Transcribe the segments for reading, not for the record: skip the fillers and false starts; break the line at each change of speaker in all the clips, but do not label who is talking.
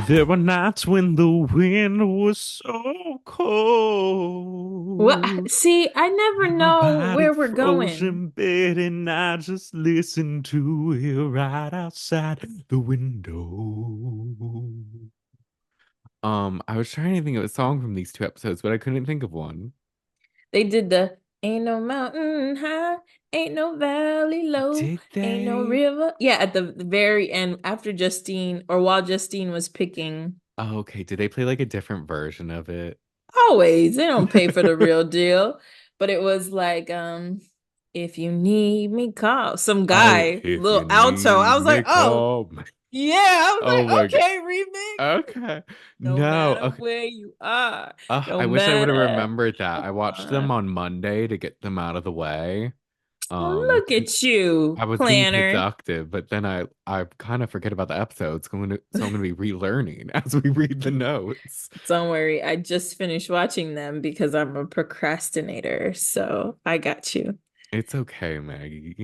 There were nights when the wind was so
What?
cold.
See, I never
My
know
body
where we're
froze
going.
in bed, and I just listened to it right outside the window. I was trying to think of a song from these two episodes, but I couldn't think of one.
They did the ain't no mountain high, ain't no valley low,
Did
ain't no
they?
river. Yeah, at the very end, after Justine, or while Justine was picking.
Oh, okay. Did they play like a different version of it?
Always, they don't pay for the real deal. But it was like, if you need me, call some
Oh,
guy,
if you
little alto. I
need
was like,
me,
oh,
call me.
yeah. I was
Oh
like,
my God.
okay, remix.
Okay.
No
No.
matter
Okay.
where you are, no
I wish I would have
matter.
remembered that. I watched them on Monday to get them out of the way.
Look at you,
I was being
planner.
productive, but then I kind of forget about the episodes. So I'm going to be relearning as we read the notes.
Don't worry, I just finished watching them because I'm a procrastinator. So I got you.
It's okay, Maggie.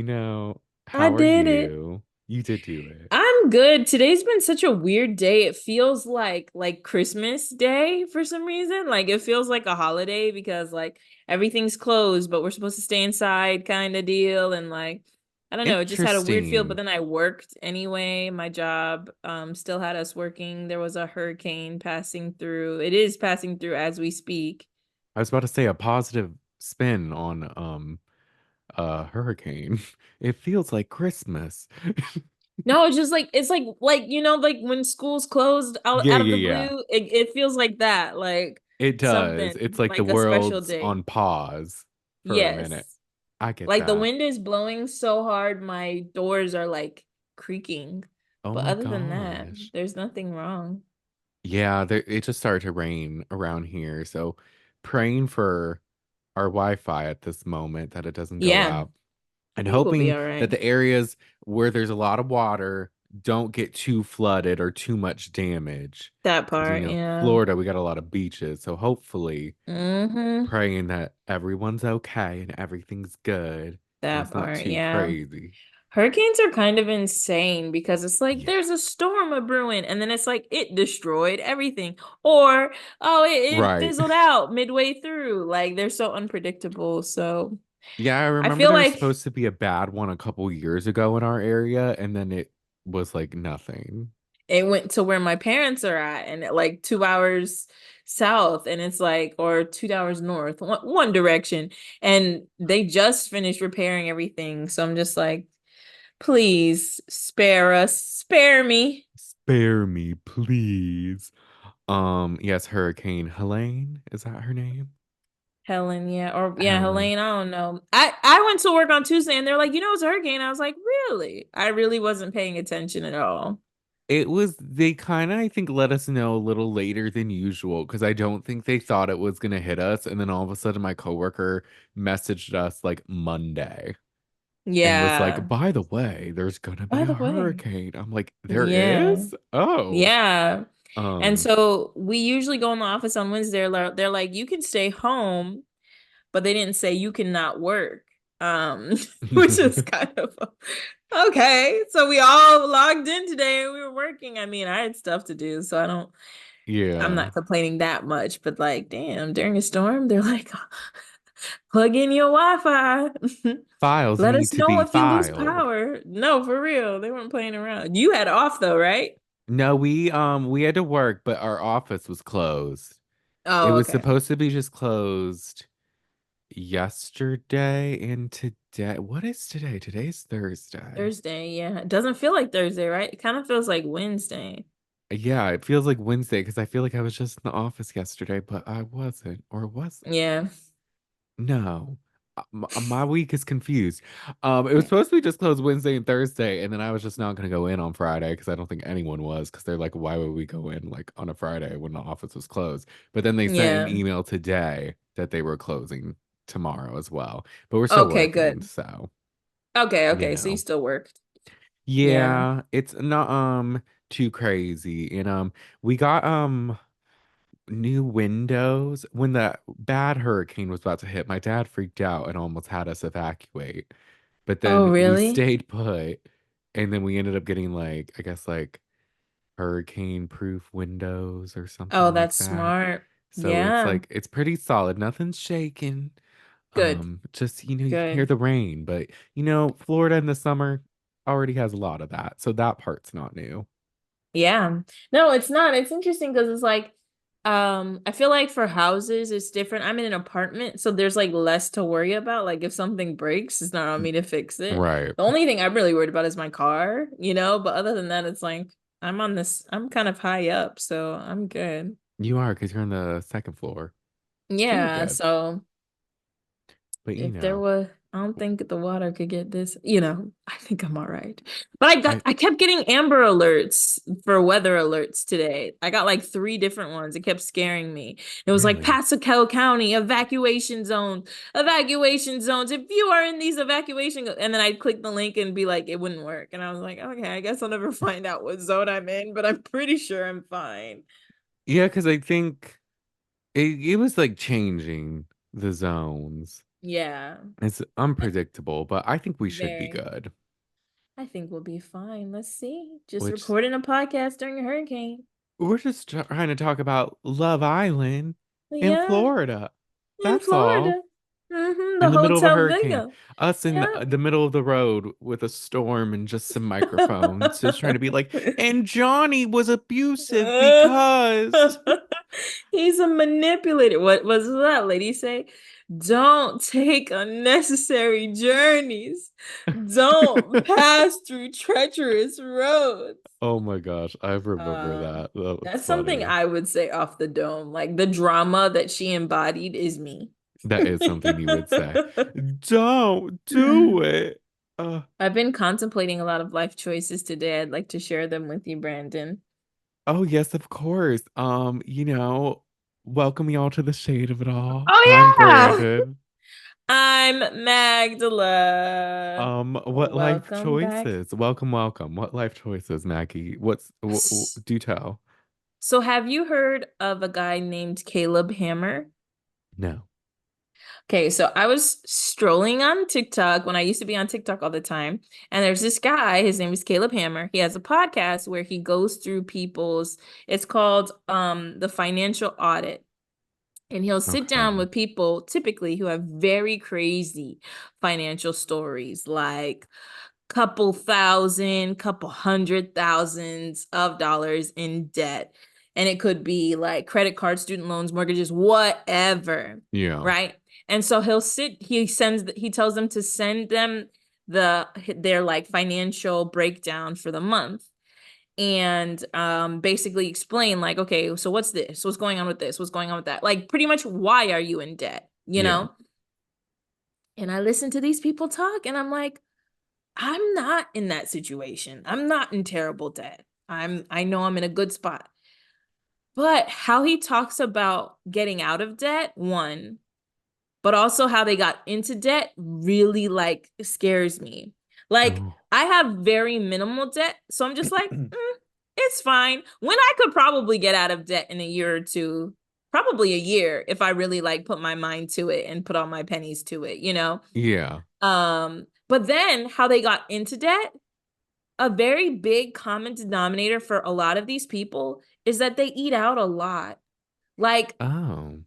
I
How are
did it.
you? You did do it.
I'm good. Today's been such a weird day. It feels like Christmas Day for some reason. Like it feels like a holiday because like everything's closed, but we're supposed to stay inside kind of deal. And like I don't know, it just had a weird feel. But
Interesting.
then I worked anyway. My job still had us working. There was a hurricane passing through. It is passing through as we speak.
I was about to say a positive spin on hurricane. It feels like Christmas.
No, it's just like it's like like when school's closed
Yeah,
out of
yeah,
the
yeah.
blue, it feels like that, like
It does.
something
It's like the
like a special
world's
day.
on pause for a minute.
Yes.
I get
Like the
that.
wind is blowing so hard, my doors are like creaking.
Oh
But
my
other than that,
gosh.
there's nothing wrong.
Yeah, it just started to rain around here. So praying for our Wi-Fi at this moment that it doesn't go
Yeah,
out
I
and
think we'll be
hoping
all
that
right.
the areas where there's a lot of water don't get too flooded or too much damage.
That
Because,
part, yeah.
Florida, we got a lot of beaches. So hopefully
Mm-hmm.
praying that everyone's okay and everything's good and
That
it's not
part,
too
yeah.
crazy.
Hurricanes are kind of insane because it's like
Yeah.
there's a storm a brewing and then it's like it destroyed everything. Or, oh, it
Right.
fizzled out midway through. Like they're so unpredictable. So
Yeah, I
I
remember
feel
there was
like
supposed to be a bad one a couple years ago in our area, and then it was like nothing.
it went to where my parents are at and like 2 hours south and it's like or 2 hours north, one direction. And they just finished repairing everything. So I'm just like, please spare us, spare me.
Spare me, please. Yes, Hurricane Helene, is that her name?
Helen, yeah, or yeah,
Helen.
Helene. I don't know. I went to work on Tuesday, and they're like, it's a hurricane. I was like, really? I really wasn't paying attention at all.
They kind of, I think, let us know a little later than usual because I don't think they thought it was gonna hit us. And then all of a sudden, my coworker messaged us like Monday and was like,
Yeah.
by the way, there's gonna be
By
a
the way,
hurricane. I'm like, there
yeah,
is? Oh.
yeah. And
Um,
so we usually go in the office on Wednesday. They're like, you can stay home, but they didn't say you cannot work. Which is kind of okay. So we all logged in today and we were working. I mean, I had stuff to do, so I'm
yeah.
not complaining that much, but like, damn, during a storm, they're like, plug in your Wi-Fi.
Files
Let
need
us
to
know
be
if you lose
filed.
power. No, for real. They weren't playing around. You had off though, right?
No, we had to work, but our office was closed. It
Oh,
was
okay.
supposed to be just closed yesterday and today. What is today? Today's Thursday.
Thursday, yeah. It doesn't feel like Thursday, right? It kind of feels like Wednesday.
Yeah, it feels like Wednesday because I feel like I was just in the office yesterday, but I wasn't, or was
Yeah.
no. My week is confused. It was supposed to be just closed Wednesday and Thursday, and then I was just not gonna go in on Friday because I don't think anyone was because they're like, why would we go in like on a Friday when the office was closed? But then they sent an
Yeah.
email today that they were closing tomorrow as well. But we're still
Okay,
working,
good.
so
Okay,
you
okay. So you
know.
still worked. Yeah.
Yeah, it's not too crazy. And we got new windows when the bad hurricane was about to hit. My dad freaked out and almost had us evacuate. But
Oh,
then we
really?
stayed put and then we ended up getting like I guess like hurricane proof windows or
Oh,
something like
that's
that.
smart.
So it's
Yeah.
like it's pretty solid. Nothing's shaking.
Good.
Just you can hear
Good.
the rain, but Florida in the summer already has a lot of that. So that part's not new.
Yeah. No, it's not. It's interesting because it's like, I feel like for houses it's different. I'm in an apartment, so there's like less to worry about. Like if something breaks, it's not on me to fix it.
Right.
The only thing I'm really worried about is my car, but other than that, it's like I'm kind of high up, so I'm good.
You are because you're on the second floor. So you're
Yeah,
good.
so
But
if there was, I don't think the water could get this. I think I'm all right. But
I
I kept getting Amber Alerts for weather alerts today. I got like three different ones. It kept scaring me. It was like
really.
Pasco County evacuation zones. If you are in these and then I'd click the link and be like, it wouldn't work. And I was like, okay, I guess I'll never find out what zone I'm in, but I'm pretty sure I'm fine.
Yeah, because I think it was like changing the zones.
Yeah,
It's unpredictable, but I think we should be
very.
good.
I think we'll be fine. Let's see. Just
Which
recording a podcast during a hurricane.
we're just trying to talk about Love Island in
Yeah,
Florida.
in
That's all.
Florida. The
In the middle of a
Hotel
hurricane.
Vega.
Us in
Yeah.
the middle of the road with a storm and just some microphones, just trying to be like, and Johnny was abusive because.
He's a manipulator. What was that lady say? Don't take unnecessary journeys. Don't pass through treacherous roads.
Oh my gosh, I remember
Uh,
that. That was
that's something
funny.
I would say off the dome. Like the drama that she embodied is me.
That is something you would say. Don't do it. Uh,
I've been contemplating a lot of life choices today. I'd like to share them with you, Brandon.
oh yes, of course. Welcome y'all to the shade of it all. I'm
Oh yeah.
Brandon.
I'm Magdala.
What life
Welcome back.
choices? Welcome, welcome. What life choices, Maggie? Do tell.
So, have you heard of a guy named Caleb Hammer?
No.
Okay, so I was strolling on TikTok when I used to be on TikTok all the time, and there's this guy, his name is Caleb Hammer. He has a podcast where he goes through it's called The Financial Audit. And he'll sit down
Okay.
with people typically who have very crazy financial stories, like couple hundred thousands of dollars in debt. And it could be like credit cards, student loans, mortgages, whatever.
Yeah.
Right. And so he tells them to send them their like financial breakdown for the month and basically explain like, okay, so what's this? What's going on with this? What's going on with that? Like pretty much why are you in debt? You
Yeah.
know? And I listen to these people talk and I'm like, I'm not in that situation. I'm not in terrible debt. I know I'm in a good spot. But how he talks about getting out of debt, one, but also how they got into debt really like scares me. Like
Oh.
I have very minimal debt, so I'm just like, it's fine. When I could probably get out of debt in a year or two, probably a year if I really like put my mind to it and put all my pennies to it.
Yeah.
But then how they got into debt, a very big common denominator for a lot of these people is that they eat out a lot. Like
Oh.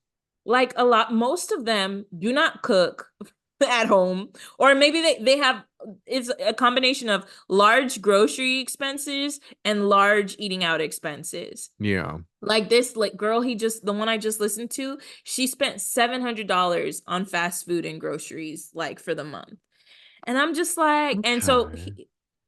a lot, most of them do not cook at home, or maybe they have it's a combination of large grocery expenses and large eating out expenses.
Yeah.
Like this like girl the one I just listened to, she spent $700 on fast food and groceries like for the month. And I'm just like, and so
Okay.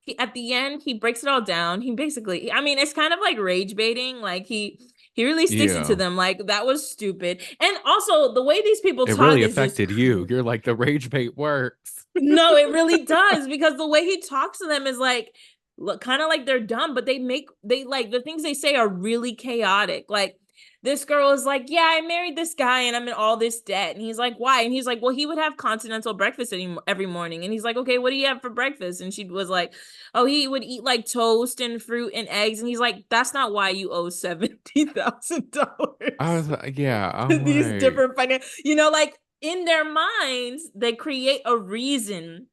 he at the end he breaks it all down. He basically, I mean, it's kind of like rage baiting. Like he really sticks it to
Yeah.
them. Like that was stupid. And also the way these people
It
talk
really
is just
affected you. You're like the rage bait works.
no, it really does because the way he talks to them is like look kind of like they're dumb, but they like the things they say are really chaotic. Like this girl is like, yeah, I married this guy and I'm in all this debt. And he's like, why? And he's like, well, he would have continental breakfast every morning. And he's like, okay, what do you have for breakfast? And she was like, oh, he would eat like toast and fruit and eggs. And he's like, that's not why you owe
I
$70,000
was like, yeah,
to
I'm
these
like,
different financial, like in their minds, they create a reason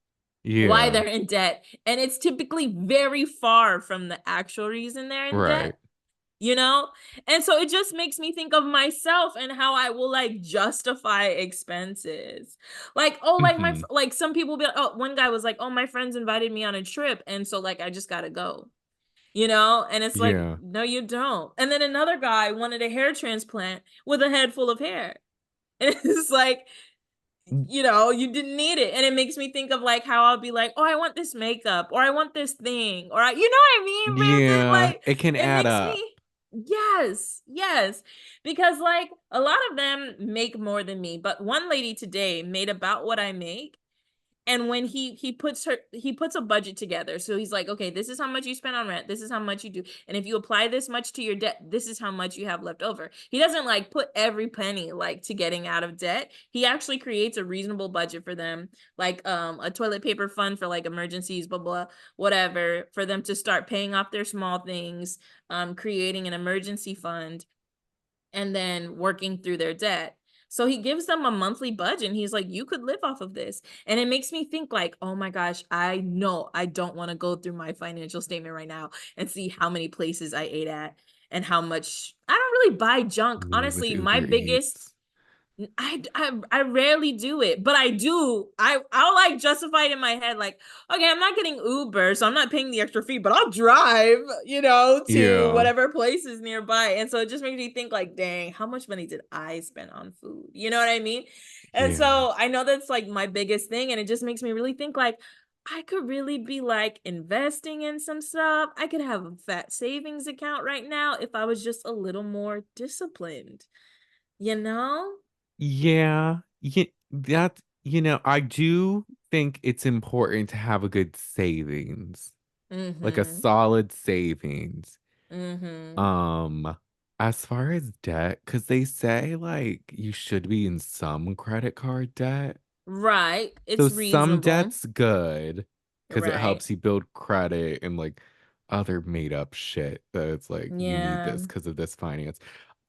why
Yeah.
they're in debt. And it's typically very far from the actual reason they're in debt,
Right.
you know? And so it just makes me think of myself and how I will like justify expenses. Like, oh, like
Hmm.
like some people be like, oh, one guy was like, oh, my friends invited me on a trip. And so like I just gotta go. You know, and it's like,
Yeah.
no, you don't. And then another guy wanted a hair transplant with a head full of hair. And it's like, you know, you didn't need it. And it makes me think of like how I'll be like, oh, I want this makeup or I want this thing or you know what I mean, Brandon?
Yeah.
Like
It can
it
add
makes
up.
me, yes, yes. Because like a lot of them make more than me, but one lady today made about what I make, and when he puts a budget together, so he's like, okay, this is how much you spend on rent, this is how much you do, and if you apply this much to your debt, this is how much you have left over. He doesn't like put every penny like to getting out of debt. He actually creates a reasonable budget for them, like a toilet paper fund for like emergencies, blah blah, whatever, for them to start paying off their small things, creating an emergency fund, and then working through their debt. So he gives them a monthly budget and he's like, you could live off of this. And it makes me think like, oh my gosh, I know I don't want to go through my financial statement right now and see how many places I ate at and how much. I don't really buy junk.
Ooh, with
Honestly, my
Uber
biggest,
Eats.
I rarely do it, but I do. I'll like justify it in my head, like, okay, I'm not getting Uber, so I'm not paying the extra fee, but I'll drive, you know, to
Yeah.
whatever place is nearby. And so it just makes me think, like, dang, how much money did I spend on food? You know what I mean? And
Yeah.
so I know that's like my biggest thing, and it just makes me really think like I could really be like investing in some stuff. I could have a fat savings account right now if I was just a little more disciplined, you know?
Yeah. Yeah. That, I do think it's important to have a good savings, like a
Mm-hmm.
solid savings.
Mm-hmm.
Um, as far as debt, because they say like you should be in some credit card debt.
Right.
So
It's
some
reasonable.
debt's good because it
Right.
helps you build credit and like other made up shit that it's like you need
Yeah.
this because of this finance.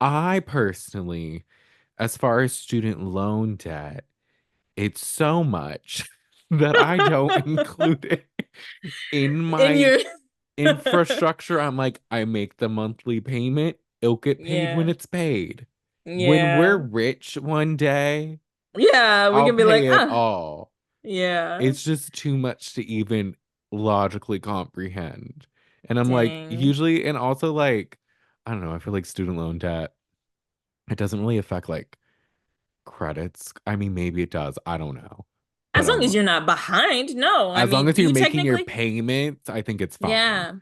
I personally, as far as student loan debt, it's so much that I don't include it in
And
my
you're
infrastructure. I'm like, I make the monthly payment, it'll get paid when
yeah.
it's paid. When we're
Yeah.
rich one day,
Yeah. We
I'll
can be like,
pay it
ah,
all.
yeah.
It's just too much to even logically comprehend. And I'm like,
Dang.
usually, and also like, I don't know, I feel like student loan debt, it doesn't really affect like credits. I mean, maybe it does. I don't know. But
As long as you're not behind. No, I
as long
mean,
as you're
you
making your
technically,
payments, I think it's fine.
yeah.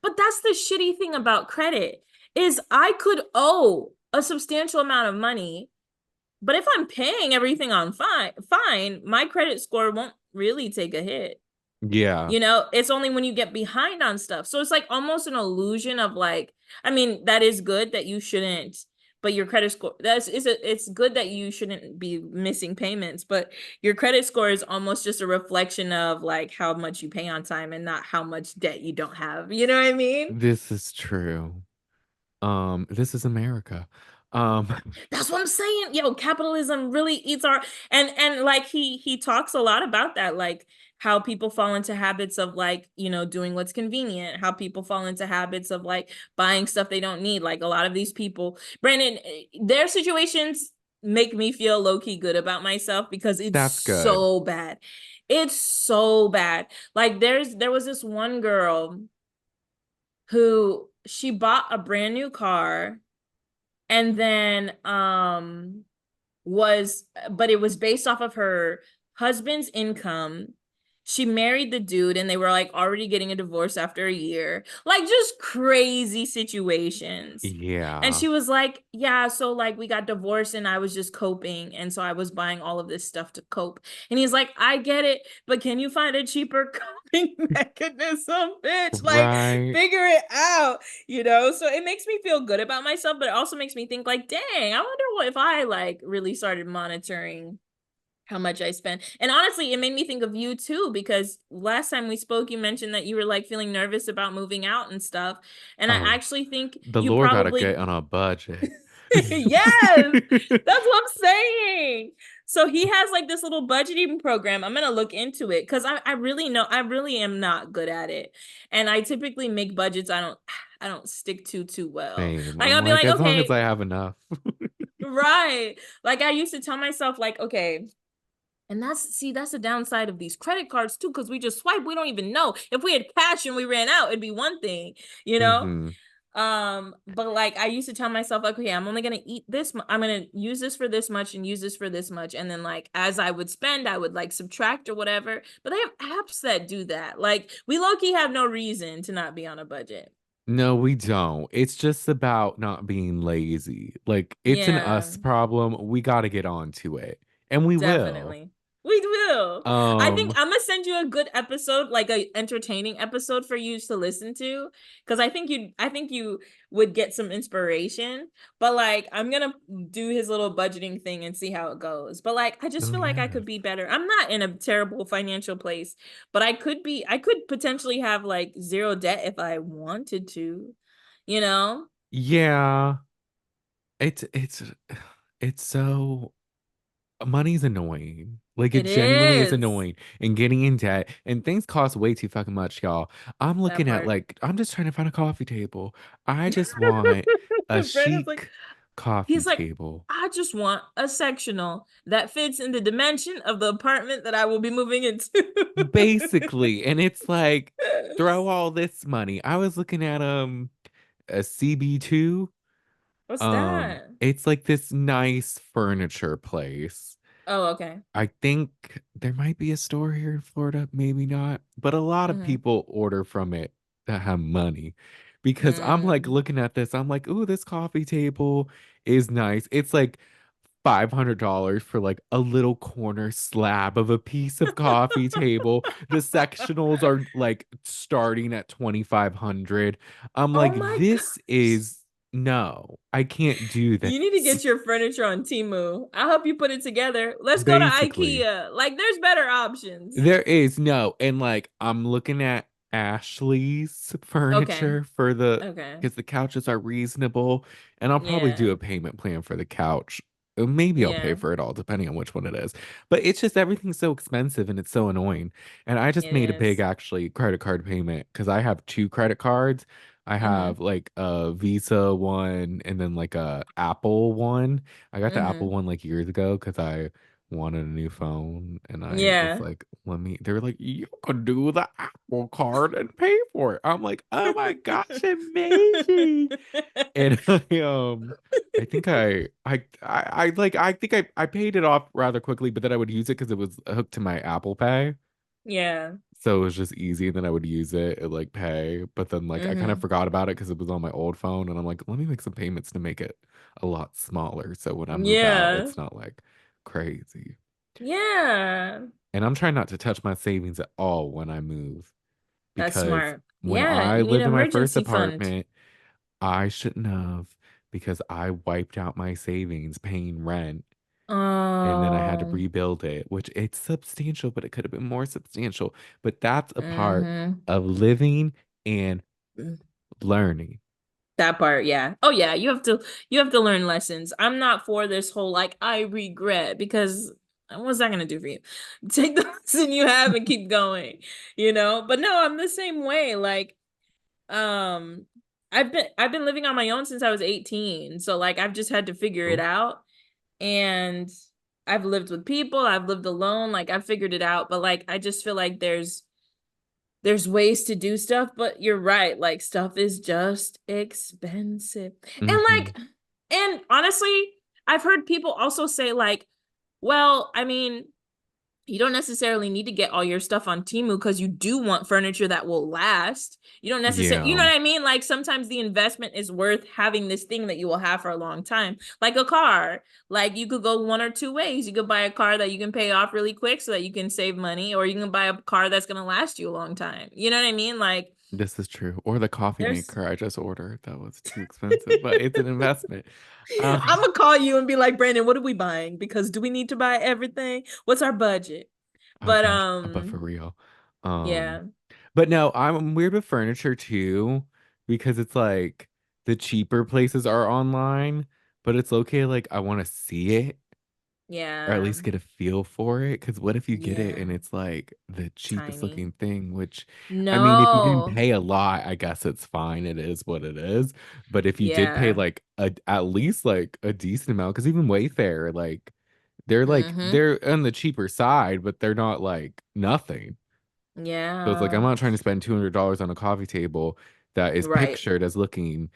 But that's the shitty thing about credit is I could owe a substantial amount of money, but if I'm paying everything on fine, my credit score won't really take a hit.
Yeah.
You know, it's only when you get behind on stuff. So it's like almost an illusion of like, I mean, that is good that you shouldn't, but your credit score, it's good that you shouldn't be missing payments, but your credit score is almost just a reflection of like how much you pay on time and not how much debt you don't have. You know what I mean?
This is true. This is America. Um,
That's what I'm saying. Yo, capitalism really eats our, and like he talks a lot about that, like how people fall into habits of like, you know, doing what's convenient, how people fall into habits of like buying stuff they don't need. Like a lot of these people, Brandon, their situations make me feel low-key good about myself because it's
that's good.
so bad. It's so bad. Like there was this one girl who she bought a brand new car, and then was but it was based off of her husband's income. She married the dude and they were like already getting a divorce after a year. Like just crazy situations. And
Yeah.
she was like, yeah, so like we got divorced and I was just coping. And so I was buying all of this stuff to cope. And he's like, I get it, but can you find a cheaper coping mechanism, bitch? Like,
Right.
figure it out, you know? So it makes me feel good about myself, but it also makes me think like, dang, I wonder what if I like really started monitoring how much I spend. And honestly, it made me think of you too, because last time we spoke, you mentioned that you were like feeling nervous about moving out and stuff. And I
Oh,
actually think
the
you
Lord gotta get
probably,
on a budget.
yes, that's what I'm saying. So he has like this little budgeting program. I'm gonna look into it because I really know I really am not good at it. And I typically make budgets I don't stick to too well.
Same.
Like
I'm
I'll be
like,
like,
as long as
okay,
I have enough.
right. Like I used to tell myself, like, okay, and that's the downside of these credit cards too, because we just swipe, we don't even know. If we had cash and we ran out, it'd be one thing, you know?
Hmm.
But like I used to tell myself, like, okay, I'm only gonna eat this. I'm gonna use this for this much and use this for this much, and then like as I would spend, I would like subtract or whatever. But they have apps that do that. Like we low key have no reason to not be on a budget.
No, we don't. It's just about not being lazy. Like, it's an
Yeah.
us problem. We got to get on to it. And we will.
Definitely. We will. I think
Um,
I'm gonna send you a good episode, like a entertaining episode for you to listen to, because I think you would get some inspiration. But like I'm gonna do his little budgeting thing and see how it goes. But like I just
oh
feel like I
yeah.
could be better. I'm not in a terrible financial place, but I could potentially have like zero debt if I wanted to, you know?
Yeah. It's it's so money's annoying. Like it
It
genuinely is
is.
annoying and getting in debt and things cost way too fucking much, y'all. I'm
That
looking at
part.
like I'm just trying to find a coffee table. I just want a
Brandon's like,
chic coffee
he's like,
table.
I just want a sectional that fits in the dimension of the apartment that I will be moving into.
Basically, and it's like throw all this money. I was looking at a CB2.
What's that?
It's like this nice furniture place.
Oh, okay.
I think there might be a store here in Florida, maybe not, but a lot of
Mm-hmm.
people order from it that have money because I'm like
Mm.
looking at this, I'm like, ooh, this coffee table is nice. It's like $500 for like a little corner slab of a piece of coffee table. The sectionals are like starting at 2,500. I'm
Oh
like,
my
this
gosh.
is no, I can't do
You need to
this.
get your furniture on Temu. I'll help you put it together. Let's go to
Basically.
IKEA. Like, there's better options.
There is no, and like I'm looking at Ashley's
Okay.
furniture for the
Okay.
because the couches are reasonable, and I'll probably do
Yeah.
a payment plan for the couch. Maybe I'll pay
Yeah.
for it all, depending on which one it is. But it's just everything's so expensive and it's so annoying. And I just
It
made a big
is.
actually credit card payment because I have two credit cards. I
Mm-hmm.
have like a Visa one and then like a Apple one. I got the Apple
Mm-hmm.
one like years ago because I wanted a new phone and I was
Yeah.
like, let me, they were like, you could do the Apple card and pay for it. I'm like, oh my gosh, amazing. And I think I think I paid it off rather quickly, but then I would use it because it was hooked to my Apple Pay.
Yeah.
So it was just easy, and then I would use it and like pay. But then like I kind of
Mm-hmm.
forgot about it because it was on my old phone, and I'm like, let me make some payments to make it a lot smaller. So when I move out,
Yeah.
it's not like crazy.
Yeah.
And I'm trying not to touch my savings at all when I move
That's
because
smart.
when
Yeah.
I
You need
lived
an
in my first
emergency fund.
apartment, I shouldn't have because I wiped out my savings paying rent and then I had to
Oh.
rebuild it, which it's substantial, but it could have been more substantial. But that's a part
Mm-hmm.
of living and learning.
That part, yeah. Oh yeah, you have to learn lessons. I'm not for this whole like I regret because what's that gonna do for you? Take the lesson you have and keep going, you know? But no, I'm the same way. Like, um, I've been living on my own since I was 18. So like I've just had to figure it
Oh,
out. And I've lived with people, I've lived alone, like I've figured it out. But like I just feel like there's ways to do stuff, but you're right. Like stuff is just expensive. And
hmm.
like, and honestly, I've heard people also say like, well, I mean, you don't necessarily need to get all your stuff on Temu because you do want furniture that will last. You don't necessarily, you know
Yeah,
what I mean? Like sometimes the investment is worth having this thing that you will have for a long time, like a car. Like you could go one or two ways. You could buy a car that you can pay off really quick so that you can save money, or you can buy a car that's going to last you a long time. You know what I mean? Like
this is true. Or the coffee
there's,
maker I just ordered that was too expensive, but it's an investment.
I'm
Um,
gonna call you and be like, Brandon, what are we buying? Because do we need to buy everything? What's our budget?
oh
But
gosh, but for real. Um,
yeah.
but no, I'm weird with furniture too because it's like the cheaper places are online, but it's okay. Like I want to see it. or at
Yeah.
least get a feel for it. Because what if you get it
Yeah.
and it's like the cheapest
Tiny.
looking thing? Which, I mean, if you didn't
No.
pay a lot, I guess it's fine. It is what it is. But if you did pay
Yeah.
like at least like a decent amount, because even Wayfair, like
Mm-hmm.
they're on the cheaper side, but they're not like nothing. So it's like I'm
Yeah.
not trying to spend $200 on a coffee table that is
Right.
pictured as looking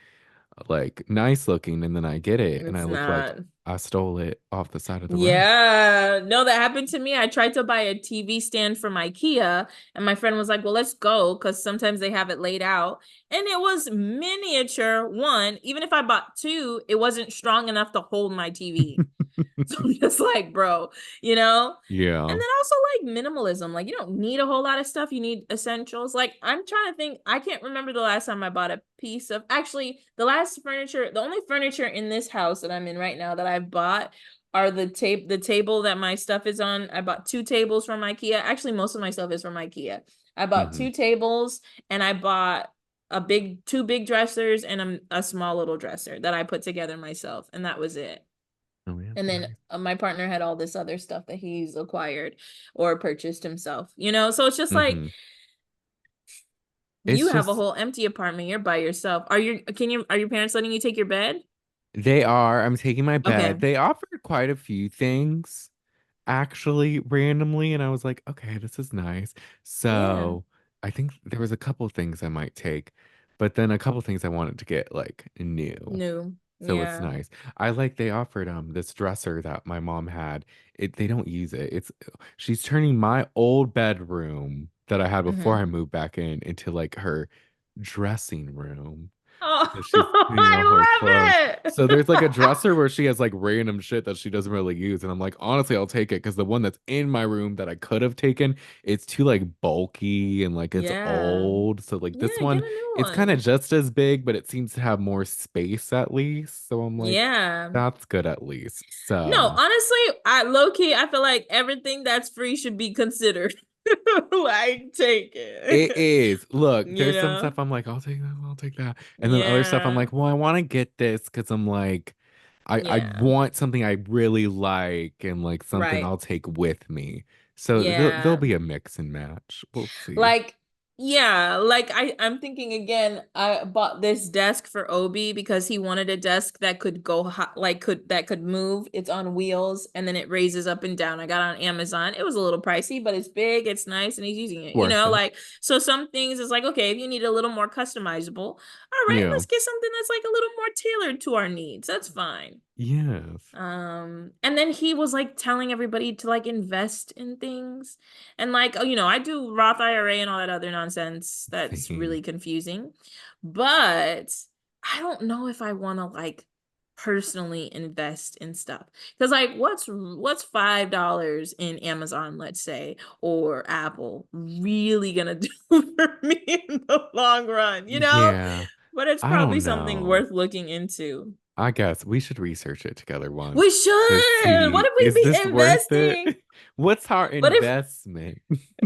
like nice looking, and then I get it and I
It's
look like
not.
I stole it off the side of the road.
Yeah, no, that happened to me. I tried to buy a TV stand from IKEA, and my friend was like, "Well, let's go," because sometimes they have it laid out. And it was miniature, one. Even if I bought two, it wasn't strong enough to hold my TV. So I'm just like, bro, you know? And
Yeah.
then also like minimalism. Like you don't need a whole lot of stuff. You need essentials. Like I'm trying to think, I can't remember the last time I bought a piece of actually the only furniture in this house that I'm in right now that I've bought are the table that my stuff is on. I bought two tables from IKEA. Actually, most of my stuff is from IKEA. I bought
Hmm.
two tables and I bought two big dressers and a small little dresser that I put together myself. And that was it.
Oh, yeah,
And then
nice.
my partner had all this other stuff that he's acquired or purchased himself, you know? So it's just like
Hmm.
you
It's
have a
just
whole empty apartment. You're by yourself. Are your parents letting you take your bed?
they are. I'm taking my bed.
Okay.
They offered quite a few things actually randomly, and I was like, okay, this is nice.
Yeah.
So I think there was a couple things I might take, but then a couple things I wanted to get like new.
New.
So it's
Yeah.
nice. I like they offered this dresser that my mom had. They don't use it. It's she's turning my old bedroom that I had before
Hmm.
I moved back in into like her dressing room.
Oh,
So she's putting all her clothes.
I love
So there's like a
it.
dresser where she has like random shit that she doesn't really use. And I'm like, honestly, I'll take it because the one that's in my room that I could have taken, it's too like bulky and like it's
Yeah.
old. So like this
Yeah, get
one,
a new
it's kind of
one.
just as big, but it seems to have more space at least. So I'm like,
Yeah.
that's good at least.
No,
So
honestly, I low key, I feel like everything that's free should be considered. Like, take
it
it.
is. Look,
You
there's some
know?
stuff I'm like, I'll take that, I'll take that. And then other stuff I'm
Yeah.
like, well, I want to get this because I'm like, I
Yeah.
want something I really like and like something
Right.
I'll take with me. So there'll
Yeah.
be a mix and match. We'll see.
Like, yeah, like I'm thinking again, I bought this desk for Obi because he wanted a desk that could go like could move. It's on wheels and then it raises up and down. I got it on Amazon. It was a little pricey, but it's big, it's nice, and he's using it. You
Worth
know,
it.
like so some things is like, okay, if you need a little more customizable, all right,
Yeah.
let's get something that's like a little more tailored to our needs. That's fine.
Yes.
And then he was like telling everybody to like invest in things. And like, oh, I do Roth IRA and all that other nonsense that's
Same.
really confusing. But I don't know if I want to like personally invest in stuff. Because like what's $5 in Amazon, let's say, or Apple really gonna do for me in the long run, you know?
Yeah.
But it's
I
probably
don't
something
know.
worth looking into.
I guess we should research it together
We
once to
should. What
see
if we
is this
be
worth it?
investing?
What's our
What if
investment?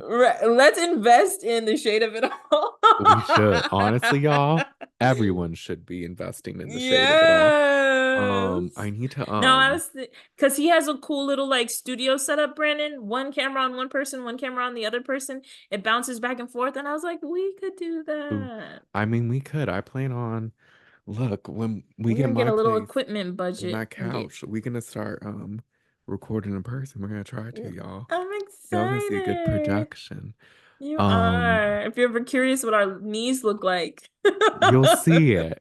let's invest in the shade of it all?
We should. Honestly, y'all, everyone should be investing in the shade of it all. I
Yes.
need to
No, I was because he has a cool little like studio setup, Brandon. One camera on one person, one camera on the other person. It bounces back and forth, and I was like, we could do
ooh,
that.
I mean, we could. I plan on, look, when we
We're
get
gonna get
my
a little
place
equipment
and my
budget and get.
couch, we gonna start recording in person. We're gonna try to, y'all.
I'm
Y'all gonna see a good
excited.
production.
You
Um,
are. If you're ever curious what our knees look like.
you'll see it.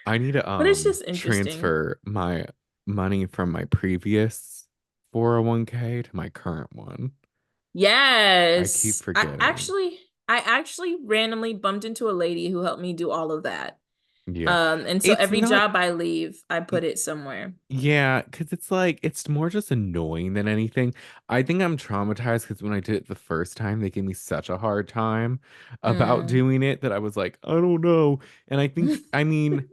I need to
But it's just interesting.
transfer my money from my previous 401k to my current one. I keep
Yes.
forgetting.
I actually randomly bumped into a lady who helped me do all of that.
Yeah.
And so
It's
every
not
job I leave, I put it somewhere.
yeah, because it's like it's more just annoying than anything. I think I'm traumatized because when I did it the first time, they gave me such a hard time about
Mm.
doing it that I was like, I don't know. And I think, I mean,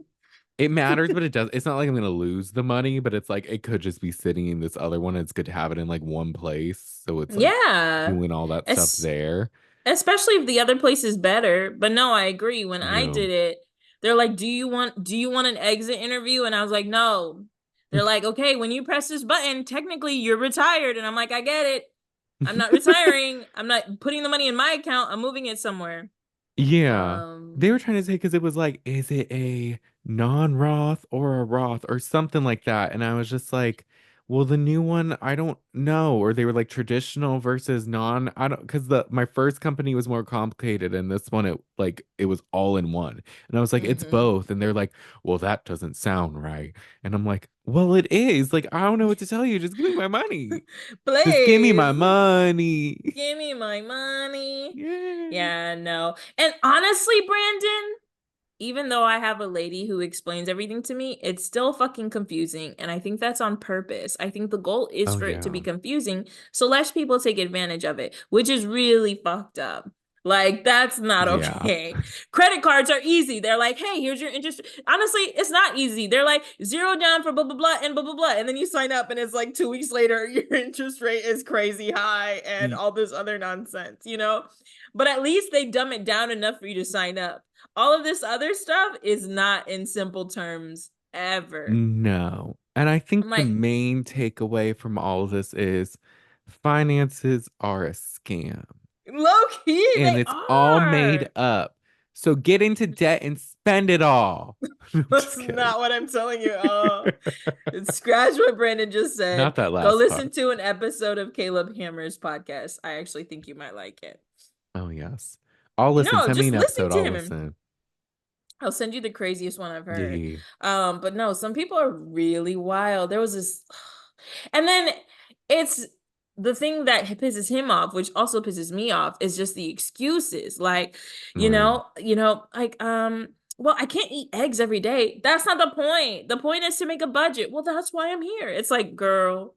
it matters, but it does. It's not like I'm gonna lose the money, but it's like it could just be sitting in this other one. It's good to have it in like one place, so it's like
Yeah.
doing all that stuff
Es
there.
Especially if the other place is better. But no, I agree. When
You
I
know,
did it, they're like, do you want an exit interview?" And I was like, "No." They're like, okay, when you press this button, technically you're retired. And I'm like, I get it. I'm not retiring. I'm not putting the money in my account. I'm moving it somewhere.
Yeah. They
Um,
were trying to say because it was like, is it a non-Roth or a Roth or something like that? And I was just like, well, the new one, I don't know. Or they were like traditional versus non. I don't because the my first company was more complicated and this one it was all in one. And I was like, it's
mhm.
both. And they're like, well, that doesn't sound right. And I'm like, well, it is. Like, I don't know what to tell you. Just give me my money. Just give me my
Please
money.
give me my money.
Yay.
Yeah, no. And honestly, Brandon, even though I have a lady who explains everything to me, it's still fucking confusing. And I think that's on purpose. I think the goal is
Oh
for it to be
yeah.
confusing so less people take advantage of it, which is really fucked up. Like, that's not
Yeah.
okay. Credit cards are easy. They're like, hey, here's your interest. Honestly, it's not easy. They're like, zero down for blah, blah, blah, and blah, blah, blah. And then you sign up, and it's like 2 weeks later, your interest rate is crazy high and
Y-
all this other nonsense, you know? But at least they dumb it down enough for you to sign up. All of this other stuff is not in simple terms ever.
No. And I
I'm
think the
like,
main takeaway from all of this is finances are a scam
low key,
and
they
it's all made
are.
up. So get into debt and spend it all. I'm
That's
just kidding.
not what I'm telling you. Scratch what Brandon just said.
Not that
Go
last
listen
part.
to an episode of Caleb Hammer's podcast. I actually think you might like it.
Oh, yes. I'll
You
listen.
know,
Send me
just
an
listening
episode.
to
I'll
him.
listen.
I'll send you the craziest one I've heard.
Yeah.
But no, some people are really wild. There was this, and then it's the thing that pisses him off, which also pisses me off, is just the excuses. Like,
Mm,
like, well, I can't eat eggs every day. That's not the point. The point is to make a budget. Well, that's why I'm here. It's like, girl,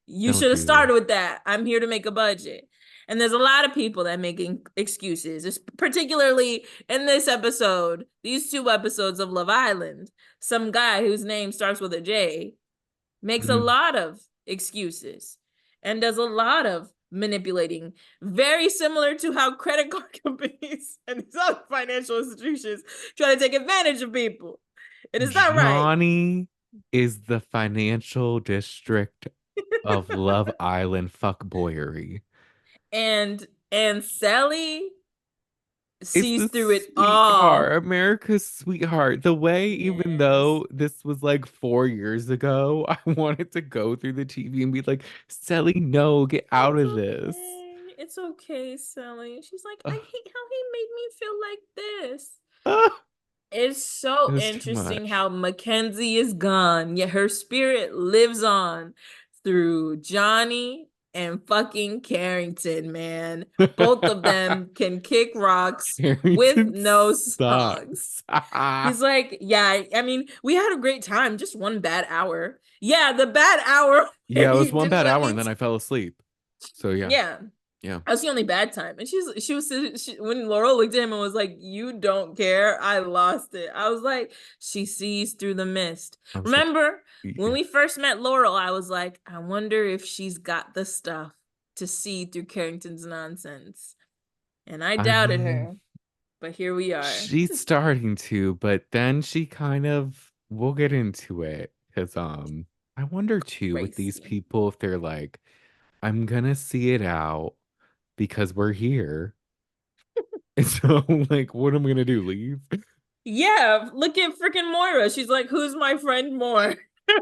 you
don't
should have
do that.
started with that. I'm here to make a budget. And there's a lot of people that making excuses, it's particularly in this episode, these 2 episodes of Love Island. Some guy whose name starts with a J makes a
Mhm.
lot of excuses and does a lot of manipulating, very similar to how credit card companies and these other financial institutions try to take advantage of people. And it's not right.
Johnny is the financial district of Love Island fuckboyery.
And Cely
It's
sees
the
through it all.
sweetheart, America's sweetheart. The way, even
Yes.
though this was like 4 years ago, I wanted to go through the TV and be like, Sally, no, get out
It's
of this.
okay. It's okay, Cely. She's like, I
Ugh,
hate how he made me feel like this.
ah,
It's
it
so
was too
interesting
much.
how Mackenzie is gone, yet her spirit lives on through Johnny and fucking Carrington, man. Both of them can kick rocks with
Harrington
no songs.
sucks.
He's like, yeah, I mean, we had a great time, just one bad hour. Yeah, the bad hour where
Yeah, it was
he
one
didn't
bad
let
hour
me.
and then I fell asleep. So yeah,
Yeah,
yeah.
that was the only bad time. And when Laurel looked at him and was like, "You don't care," I lost it. I was like, "She sees through the mist."
I was like,
Remember when
yeah.
we first met Laurel? I was like, "I wonder if she's got the stuff to see through Carrington's nonsense." And I
I
doubted
mean,
her, but here we are.
she's starting to, but then she kind of, we'll get into it. Because, I wonder too with these
Crazy.
people if they're like, I'm gonna see it out because we're here. And so, like, what am I gonna do? Leave?
Yeah, look at freaking Moira. She's like, "Who's my friend more?"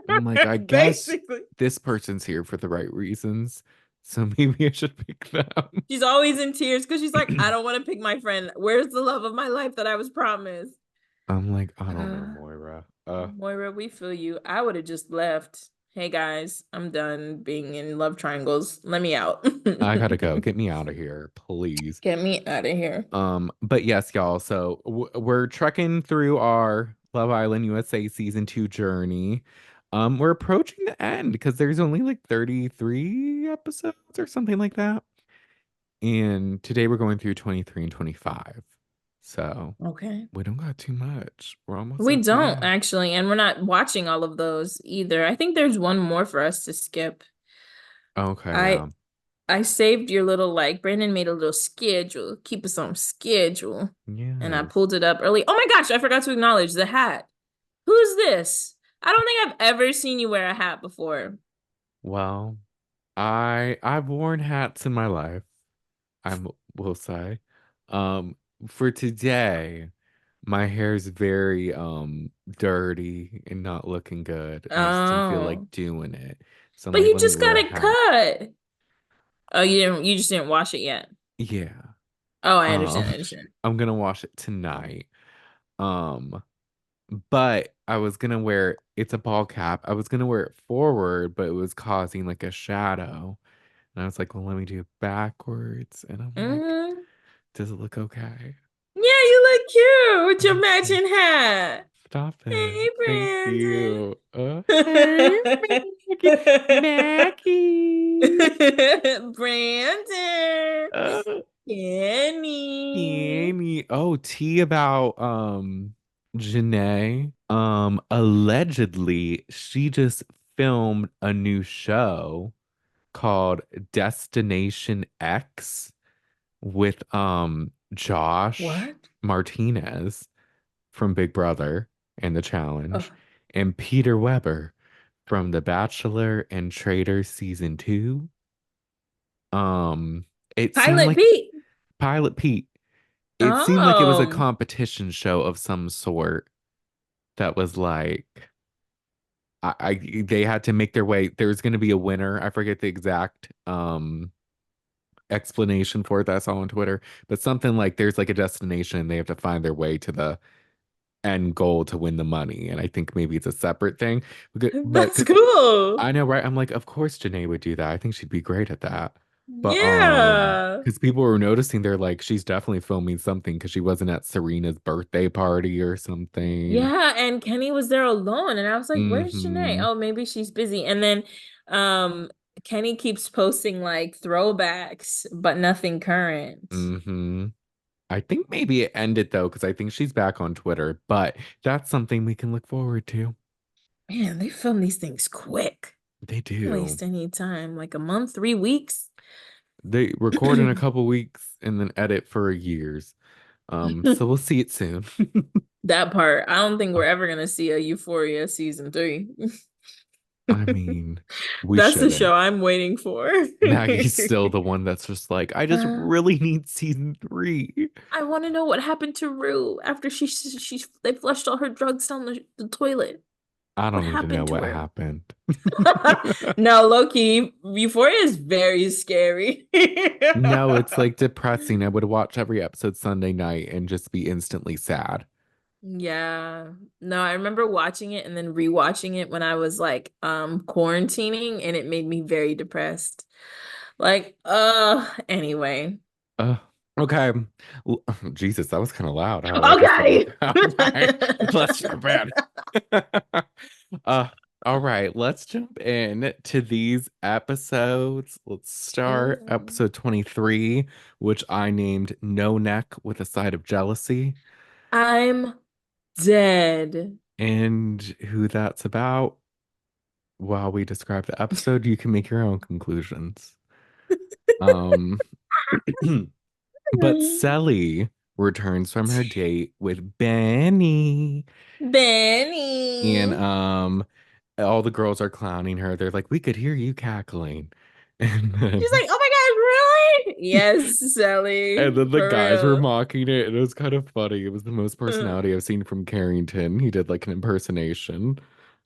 I'm like, I guess
Basically.
this person's here for the right reasons. So maybe I should pick them.
She's always in tears because she's like, I don't want to pick my friend. Where's the love of my life that I was promised?
I'm like, I don't know,
Uh,
Moira.
Moira, we feel you. I would have just left. Hey guys, I'm done being in love triangles. Let me out.
I gotta go. Get me out of here, please.
Get me out of here.
But yes, y'all. So we're trekking through our Love Island USA season 2 journey. We're approaching the end because there's only like 33 episodes or something like that. And today we're going through 23 and 25. So
Okay.
we don't got too much. We're almost
We
at the
don't
end.
actually, and we're not watching all of those either. I think there's one more for us to skip.
Okay,
I
yeah.
I saved your little like Brandon made a little schedule, keep us on schedule. And I
Yes.
pulled it up early. Oh my gosh, I forgot to acknowledge the hat. Who's this? I don't think I've ever seen you wear a hat before.
Well, I've worn hats in my life, will say. Um, for today, my hair's very dirty and not looking good, and I just didn't feel like
Oh,
doing it. So I'm
but
like,
you
let me
just
wear
got
a
it
hat.
cut. Oh, you didn't. You just didn't wash it yet.
Yeah.
Oh, I
Um,
understand. I understand.
I'm gonna wash it tonight. Um, but I was gonna wear it's a ball cap. I was gonna wear it forward, but it was causing like a shadow. And I was like, well, let me do it backwards. And I'm like,
Hmm.
does it look okay?
Yeah, you look cute with your
Thank you.
matching hat.
Stop
Hey,
it. Thank
Brandon.
you. Hey, Maggie. Maggie.
Brandon.
Uh,
Kenny.
Annie. Oh, tea about Janae. Allegedly, she just filmed a new show called Destination X with Josh
What?
Martinez from Big Brother and The
Oh,
Challenge and Peter Weber from The Bachelor and Traitor season 2. Um it seemed
Pilot
like
Pete.
Pilot Pete. It seemed like it was a
Oh.
competition show of some sort that was like I they had to make their way. There's going to be a winner. I forget the exact explanation for it that I saw on Twitter, but something like there's like a destination and they have to find their way to the end goal to win the money. And I think maybe it's a separate thing. But
That's cool.
I know, right? I'm like, of course Janae would do that. I think she'd be great at that. But
Yeah.
because people were noticing, they're like, she's definitely filming something because she wasn't at Serena's birthday party or something.
Yeah, and Kenny was there alone, and I was like, "Where's Janae?
Mm-hmm.
Oh, maybe she's busy." And then, Kenny keeps posting like throwbacks, but nothing current.
Mm-hmm. I think maybe it ended though, because I think she's back on Twitter, but that's something we can look forward to.
Man, they film these things quick.
They
Don't
do.
waste any time. Like a month, 3 weeks.
They record in a couple weeks and then edit for years. So we'll see it soon.
That part, I don't think we're ever gonna see a Euphoria season 3.
I mean, we
That's the
shouldn't.
show I'm waiting for.
Maggie's still the one that's just like, I just
Uh,
really need season 3.
I want to know what happened to Rue after she they flushed all her drugs down the toilet.
I
What
don't need to know
happened to
what
her?
happened.
No, low-key, Euphoria is very scary.
No, it's like depressing. I would watch every episode Sunday night and just be instantly sad.
Yeah. No, I remember watching it and then rewatching it when I was like quarantining, and it made me very depressed. Like, anyway.
Uh, okay. Jesus, that was kind of loud. How I just said,
Okay.
okay, okay, let's jump in. uh, all right, let's jump in to these episodes. Let's start
Mhm.
episode 23, which I named No Neck with a Side of Jealousy.
I'm dead.
And who that's about, while we describe the episode, you can make your own conclusions. Um, but Cely returns from her date with Benny. And
Benny.
all the girls are clowning her. They're like, we could hear you cackling. And
She's
then
like, oh my God, really? Yes,
and
Sally,
then the
for
guys were
real.
mocking it, and it was kind of funny. It was the most personality I've seen from Carrington. He did like an impersonation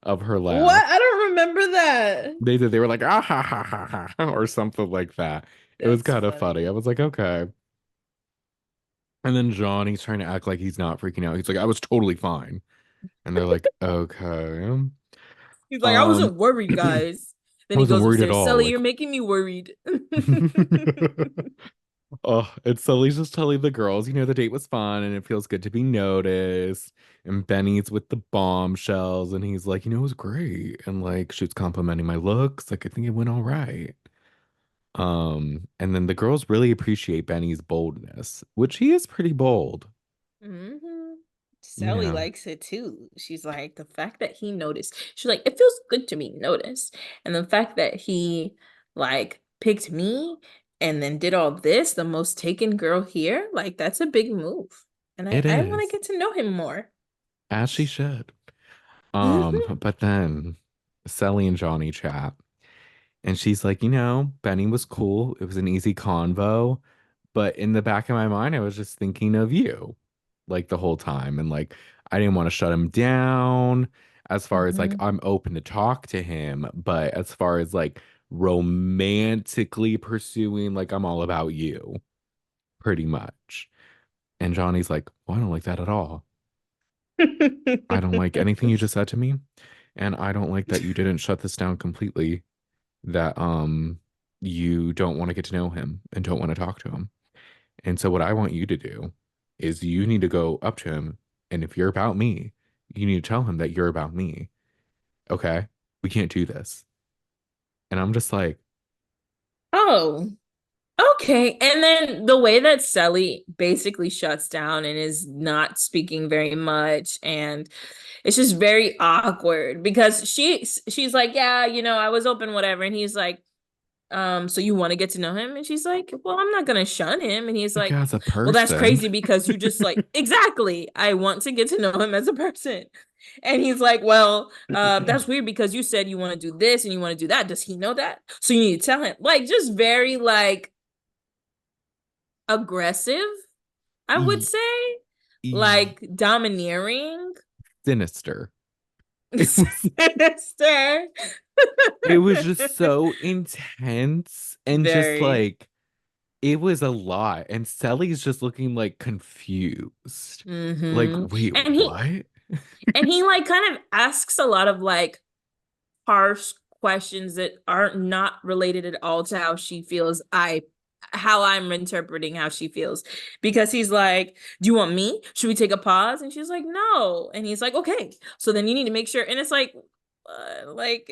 of her laugh.
What? I don't remember that.
They were like, ah ha ha ha ha, or something like that. It was
That's
kind of funny. I
funny.
was like, okay. And then Johnny's trying to act like he's not freaking out. He's like, I was totally fine. And they're like, okay.
He's like, I
Um,
wasn't worried,
I
guys. Then he
wasn't
goes
worried at
upstairs,
all.
Sally,
Like,
you're making me worried.
oh, and Sully's just telling the girls, the date was fun and it feels good to be noticed. And Benny's with the bombshells, and he's like, it was great. And like, she's complimenting my looks. Like, I think it went all right. And then the girls really appreciate Benny's boldness, which he is pretty bold.
Hmm. Sally
Yeah,
likes it too. She's like, the fact that he noticed, she's like, it feels good to be noticed. And the fact that he like picked me and then did all this, the most taken girl here, like that's a big move. And I,
it
I want to
is,
get to know him more.
as she should. But then Cely and Johnny chat, and she's like, Benny was cool. It was an easy convo, but in the back of my mind, I was just thinking of you, like the whole time, and like I didn't want to shut him down. As far as like
Mhm.
I'm open to talk to him, but as far as like romantically pursuing, like I'm all about you, pretty much. And Johnny's like, well, I don't like that at all. I don't like anything you just said to me. And I don't like that you didn't shut this down completely, that you don't want to get to know him and don't want to talk to him. And so what I want you to do is you need to go up to him, and if you're about me, you need to tell him that you're about me. Okay? We can't do this. And I'm just like,
Oh, okay. And then the way that Cely basically shuts down and is not speaking very much, and it's just very awkward because she's like, yeah, I was open, whatever, and he's like, so you want to get to know him? And she's like, well, I'm not gonna shun him. And he's
like
like,
as a
well, that's
person,
crazy because you just like, exactly, I want to get to know him as a person. And he's like, well, that's weird because you said you want to do this and you want to do that. Does he know that? So you need to tell him. Like, just very like aggressive, I would
e
say,
e
like domineering.
sinister. It was
Sinister.
it was just so intense and just
Very.
like it was a lot. And Sally's just looking like confused. Like,
Mm-hmm.
wait,
And he
what?
and he like kind of asks a lot of like harsh questions that are not related at all to how she feels. How I'm interpreting how she feels. Because he's like, do you want me? Should we take a pause? And she's like, no. And he's like, okay. So then you need to make sure. And it's like,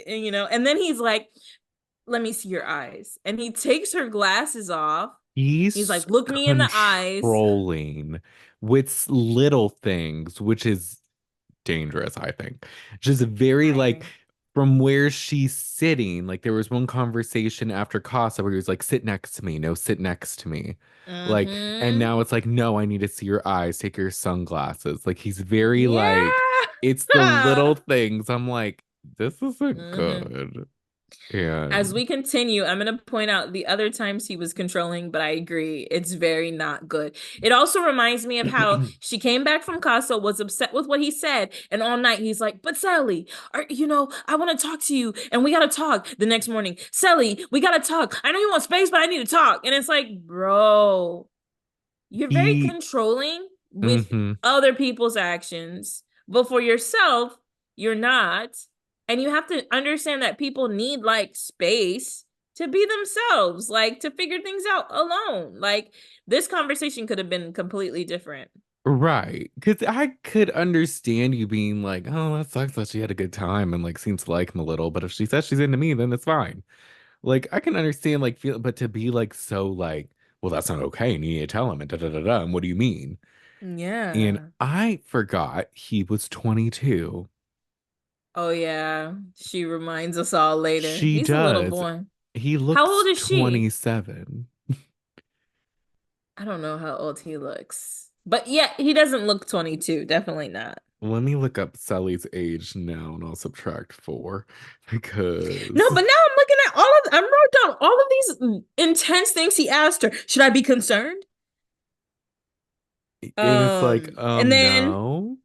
and then he's like, let me see your eyes. And he takes her glasses off. He's
He's
like, look me in the eyes.
controlling with little things, which is dangerous, I think. Just very
I
like
agree.
from where she's sitting, like there was one conversation after Casa where he was like, sit next to me, no, sit next to me. Like, and
Mm-hmm.
now it's like, no, I need to see your eyes, take your sunglasses. Like he's very like,
Yeah.
it's the little things. I'm like, this isn't
Mm-hmm.
good.
As
And
we continue, I'm going to point out the other times he was controlling, but I agree. It's very not good. It also reminds me of how she came back from Casa, was upset with what he said. And all night he's like, but Sally, I want to talk to you and we got to talk the next morning. Sally, we got to talk. I know you want space, but I need to talk. And it's like, bro, you're very
he,
controlling with
hmm
other people's actions, but for yourself, you're not. And you have to understand that people need like space to be themselves, like to figure things out alone. Like this conversation could have been completely different.
right. Because I could understand you being like, oh, that sucks that she had a good time and like seems to like him a little. But if she says she's into me, then it's fine. Like I can understand like feel, but to be like so like, well, that's not okay. And you need to tell him and da da da da. And what do you mean? And
Yeah.
I forgot he was 22.
Oh, yeah. She reminds us all later.
She
He's a little
does.
boy.
He
How old
looks
is she?
27.
I don't know how old he looks. But yeah, he doesn't look 22. Definitely not.
Let me look up Sally's age now and I'll subtract 4
No,
because
but now I'm looking at I wrote down all of these intense things he asked her. Should I be concerned?
and it's like,
And then
no.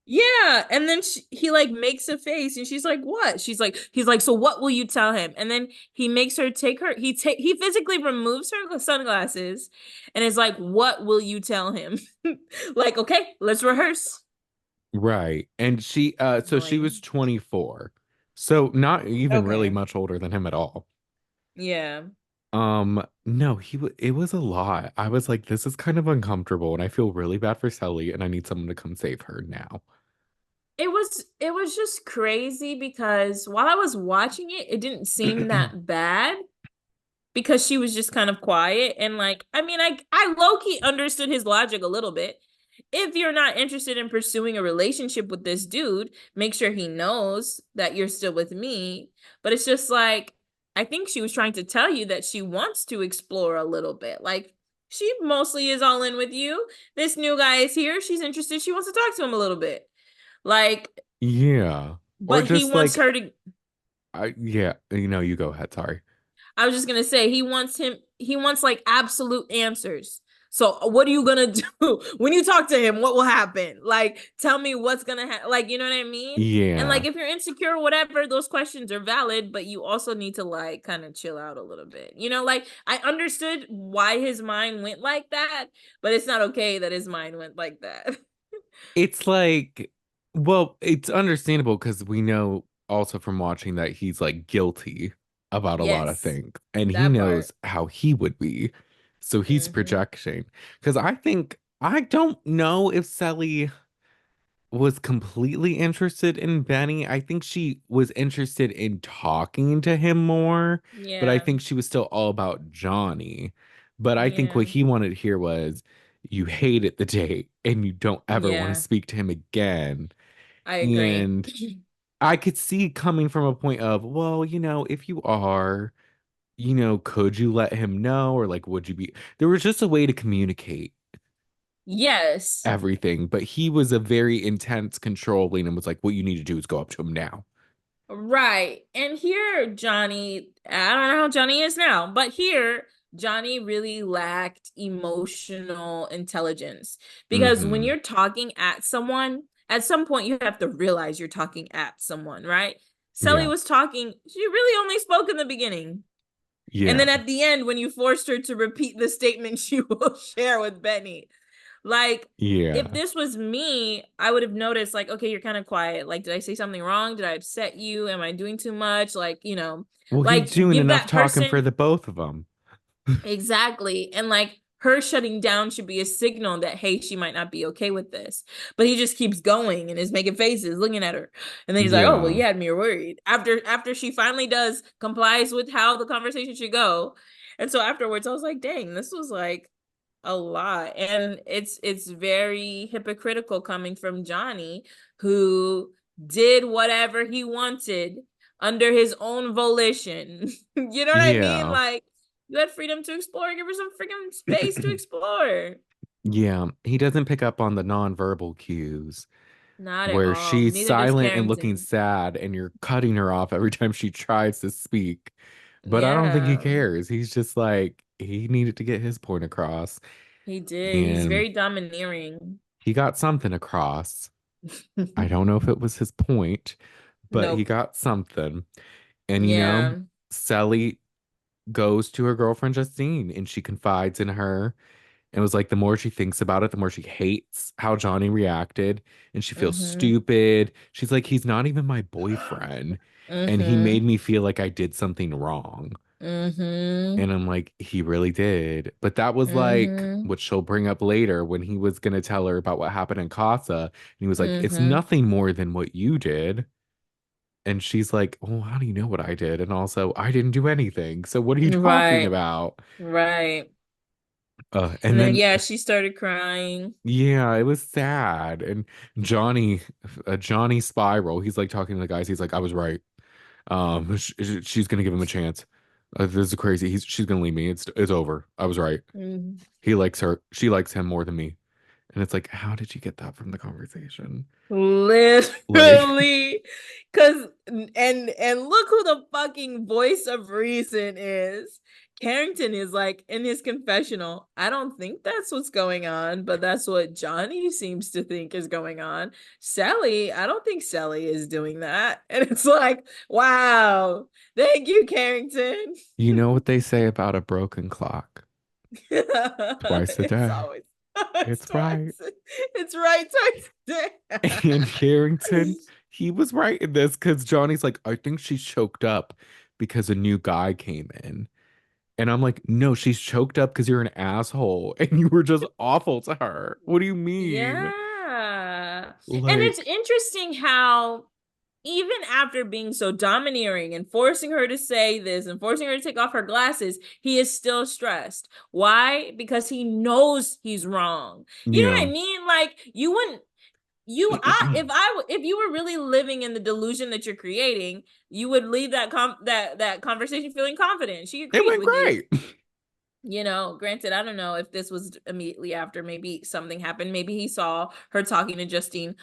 yeah, and then he like makes a face, and she's like, "What?" He's like, "So what will you tell him?" And then he makes her take her. He physically removes her sunglasses, and is like, "What will you tell him?" Like, okay, let's rehearse.
Right. And so she was
Annoying.
24. So not even really
Okay.
much older than him at all.
Yeah.
No, it was a lot. I was like, this is kind of uncomfortable and I feel really bad for Sally and I need someone to come save her now.
It was just crazy because while I was watching it, it didn't seem that bad because she was just kind of quiet and like I mean I low-key understood his logic a little bit. If you're not interested in pursuing a relationship with this dude, make sure he knows that you're still with me. But it's just like I think she was trying to tell you that she wants to explore a little bit. Like she mostly is all in with you. This new guy is here. She's interested. She wants to talk to him a little bit. Like
Yeah. Or
But he
just
wants
like
her to
yeah, you go ahead, sorry.
I was just gonna say he wants like absolute answers. So what are you gonna do when you talk to him? What will happen? Like, tell me what's gonna happen. Like, you know what I mean? And
Yeah.
like, if you're insecure or whatever, those questions are valid, but you also need to like kind of chill out a little bit. You know, like I understood why his mind went like that, but it's not okay that his mind went like that.
It's like, well, it's understandable because we know also from watching that he's like guilty about a lot of
Yes,
things and he
that part.
knows how he would be. So he's
Mm-hmm.
projecting. Because I don't know if Cely was completely interested in Benny. I think she was interested in talking to him more, but I
Yeah,
think she was still all about Johnny. But I think what
yeah,
he wanted to hear was, you hated the date and you don't ever want to
yeah.
speak to him again.
I agree.
And I could see coming from a point of, well, if you are, could you let him know? Or like, would you be? There was just a way to communicate
Yes.
everything, but he was a very intense, controlling and was like, what you need to do is go up to him now.
Right. And here, Johnny, I don't know how Johnny is now, but here, Johnny really lacked emotional intelligence because when
Hmm.
you're talking at someone, at some point you have to realize you're talking at someone, right? Sally
Yeah.
was talking, she really only spoke in the beginning. And
Yeah.
then at the end, when you forced her to repeat the statement she will share with Benny, like, if
Yeah.
this was me, I would have noticed, like, okay, you're kind of quiet. Like, did I say something wrong? Did I upset you? Am I doing too much? Like,
Well, he's
like
doing
give
enough
that
talking for
person
the both of them.
exactly. And like her shutting down should be a signal that, hey, she might not be okay with this. But he just keeps going and is making faces, looking at her. And then he's like, oh, well,
Yeah.
you had me worried. After she finally does complies with how the conversation should go. And so afterwards, I was like, dang, this was like a lot. And it's very hypocritical coming from Johnny, who did whatever he wanted under his own volition. You know what I mean?
Yeah.
Like, you had freedom to explore, give her some freaking space to explore.
Yeah. He doesn't pick up on the nonverbal cues
Not at
where
all.
she's
Neither does
silent and looking
Carrington.
sad and you're cutting her off every time she tries to speak. But I don't think he
Yeah,
cares. He's just like, he needed to get his point across.
he did. He's
And
very domineering.
he got something across. I don't know if it was his point, but he
Nope.
got something. And
Yeah.
Sally goes to her girlfriend Justine and she confides in her and was like, the more she thinks about it, the more she hates how Johnny reacted and she feels
Mm-hmm.
stupid. She's like, he's not even my boyfriend. And he
Mm-hmm.
made me feel like I did something wrong.
Mm-hmm.
And I'm like, he really did. But that was like
Mm-hmm.
what she'll bring up later when he was going to tell her about what happened in Casa. And he was like, it's
Mm-hmm.
nothing more than what you did. And she's like, well, how do you know what I did? And also, I didn't do anything. So what are you talking
Right.
about?
Right.
And
And then
then,
yeah, she started crying.
yeah, it was sad. And Johnny, Johnny Spiral, he's like talking to the guys. He's like, I was right. She's gonna give him a chance. This is crazy. She's gonna leave me. It's over. I was right.
Mm.
He likes her. She likes him more than me. And it's like, how did you get that from the conversation? Like,
Literally. Cause and look who the fucking voice of reason is. Carrington is like in his confessional. I don't think that's what's going on, but that's what Johnny seems to think is going on. Sally, I don't think Sally is doing that. And it's like, wow. Thank you, Carrington.
you know what they say about a broken clock? Twice a
It's
day.
always it's
It's right.
twice. It's right twice a
And Carrington,
day.
he was right in this because Johnny's like, I think she's choked up because a new guy came in. And I'm like, no, she's choked up because you're an asshole and you were just awful to her. What do you mean?
Yeah. And it's
Like,
interesting how even after being so domineering and forcing her to say this and forcing her to take off her glasses, he is still stressed. Why? Because he knows he's wrong. You know
yeah.
what I mean? Like you wouldn't if you were really living in the delusion that you're creating, you would leave that conversation feeling confident. She
It
agrees
went
with you.
great.
Granted, I don't know if this was immediately after, maybe something happened. Maybe he saw her talking to Justine,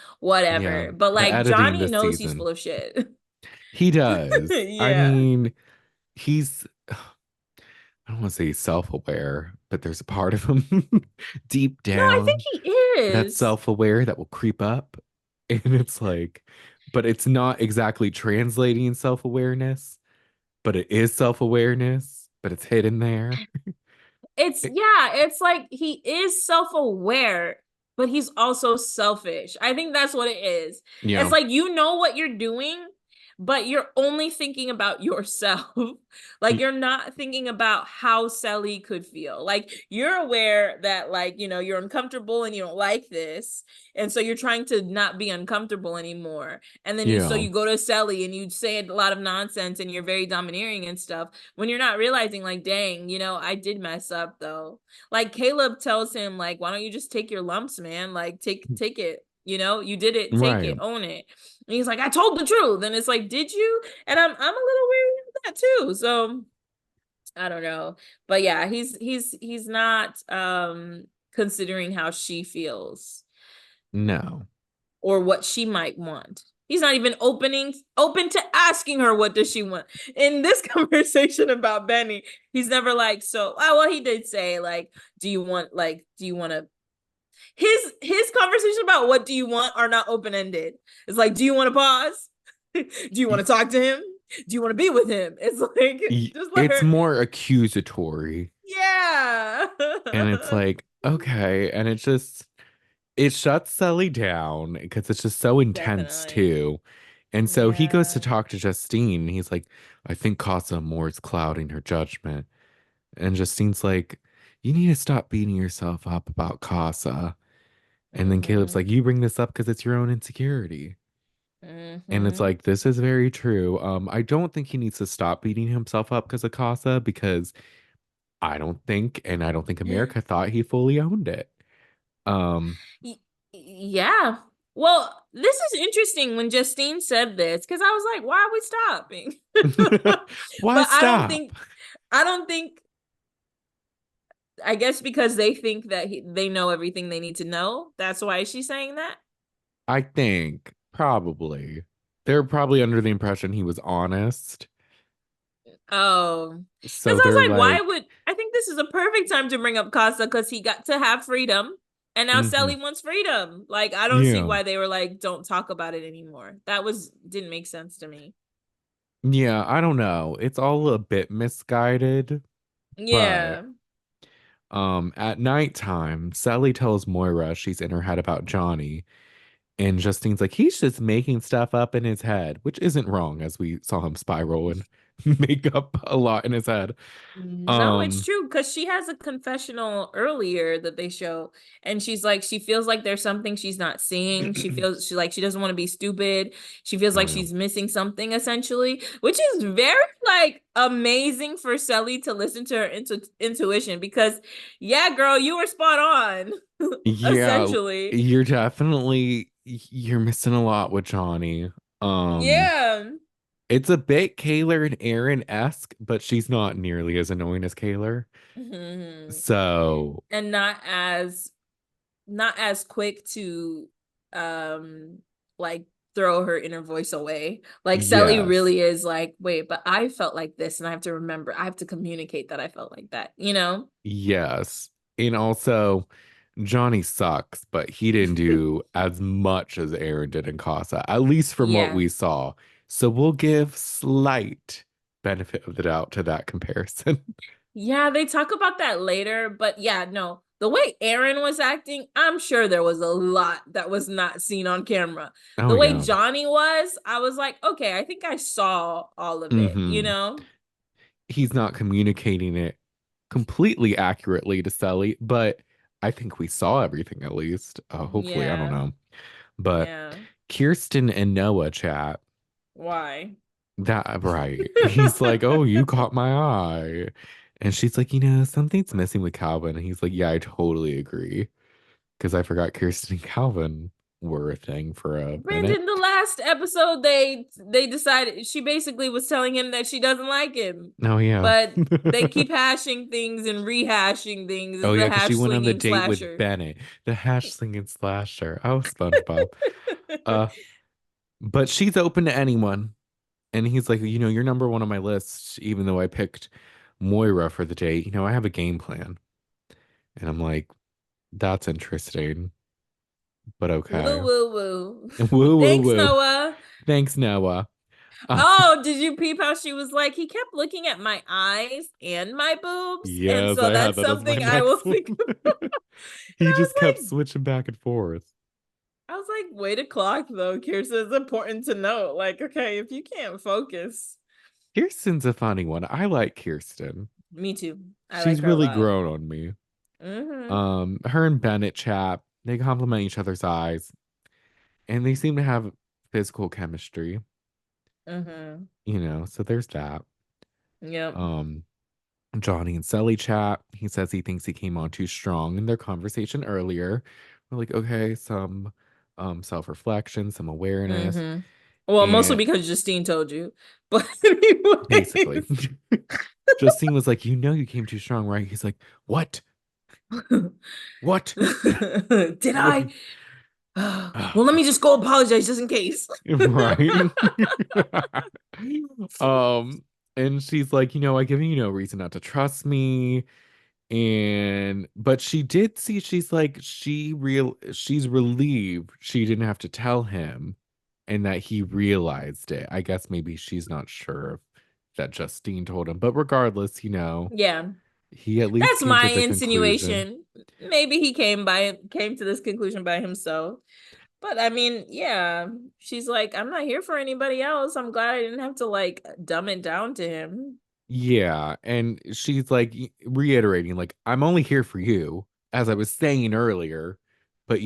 Yeah,
whatever. But
the
like
editing
Johnny
this
knows he's
season.
full of shit.
He does. I
Yeah.
mean, he's, I don't want to say he's self-aware, but there's a part of him deep
No, I think
down
he
that's
is.
self-aware that will creep up. And it's like, but it's not exactly translating self-awareness, but it is self-awareness, but it's hidden there. It-
It's like he is self-aware, but he's also selfish. I think that's what it is. It's
yeah,
like you know what you're doing, but you're only thinking about yourself. Like
y-
you're not thinking about how Cely could feel. Like you're aware that you're uncomfortable and you don't like this, and so you're trying to not be uncomfortable anymore. And then
yeah,
you go to Cely and you say a lot of nonsense and you're very domineering and stuff when you're not realizing like, dang, I did mess up though. Like Caleb tells him like, why don't you just take your lumps, man? Like take it. You did it, take
right.
it, own it. And he's like, I told the truth. And it's like, did you? And I'm a little weary of that too. So I don't know. But yeah, he's not considering how she feels
No.
or what she might want. He's not even open to asking her what does she want. In this conversation about Benny, he's never like, so well, he did say like, do you want to his conversation about what do you want are not open-ended. It's like, do you want to pause? Do you want
Y-
to talk to him? Do you want to be with him? It's like just let
It's
her.
more accusatory.
Yeah.
And it's like, okay. And it shuts Sully down because it's just so intense
Definitely.
too. And so he goes to
Yeah.
talk to Justine. And he's like, I think Casa Amor is clouding her judgment. And Justine's like, you need to stop beating yourself up about Casa. And then Caleb's
Mm-hmm.
like, you bring this up because it's your own insecurity. And it's
Mm-hmm.
like, this is very true. I don't think he needs to stop beating himself up because of Casa because I don't think America thought he fully owned it. Um,
Yeah. Well, this is interesting when Justine said this because I was like, why are we stopping?
why
But
stop?
I don't think, I guess because they think that they know everything they need to know. That's why she's saying that.
I think probably they're probably under the impression he was honest.
Oh, because
So
I
they're
was like, why
like,
would I think this is a perfect time to bring up Costa because he got to have freedom and now
hmm
Sally wants freedom. Like, I don't see
yeah,
why they were like, don't talk about it anymore. That was didn't make sense to me.
yeah, I don't know. It's all a bit misguided, but
Yeah.
at nighttime, Sally tells Moira she's in her head about Johnny. And Justine's like, he's just making stuff up in his head, which isn't wrong, as we saw him spiral and make up a lot in his head.
No, it's
Um,
true because she has a confessional earlier that they show, and she's like, she feels like there's something she's not seeing. She doesn't want to be stupid. She feels
oh
like
yeah.
she's missing something essentially, which is very like amazing for Cely to listen to her intuition because, yeah, girl, you were spot on,
Yeah,
essentially.
you're missing a lot with Johnny. Um,
Yeah.
it's a bit Kaylor and Aaron-esque, but she's not nearly as annoying as Kaylor.
Mhm.
So,
And not as quick to um like throw her inner voice away. Like Sally
yes.
really is like, wait, but I felt like this and I have to remember, I have to communicate that I felt like that, you know?
Yes. And also, Johnny sucks, but he didn't do as much as Aaron did in Casa, at least from what
Yeah.
we saw. So we'll give slight benefit of the doubt to that comparison.
Yeah, they talk about that later, but yeah, no. The way Aaron was acting, I'm sure there was a lot that was not seen on camera.
Oh,
The way
yeah.
Johnny was, I was like, okay, I think I saw all of it, you
hmm
know?
He's not communicating it completely accurately to Sally, but I think we saw everything at least. Hopefully, I don't
Yeah.
know. But
Yeah.
Kirsten and Noah chat.
Why?
That right. He's like, "Oh, you caught my eye." And she's like, something's missing with Calvin." And he's like, "Yeah, I totally agree." Because I forgot Kirsten and Calvin. were a thing for a minute.
Brandon, the last episode, they decided she basically was telling him that she doesn't like him,
Oh yeah.
but they keep hashing things and rehashing things.
Oh
It's
yeah,
the
because she
hash
went on the
slinging
date with
slasher.
Bennett, the hash slinging slasher. Oh, SpongeBob. Uh, but she's open to anyone. And he's like, you're number one on my list, even though I picked Moira for the date. I have a game plan. And I'm like, that's interesting, but
Woo
okay.
woo woo.
Woo, woo,
Thanks,
woo.
Noah.
Thanks, Noah. Uh,
Oh, did you peep how she was like, he kept looking at my eyes and my boobs? And
yes,
so
I had
that's
that as my
something I will
next one.
think of. And
He just kept switching back and forth.
I was like, way to clock though, Kirsten. It's important to note. Like, okay, if you can't focus.
Kirsten's a funny one. I like Kirsten.
Me too. I like
She's
her a
really
lot.
grown on me.
Mm-hmm.
Her and Bennett chat. They compliment each other's eyes, and they seem to have physical chemistry.
Mm-hmm.
So there's that.
Yep.
Um, Johnny and Cely chat. He says he thinks he came on too strong in their conversation earlier. We're like, okay, some self-reflection, some awareness,
Mm-hmm. Well, mostly
and
because Justine told you. But
basically,
anyways.
Justine was like, you came too strong, right? He's like, what? What?
Did I?
What?
Well, let me just go apologize just in case.
Right. um, and she's like, I give you no reason not to trust me. And but she did see, she's like, she's relieved she didn't have to tell him and that he realized it. I guess maybe she's not sure if that Justine told him, but regardless,
Yeah.
he at least
That's
came
my
to the conclusion.
insinuation. Maybe he came to this conclusion by himself. But I mean, yeah, she's like, I'm not here for anybody else. I'm glad I didn't have to like dumb it down to him.
Yeah, and she's like reiterating, like, I'm only here for you, as I was saying earlier, but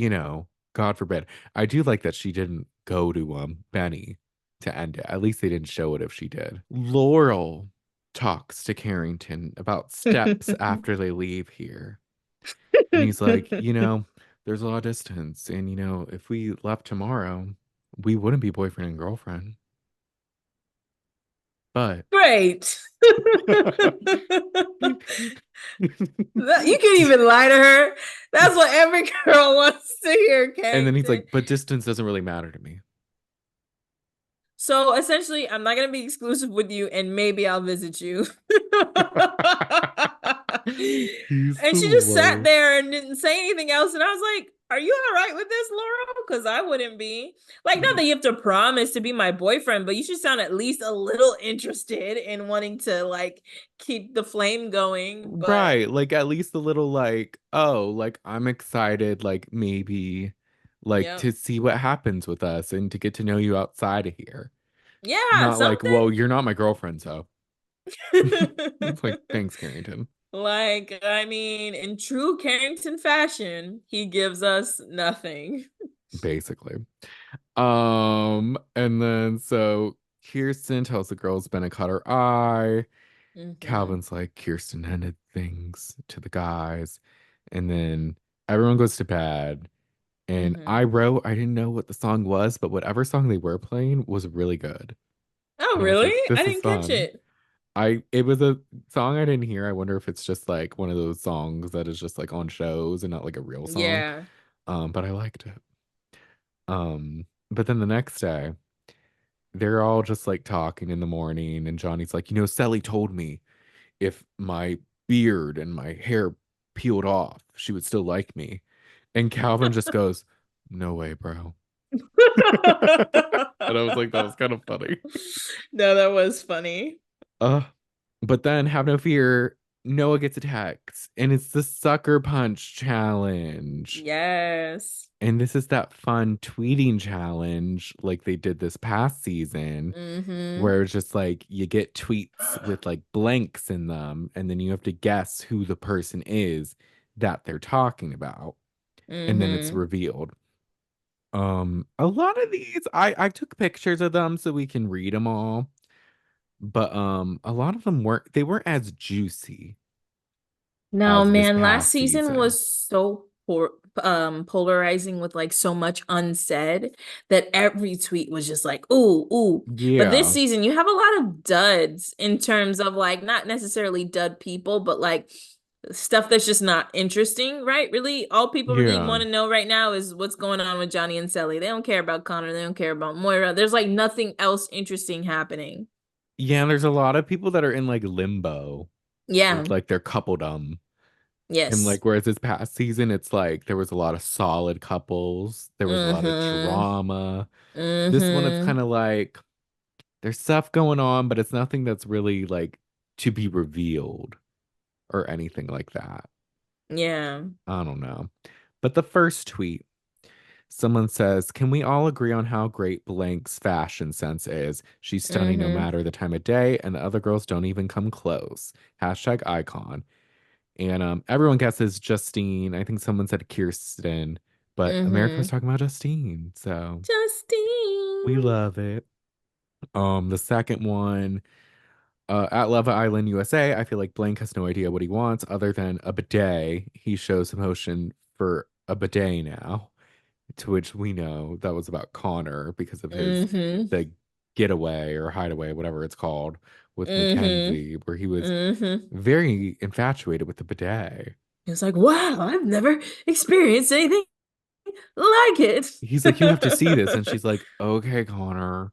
God forbid. I do like that she didn't go to Benny to end it. At least they didn't show it if she did. Laurel talks to Carrington about steps after they leave here. And he's like, there's a lot of distance, and if we left tomorrow, we wouldn't be boyfriend and girlfriend. But
Great. You can't even lie to her. That's what every girl wants to hear,
And then he's
Carrington.
like, but distance doesn't really matter to me.
So essentially, I'm not going to be exclusive with you, and maybe I'll visit you.
He's
And
the
she just sat
worst.
there and didn't say anything else. And I was like, are you all right with this, Laurel? Because I wouldn't be. Like, not that you have to promise to be my boyfriend, but you should sound at least a little interested in wanting to like keep the flame going. But
Right. Like at least a little like, oh, like I'm excited, like maybe like
yeah.
to see what happens with us and to get to know you outside of here.
Yeah,
Not like,
something.
well, you're not my girlfriend, so it's like, thanks, Carrington.
Like, I mean, in true Carrington fashion, he gives us nothing.
Basically. And then so Kirsten tells the girls Bennett caught her eye.
Mm-hmm.
Calvin's like, Kirsten handed things to the guys. And then everyone goes to bed. And
Mm-hmm.
I didn't know what the song was, but whatever song they were playing was really good.
Oh,
And I was
really?
like,
I
this is
didn't catch
fun.
it.
It was a song I didn't hear. I wonder if it's just like one of those songs that is just like on shows and not like a real song.
Yeah.
But I liked it. But then the next day, they're all just like talking in the morning, and Johnny's like, Cely told me if my beard and my hair peeled off, she would still like me. And Calvin just goes, no way, bro. And I was like, that was kind of funny.
No, that was funny.
Uh, but then have no fear, Noah gets attacked, and it's the sucker punch challenge.
Yes.
And this is that fun tweeting challenge like they did this past season,
Mm-hmm.
where it's just like you get tweets with like blanks in them, and then you have to guess who the person is that they're talking about, and then it's
Mm-hmm.
revealed. A lot of these I took pictures of them so we can read them all, but a lot of them weren't as juicy
No,
as this
man, last
past
season
season.
was so poor. polarizing with like so much unsaid that every tweet was just like ooh ooh. But this
Yeah.
season you have a lot of duds in terms of like not necessarily dud people, but like stuff that's just not interesting, right? Really, all people really
Yeah.
want to know right now is what's going on with Johnny and Cely. They don't care about Connor, they don't care about Moira. There's like nothing else interesting happening.
Yeah, and there's a lot of people that are in like limbo with
Yeah.
like their coupledom. And
Yes.
like whereas this past season, it's like there was a lot of solid couples, there was a lot of
Mm-hmm.
drama. This one, it's
Mm-hmm.
kind of like there's stuff going on, but it's nothing that's really like to be revealed or anything like that.
Yeah.
I don't know. But the first tweet, someone says, "Can we all agree on how great Blank's fashion sense is? She's stunning no
Mm-hmm.
matter the time of day, and the other girls don't even come close." Hashtag icon. And everyone guesses Justine. I think someone said Kirsten, but America was
Mm-hmm.
talking about Justine, so we
Justine.
love it. The second one, at Love Island USA, I feel like Blank has no idea what he wants other than a bidet. He shows emotion for a bidet now, to which we know that was about Connor because of his
Mm-hmm.
the getaway or hideaway, whatever it's called, with
Mm-hmm.
Mackenzie, where he was
Mm-hmm.
very infatuated with the bidet.
It's like, wow, I've never experienced anything like it.
He's like, "You have to see this," and she's like, "Okay, Connor."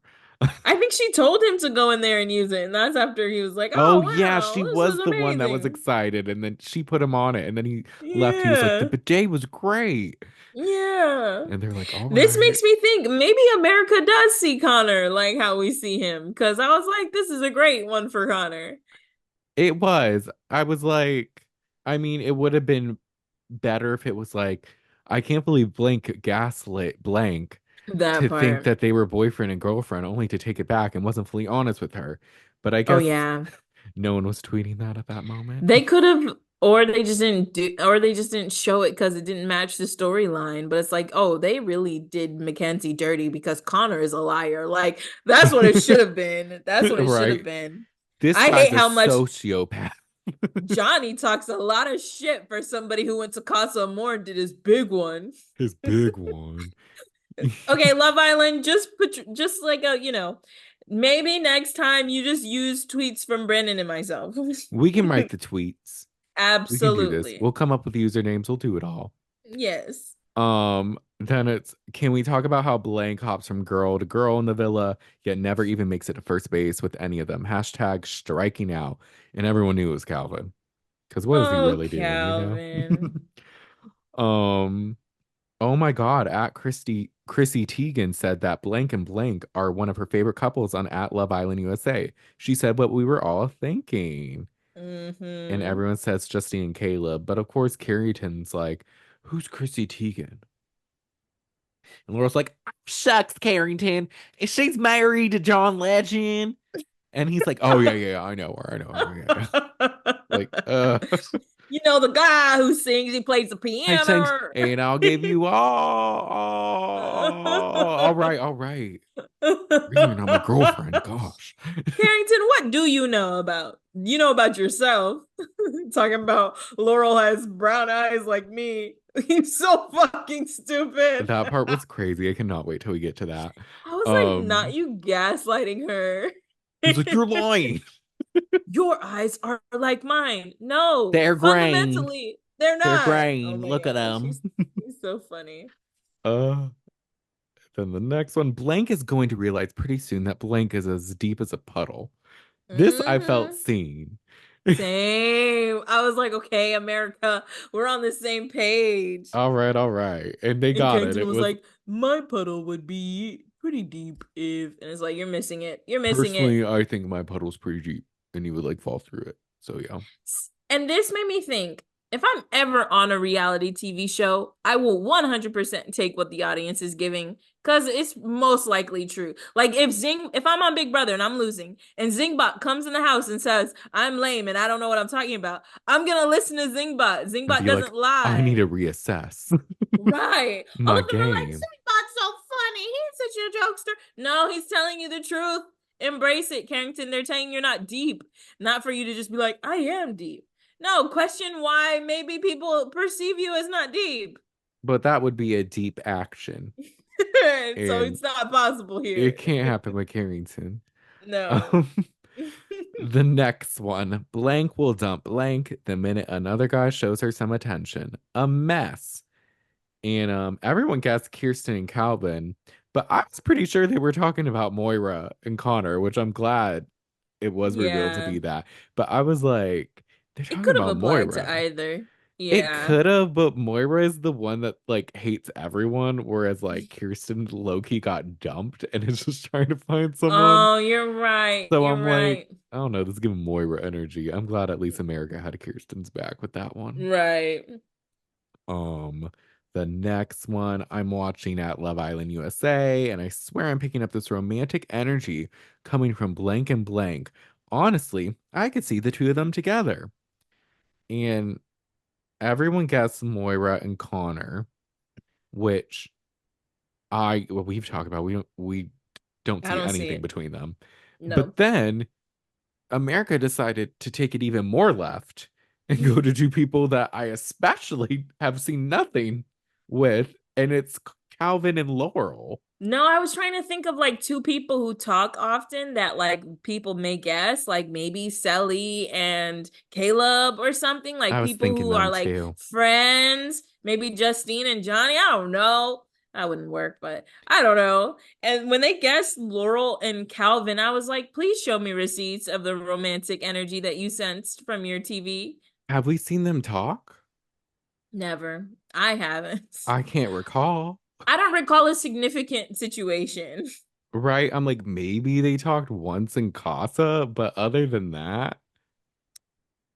I think she told him to go in there and use it, and that's after he was like,
Oh
"Oh
yeah,
wow,
she
this is
was the one that was
amazing."
excited, and then she put him on it, and then he left. He was like, "The
Yeah,
bidet was great,"
yeah.
and they're like, "All
This
right."
makes me think maybe America does see Connor like how we see him, because I was like, "This is a great one for Connor."
It was. I was like, I mean, it would have been better if it was like, I can't believe Blank gaslit Blank
That
to think
part.
that they were boyfriend and girlfriend, only to take it back and wasn't fully honest with her. But I
Oh
guess
yeah.
no one was tweeting that at that moment.
They could have, or they just didn't do, or they just didn't show it because it didn't match the storyline. But it's like, oh, they really did Mackenzie dirty because Connor is a liar. Like, that's what it should have been. That's what it should have
Right?
been.
This
I
guy's
hate
a
how much
sociopath.
Johnny talks a lot of shit for somebody who went to Casa Amor and did his big one.
His big one.
Okay, Love Island, just put just like a, maybe next time you just use tweets from Brennan and myself.
We can write the tweets. We can do this.
Absolutely.
We'll come up with usernames. We'll do it all.
Yes.
Then it's, can we talk about how Blank hops from girl to girl in the villa, yet never even makes it to first base with any of them? Hashtag striking out. And everyone knew it was Calvin. Because what is he
Oh,
really doing, you know?
Calvin.
Um, oh my God, at Chrissy Teigen said that Blank and Blank are one of her favorite couples on at Love Island USA. She said what we were all thinking. And
Mm-hmm.
everyone says Justine and Caleb. But of course, Carrington's like, "Who's Chrissy Teigen?" And Laura's like, "Shucks, Carrington. She's married to John Legend." And he's like, "Oh, yeah, yeah, yeah, I know her. I know her. Yeah, yeah." Like,
You know the guy who sings, he plays the
I sang,
piano.
and I'll give you all right, all right. You're not my girlfriend. Gosh.
Carrington, what do you know about? You know about yourself. Talking about Laurel has brown eyes like me. He's so fucking stupid.
That part was crazy. I cannot wait till we get to that.
I was like, not
Um,
you gaslighting her.
he's like, "You're lying.
Your eyes are like mine. No,
They're graying.
fundamentally, they're
They're
not. Oh
graying.
my
Look at
gosh,
them."
he's so funny.
Uh, then the next one, Blank is going to realize pretty soon that Blank is as deep as a puddle. This I felt
Hmm.
seen.
Same. I was like, okay, America, we're on the same page.
All right, all right. And they
And
got it.
Carrington
It
was
was,
like, my puddle would be pretty deep if, and it's like, you're missing it. You're missing it.
personally, I think my puddle's pretty deep and you would like fall through it. So yeah.
And this made me think if I'm ever on a reality TV show, I will 100% take what the audience is giving because it's most likely true. Like if I'm on Big Brother and I'm losing, and Zingbot comes in the house and says I'm lame and I don't know what I'm talking about, I'm gonna listen to Zingbot.
And
Zingbot
be like,
doesn't
I need
lie.
to reassess
Right. All
my
of them are like,
game.
Zingbot's so funny. He's such a jokester. No, he's telling you the truth. Embrace it, Carrington. They're telling you're not deep, not for you to just be like, I am deep. No, question why maybe people perceive you as not deep.
but that would be a deep action,
So
and
it's not possible
it
here.
can't happen with Carrington.
No.
Um, the next one, blank will dump blank the minute another guy shows her some attention. A mess. And everyone guessed Kirsten and Calvin, but I was pretty sure they were talking about Moira and Connor, which I'm glad it was revealed to
Yeah.
be that. But I was like, they're
It
talking
could have
about
applied to
Moira.
either.
It
Yeah.
could have, but Moira is the one that like hates everyone, whereas like Kirsten Loki got dumped and is just trying to find someone.
Oh, you're right.
So
You're
I'm like,
right.
I don't know, this is giving Moira energy. I'm glad at least America had Kirsten's back with that one.
Right.
Um, the next one I'm watching at Love Island USA, and I swear I'm picking up this romantic energy coming from blank and blank. Honestly, I could see the two of them together. And everyone guessed Moira and Connor, which well, we've talked about. We don't
I
see
don't see
anything
it.
between them.
No.
But then America decided to take it even more left and go to
No,
two people that I especially have seen nothing with, and it's Calvin and Laurel.
I was trying to think of like two people who talk often that like people may guess, like maybe Cely and Caleb or something,
I
like
was
people
thinking
who are
them
like
too.
friends, maybe Justine and Johnny. I don't know. That wouldn't work, but I don't know. And when they guessed Laurel and Calvin, I was like, please show me receipts of the romantic energy that you sensed from your TV.
Have we seen them talk?
Never. I haven't.
I can't recall.
I don't recall a significant situation.
Right? I'm like, maybe they talked once in Casa, but other than that,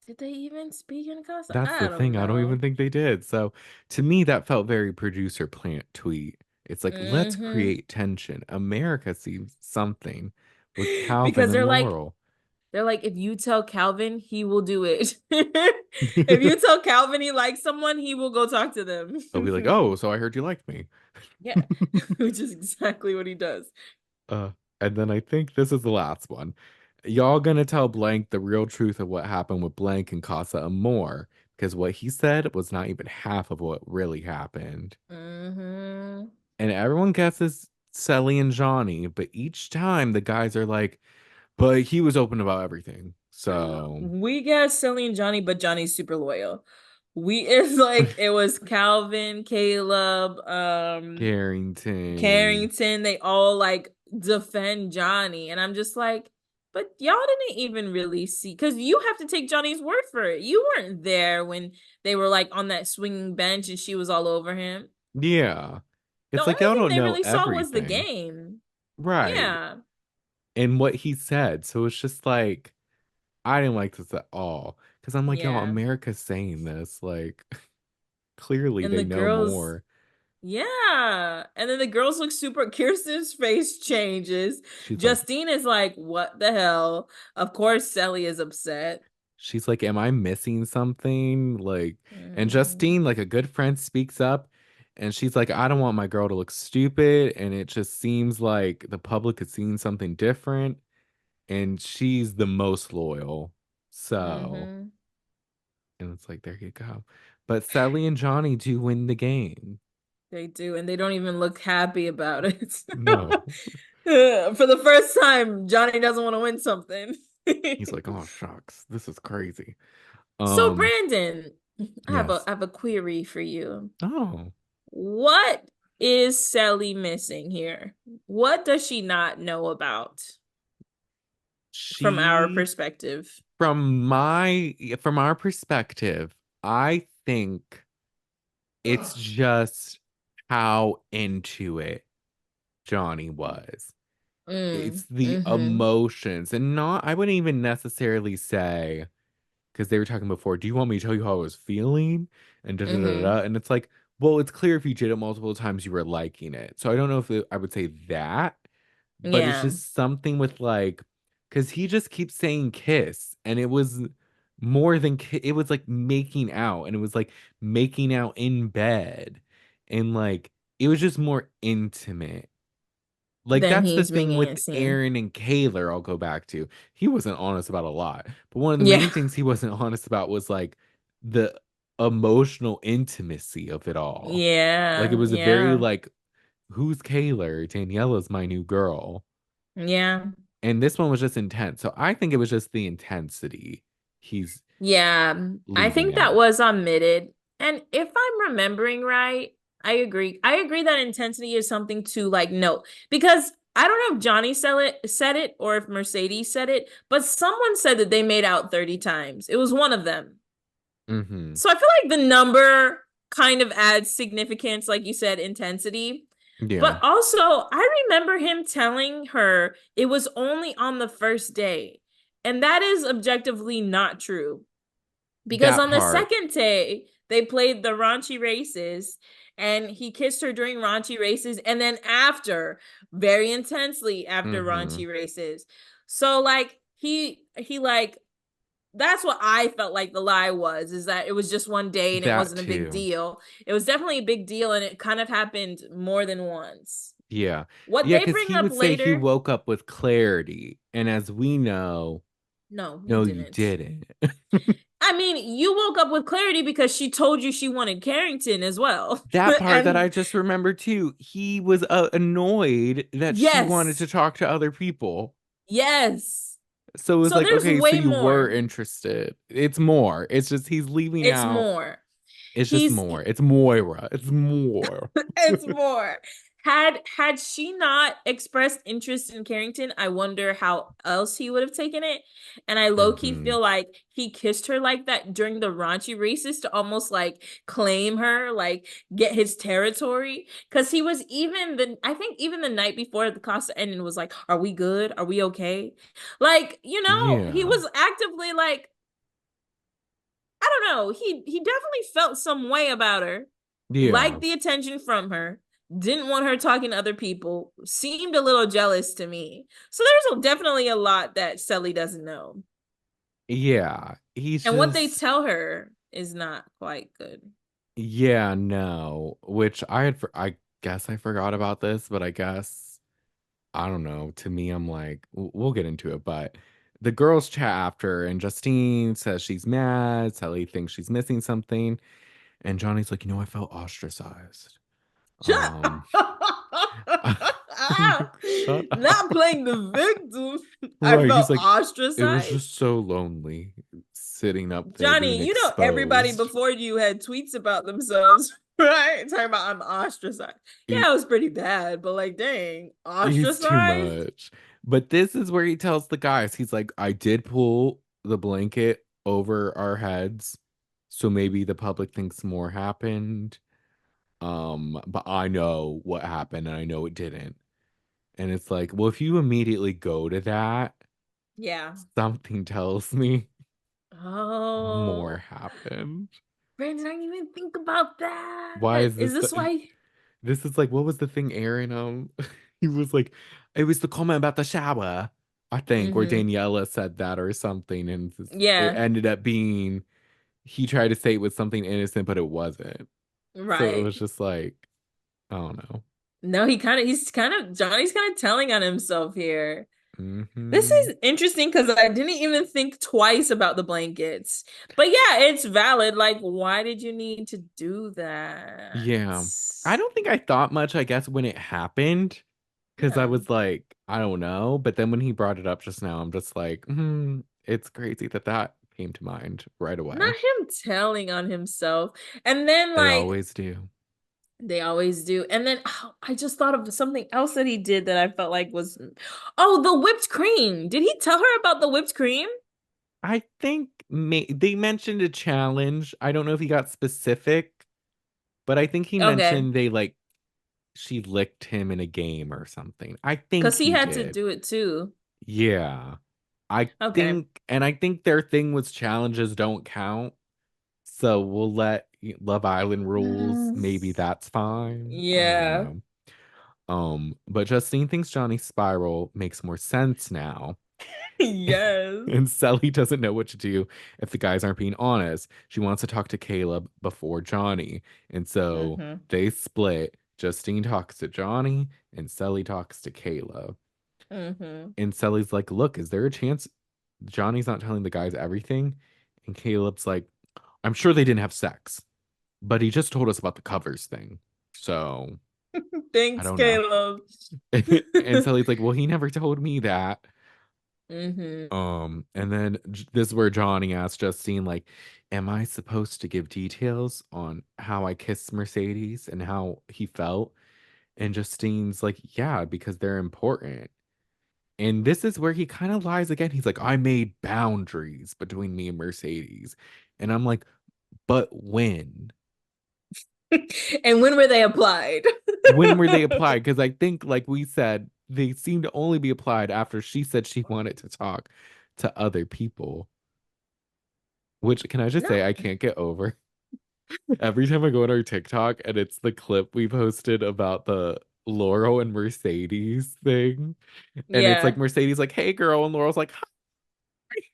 Did they even speak in Casa?
that's
I
the
don't
thing. I don't even
know.
think they did. So to me, that felt very producer plant tweet. It's like, let's
Hmm.
create tension. America sees something with Calvin
Because
and Laurel.
they're like, if you tell Calvin, he will do it. If you tell Calvin he likes someone, he will go talk to them.
They'll be like, oh, so I heard you liked me.
Yeah, which is exactly what he does.
Uh, and then I think this is the last one. Y'all gonna tell Blank the real truth of what happened with Blank and Casa Amor, because what he said was not even half of what really happened.
Hmm.
And everyone guesses Cely and Johnny, but each time the guys are like, but he was open about everything. So
We guess Cely and Johnny, but Johnny's super loyal. We it's like it was Calvin, Caleb,
Carrington.
Carrington, they all like defend Johnny. And I'm just like, but y'all didn't even really see, because you have to take Johnny's word for it. You weren't there when they were like on that swinging bench and she was all over him.
Yeah.
The
It's
only
like y'all
thing
don't
they
know
really saw was the
everything.
game.
Right.
Yeah.
And what he said. So it's just like I didn't like this at all. Because I'm like, y'all,
Yeah.
America's saying this. Like, clearly
And
they
the
know
girls,
more.
yeah. And then the girls look super, Kirsten's face changes.
She's like,
Justine is like, what the hell? Of course, Sally is upset.
she's like, am I missing something? Like, and
Mhm.
Justine, like a good friend, speaks up and she's like, I don't want my girl to look stupid. And it just seems like the public is seeing something different. And she's the most loyal. So,
Mhm.
and it's like, there you go. But Sally and Johnny do win the game.
They do, and they don't even look happy about it.
No.
For the first time, Johnny doesn't want to win something.
He's like, oh shucks, this is crazy.
So,
Um,
Brandon,
yes.
I have a query for you.
Oh,
What is Sally missing here? What does she not know about from our
she
perspective?
from our perspective, I think it's just how into it Johnny was. It's the
Mm-hmm.
emotions and not, I wouldn't even necessarily say, because they were talking before, do you want me to tell you how I was feeling? And da da da
Mm-hmm.
da. And it's like, well, it's clear if you did it multiple times, you were liking it. So I don't know if I would say that, but it's
Yeah.
just something with like, because he just keeps saying kiss, and it was more than it was like making out, and it was like making out in bed, and like it was just more intimate. Like
Then
that's the
he's
thing
making
with
it seem.
Aaron and Kaylor, I'll go back to. He wasn't honest about a lot. But one of the
Yeah.
main things he wasn't honest about was like the emotional intimacy of it all. Like it
Yeah,
was a very
yeah,
like, who's Kayla? Daniela's my new girl.
yeah.
And this one was just intense. So I think it was just the intensity he's
Yeah, I
leaving
think that
out.
was omitted. And if I'm remembering right, I agree. I agree that intensity is something to like note because I don't know if Johnny said it or if Mercedes said it, but someone said that they made out 30 times. It was one of them.
Hmm.
So I feel like the number kind of adds significance, like you said, intensity.
Yeah.
But also, I remember him telling her it was only on the first day. And that is objectively not true. Because
That
on the
part.
second day, they played the raunchy races and he kissed her during raunchy races and then after, very intensely after
Hmm.
raunchy races. So like he like that's what I felt like the lie was is that it was just one day and it
That
wasn't a big
too.
deal. It was definitely a big deal and it kind of happened more than once.
Yeah.
What
Yeah,
they
because
bring
he
up
would say he
later,
woke up with clarity. And as we know,
no, he
no, you
didn't.
didn't.
I mean, you woke up with clarity because she told you she wanted Carrington as well.
That part that I
And
just remembered too, he was annoyed that she wanted to
yes,
talk to other people.
yes.
So it was
So
like,
there's
okay, so
way
you were
more.
interested. It's more. It's just he's leaving
It's
out.
more.
It's just
He's
more. It's Moira. It's more.
it's more. Had she not expressed interest in Carrington, I wonder how else he would have taken it. And I low key
Hmm.
feel like he kissed her like that during the raunchy races to almost like claim her, like get his territory. Cause he was even the I think even the night before the Costa ended was like, "Are we good? Are we okay?" Like he
Yeah.
was actively like I don't know. He definitely felt some way about her,
Yeah.
liked the attention from her, didn't want her talking to other people, seemed a little jealous to me. So definitely a lot that Cely doesn't know.
Yeah. He's
And what they
just,
tell her is not quite good.
yeah, no. Which I guess I forgot about this, but I guess, I don't know. To me, I'm like, we'll get into it, but the girls chat after, and Justine says she's mad. Sally thinks she's missing something. And Johnny's like, I felt ostracized.
Shut
Um,
up.
shut
Not
up.
playing the victim. I
Right. He's
felt
like, it was
ostracized.
just so lonely sitting up there being
Johnny, everybody
exposed.
before you had tweets about themselves, right? Talking about I'm ostracized.
He,
Yeah, it was pretty bad, but like, dang,
he's too
ostracized?
much. But this is where he tells the guys, he's like, I did pull the blanket over our heads, so maybe the public thinks more happened. But I know what happened and I know it didn't. And it's like, well, if you immediately go to that,
Yeah.
something tells me more
Oh,
happened.
Brandon, I didn't even think about
Why
that.
is
Is
this
this why?
this is like, what was the thing Aaron he was like, it was the comment about the shower, I think, where
Mm-hmm.
Daniela said that or something, and it
Yeah,
ended up being he tried to say it was something innocent, but it wasn't. So it
right.
was just like, I don't know.
No, Johnny's kind of telling on himself here. This
Hmm.
is interesting because I didn't even think twice about the blankets. But yeah, it's valid. Like, why did you need to do that?
Yeah. I don't think I thought much, I guess, when it happened, because I
Yeah.
was like, I don't know. But then when he brought it up just now, I'm just like, it's crazy that that came to mind right
Not
away.
him telling on himself. And then
They
like
always do.
they always do. And then I just thought of something else that he did that I felt like was oh, the whipped cream. Did he tell her about the whipped cream?
I think they mentioned a challenge. I don't know if he got specific, but I think he
Okay.
mentioned she licked him in a game or something. I think
Because he
he
had to
did.
do it too.
Yeah.
Okay.
I think their thing was challenges don't count. So we'll let Love Island rules.
Mm.
Maybe that's fine. I don't
Yeah.
know. But Justine thinks Johnny's spiral makes more sense now.
Yes.
And Sally doesn't know what to do if the guys aren't being honest. She wants to talk to Caleb before Johnny. And so
Mm-hmm.
they split. Justine talks to Johnny and Sally talks to Caleb.
Mm-hmm.
And Sally's like, look, is there a chance Johnny's not telling the guys everything? And Caleb's like, I'm sure they didn't have sex, but he just told us about the covers thing. So I
Thanks,
don't know.
Caleb.
And so he's like, well, he never told me that.
Hmm.
And then this is where Johnny asked Justine, like, am I supposed to give details on how I kissed Mercedes and how he felt? And Justine's like, yeah, because they're important. And this is where he kind of lies again. He's like, I made boundaries between me and Mercedes. And I'm like, but when?
And when were they applied?
When were they applied? Because I think, like we said, they seem to only be applied after she said she wanted to talk to other people, which can I just
No.
say I can't get over. Every time I go on our TikTok and it's the clip we posted about the Laurel and Mercedes thing. And it's like
Yeah.
Mercedes like, hey girl, and Laurel's like, hi.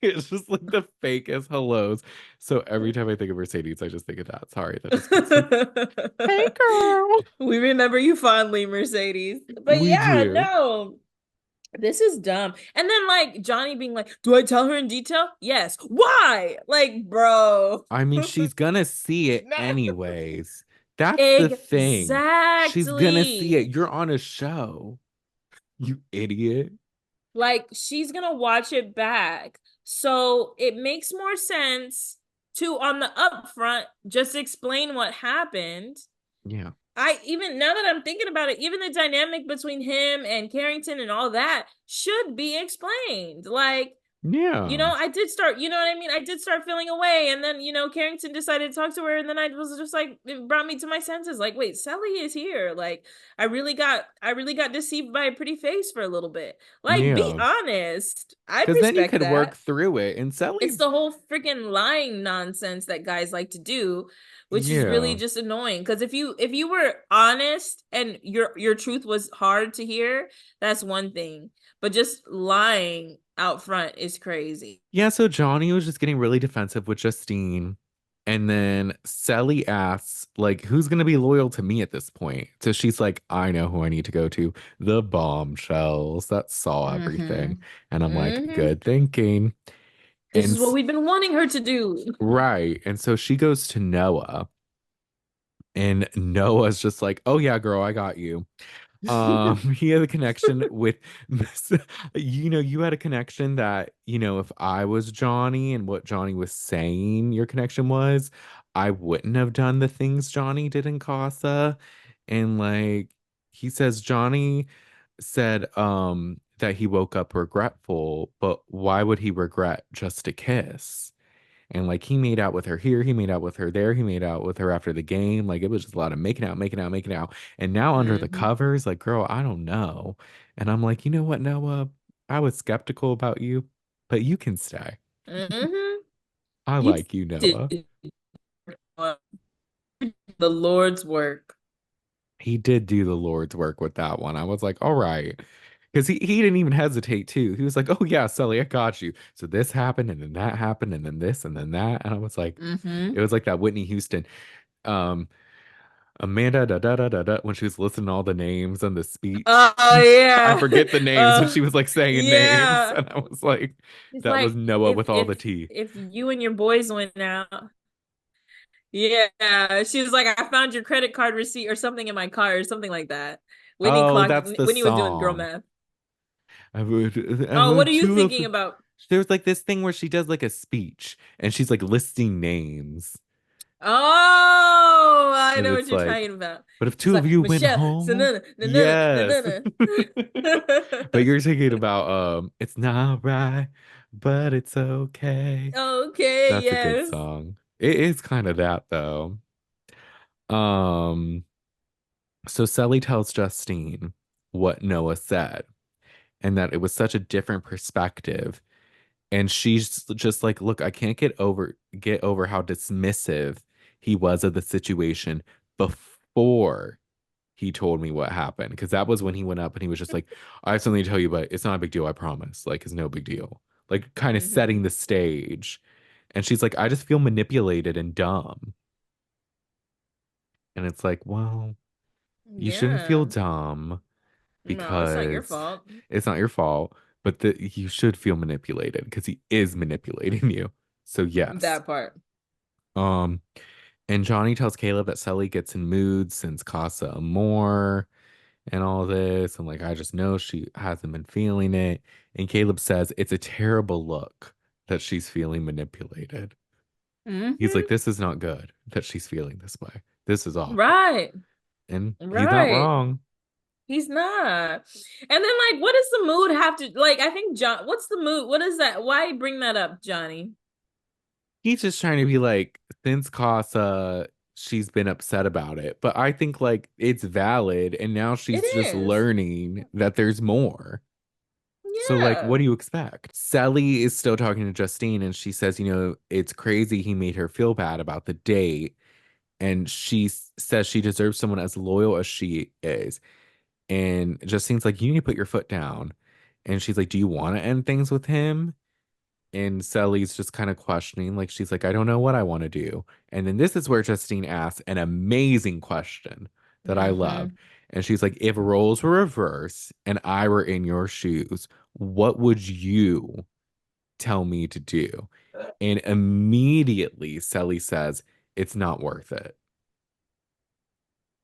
It's just like the fakest hellos. So every time I think of Mercedes, I just think of that. Sorry, that just gets me. Hey girl.
We remember you fondly, Mercedes. But
We
yeah,
do.
no, this is dumb. And then like Johnny being like, "Do I tell her in detail?" Yes. Why? Like, bro.
I mean, she's gonna see it
No.
anyways. That's the thing. She's gonna see it.
Exactly.
You're on a show, you idiot.
Like she's gonna watch it back. So it makes more sense to on the upfront just explain what happened.
Yeah.
I even now that I'm thinking about it, even the dynamic between him and Carrington and all that should be explained. Like,
Yeah.
I did start, you know what I mean? I did start feeling away. And then, Carrington decided to talk to her. And then I was just like, it brought me to my senses. Like, wait, Cely is here. Like, I really got deceived by a pretty face for a little bit. Like, be
Yeah.
honest. I'd
Because then you
respect
could work
that.
through it. And
It's
Sally's,
the whole freaking lying nonsense that guys like to do, which is really
yeah.
just annoying. Because if you were honest and your truth was hard to hear, that's one thing. But just lying out front is crazy.
Yeah, so Johnny was just getting really defensive with Justine. And then Sally asks, like, who's gonna be loyal to me at this point? So she's like, I know who I need to go to. The bombshells that saw everything.
Mm-hmm.
And I'm like,
Mm-hmm.
good thinking.
This
And
is what we've been wanting her to do.
right. And so she goes to Noah, and Noah's just like, oh yeah, girl, I got you. He had a connection with you had a connection that, if I was Johnny and what Johnny was saying your connection was, I wouldn't have done the things Johnny did in Casa. And like he says Johnny said that he woke up regretful, but why would he regret just a kiss? And like he made out with her here, he made out with her there, he made out with her after the game. Like it was just a lot of making out, making out, making out. And now under the
Mm-hmm.
covers, like, girl, I don't know. And I'm like, you know what, Noah? I was skeptical about you, but you can stay.
Mm-hmm.
I
You
like you,
did
Noah.
the Lord's work.
He did do the Lord's work with that one. I was like, all right. Because he didn't even hesitate too. He was like, oh yeah, Sully, I got you. So this happened and then that happened and then this and then that. And I was like, it
Mm-hmm.
was like that Whitney Houston. Um, Amanda da da da da da when she was listing all the names on the speech.
Oh
I
yeah.
forget the names when she was like saying names,
Yeah.
and I was like,
It's
that was
like
Noah
if
with all the
if
tea.
if you and your boys went out. Yeah. She was like, I found your credit card receipt or something in my car or something like that.
Oh, that's the
Whitney was doing girl
song.
math.
I
Oh, what
would
are you
two of.
thinking about?
There's like this thing where she does like a speech and she's like listing names,
Oh, I
and
know what
it's
you're
like,
talking about.
but if
She's
two of
like,
you went
Michelle,
home,
na na
yes.
na
But you're thinking about it's not right, but it's okay.
Okay,
That's a good
yes.
song. It is kind of that though. Um, so Sally tells Justine what Noah said and that it was such a different perspective. And she's just like, look, I can't get over how dismissive he was of the situation before he told me what happened. Because that was when he went up and he was just like, I have something to tell you, but it's not a big deal, I promise. Like, it's no big deal. Like, kind of
Mm-hmm.
setting the stage. And she's like, I just feel manipulated and dumb. And it's like, well, you shouldn't feel
Yeah.
dumb
No, it's not your
because
fault.
it's not your fault, but you should feel manipulated because he is manipulating you. So yes.
That part.
Um, and Johnny tells Caleb that Cely gets in moods since Casa Amor and all this. And like, I just know she hasn't been feeling it. And Caleb says it's a terrible look that she's feeling manipulated. He's like,
Hmm.
this is not good that she's feeling this way. This is awful.
Right.
And he's not
Right.
wrong.
He's not. And then like what does the mood have to like I think John what's the mood? What is that? Why bring that up, Johnny?
He's just trying to be like, since Casa, she's been upset about it. But I think like it's valid. And now
It
she's just
is.
learning that there's more. So, like, what
Yeah.
do you expect? Sally is still talking to Justine, and she says, it's crazy he made her feel bad about the date. And she says she deserves someone as loyal as she is. And Justine's like, you need to put your foot down. And she's like, do you want to end things with him? And Sally's just kind of questioning, like, she's like, I don't know what I want to do. And then this is where Justine asks an amazing question that I love.
Hmm.
And she's like, if roles were reversed and I were in your shoes, what would you tell me to do? And immediately Sally says, it's not worth it.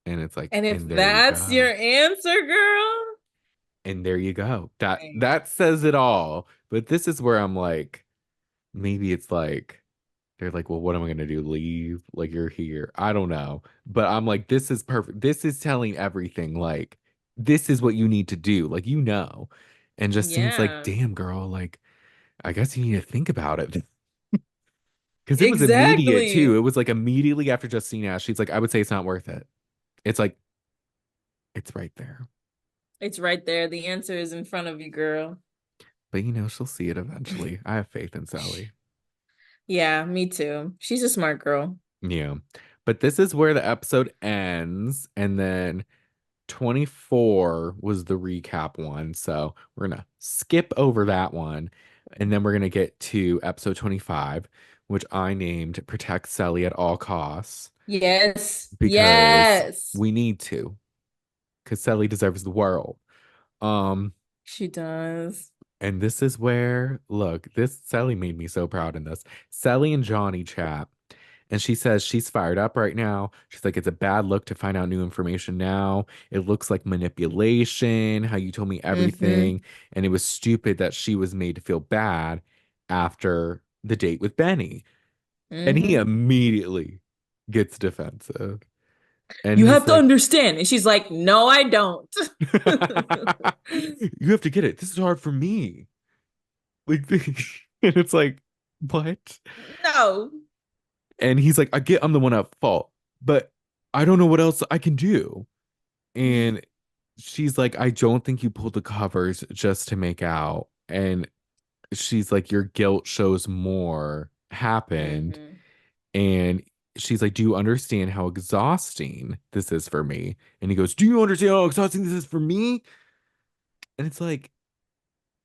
And it's like,
And if
and there you
that's your
go.
answer, girl.
And there you go. That
Right.
that says it all. But this is where I'm like, maybe it's like they're like, well, what am I gonna do? Leave? Like you're here. I don't know. But I'm like, this is perfect. This is telling everything. Like, this is what you need to do. Like, And Justine's like,
Yeah.
damn, girl, like, I guess you need to think about it. Because it was immediate too.
Exactly.
It was like immediately after Justine asked, she's like, I would say it's not worth it. It's like, it's right there.
It's right there. The answer is in front of you, girl.
But she'll see it eventually. I have faith in Sally.
Yeah, me too. She's a smart girl.
Yeah. But this is where the episode ends. And then 24 was the recap one. So we're going to skip over that one. And then we're going to get to episode 25, which I named Protect Sally at All Costs
Yes.
because
Yes.
we need to, because Sally deserves the world. Um,
She does.
and this is where, look, this Sally made me so proud in this. Sally and Johnny chat. And she says she's fired up right now. She's like, it's a bad look to find out new information now. It looks like manipulation, how you told me
Hmm.
everything. And it was stupid that she was made to feel bad after the date with Benny. And he
Hmm.
immediately gets defensive. And
You
he's
have to
like,
understand. And she's like, no, I don't.
you have to get it. This is hard for me. Like, and it's like, what?
No.
And he's like, I'm the one at fault, but I don't know what else I can do. And she's like, I don't think you pulled the covers just to make out. And she's like, your guilt shows more happened.
Hmm.
And she's like, do you understand how exhausting this is for me? And he goes, do you understand how exhausting this is for me? And it's like,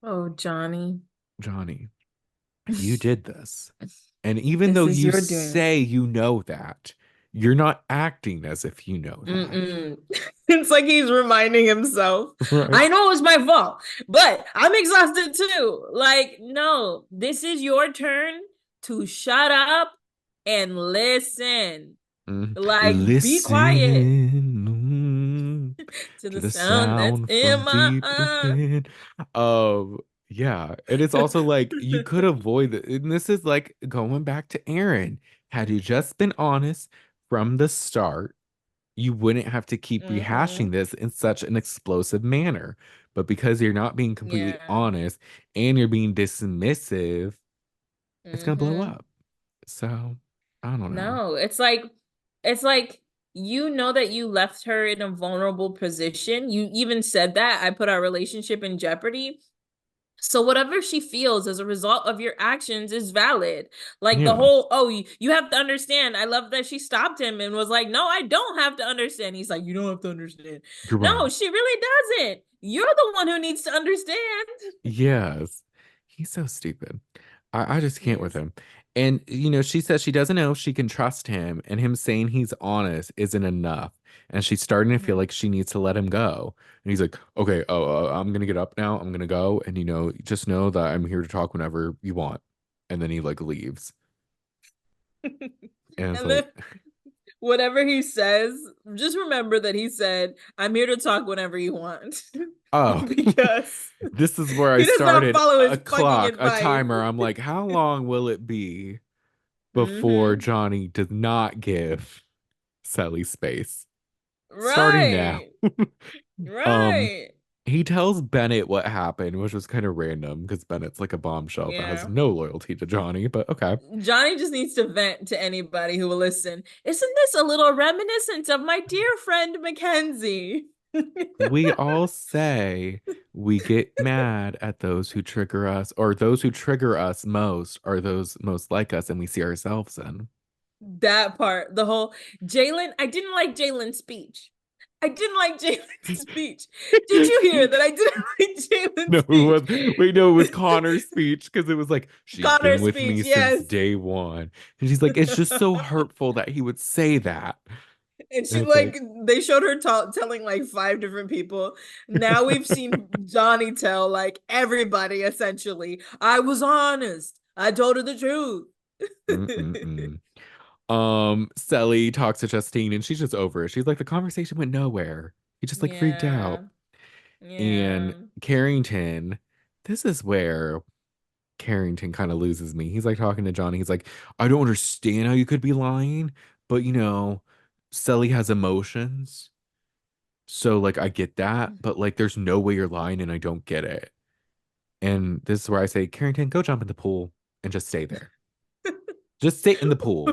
Oh, Johnny,
Johnny, you did this. And even
this
though
is
you
your doing.
say you know that, you're not acting as if you know that.
Mm-mm. It's like he's reminding himself.
Right.
I know it was my fault, but I'm exhausted too. Like, no, this is your turn to shut up and listen.
Mhm.
Like, be quiet
Listen
to
to
the
the
sound that's
sound
in
from
my
deep
heart.
within. Yeah. And it's also like you could avoid it. And this is like going back to Aaron. Had you just been honest from the start, you wouldn't have to keep rehashing
Hmm.
this in such an explosive manner. But because you're not being completely
Yeah.
honest and you're being dismissive, it's gonna blow
Hmm.
up. So I don't know.
No, it's like you know that you left her in a vulnerable position. You even said that I put our relationship in jeopardy. So whatever she feels as a result of your actions is valid. Like the
Yeah,
whole, oh, you have to understand. I love that she stopped him and was like, no, I don't have to understand. He's like, you don't have to understand.
you're
No,
right.
she really doesn't. You're the one who needs to understand.
Yes. He's so stupid. I just
He
can't with
is.
him. And, she says she doesn't know if she can trust him, and him saying he's honest isn't enough. And she's starting to feel
Mhm.
like she needs to let him go. And he's like, okay, I'm gonna get up now. I'm gonna go. And, just know that I'm here to talk whenever you want. And then he like leaves. And it's
And then
like,
whatever he says, just remember that he said, I'm here to talk whenever you want.
oh,
Because
this is where I
he does not
started
follow
a
his fucking
clock, a
advice.
timer. I'm like, how long will it be before
Mm-hmm.
Johnny does not give Cely space? Starting now.
Right.
Um,
Right.
he tells Bennett what happened, which was kind of random because Bennett's like a bombshell that has
Yeah.
no loyalty to Johnny, but okay.
Johnny just needs to vent to anybody who will listen. Isn't this a little reminiscent of my dear friend Mackenzie?
We all say we get mad at those who trigger us, or those who trigger us most are those most like us and we see ourselves in.
That part, the whole Jalen, I didn't like Jalen's speech. I didn't like Jalen's speech. Did you hear that I didn't like
No,
Jalen's
it was
speech?
wait, no, it was Connor's speech because it was like, she's been
Connor's
with
speech,
me since
yes.
day one. And she's like, it's just so hurtful that he would say that.
And
And
she
it's
like
like,
they showed her telling like five different people. Now we've seen Johnny tell like everybody essentially. I was honest. I told her the truth.
mm-mm-mm. Cely talks to Justine and she's just over it. She's like, the conversation went nowhere. He just like freaked out.
Yeah.
And
Yeah.
Carrington, this is where Carrington kind of loses me. He's like talking to Johnny. He's like, I don't understand how you could be lying, but Cely has emotions. So like I get that, but like there's no way you're lying and I don't get it. And this is where I say, Carrington, go jump in the pool and just stay there. Just stay in the pool.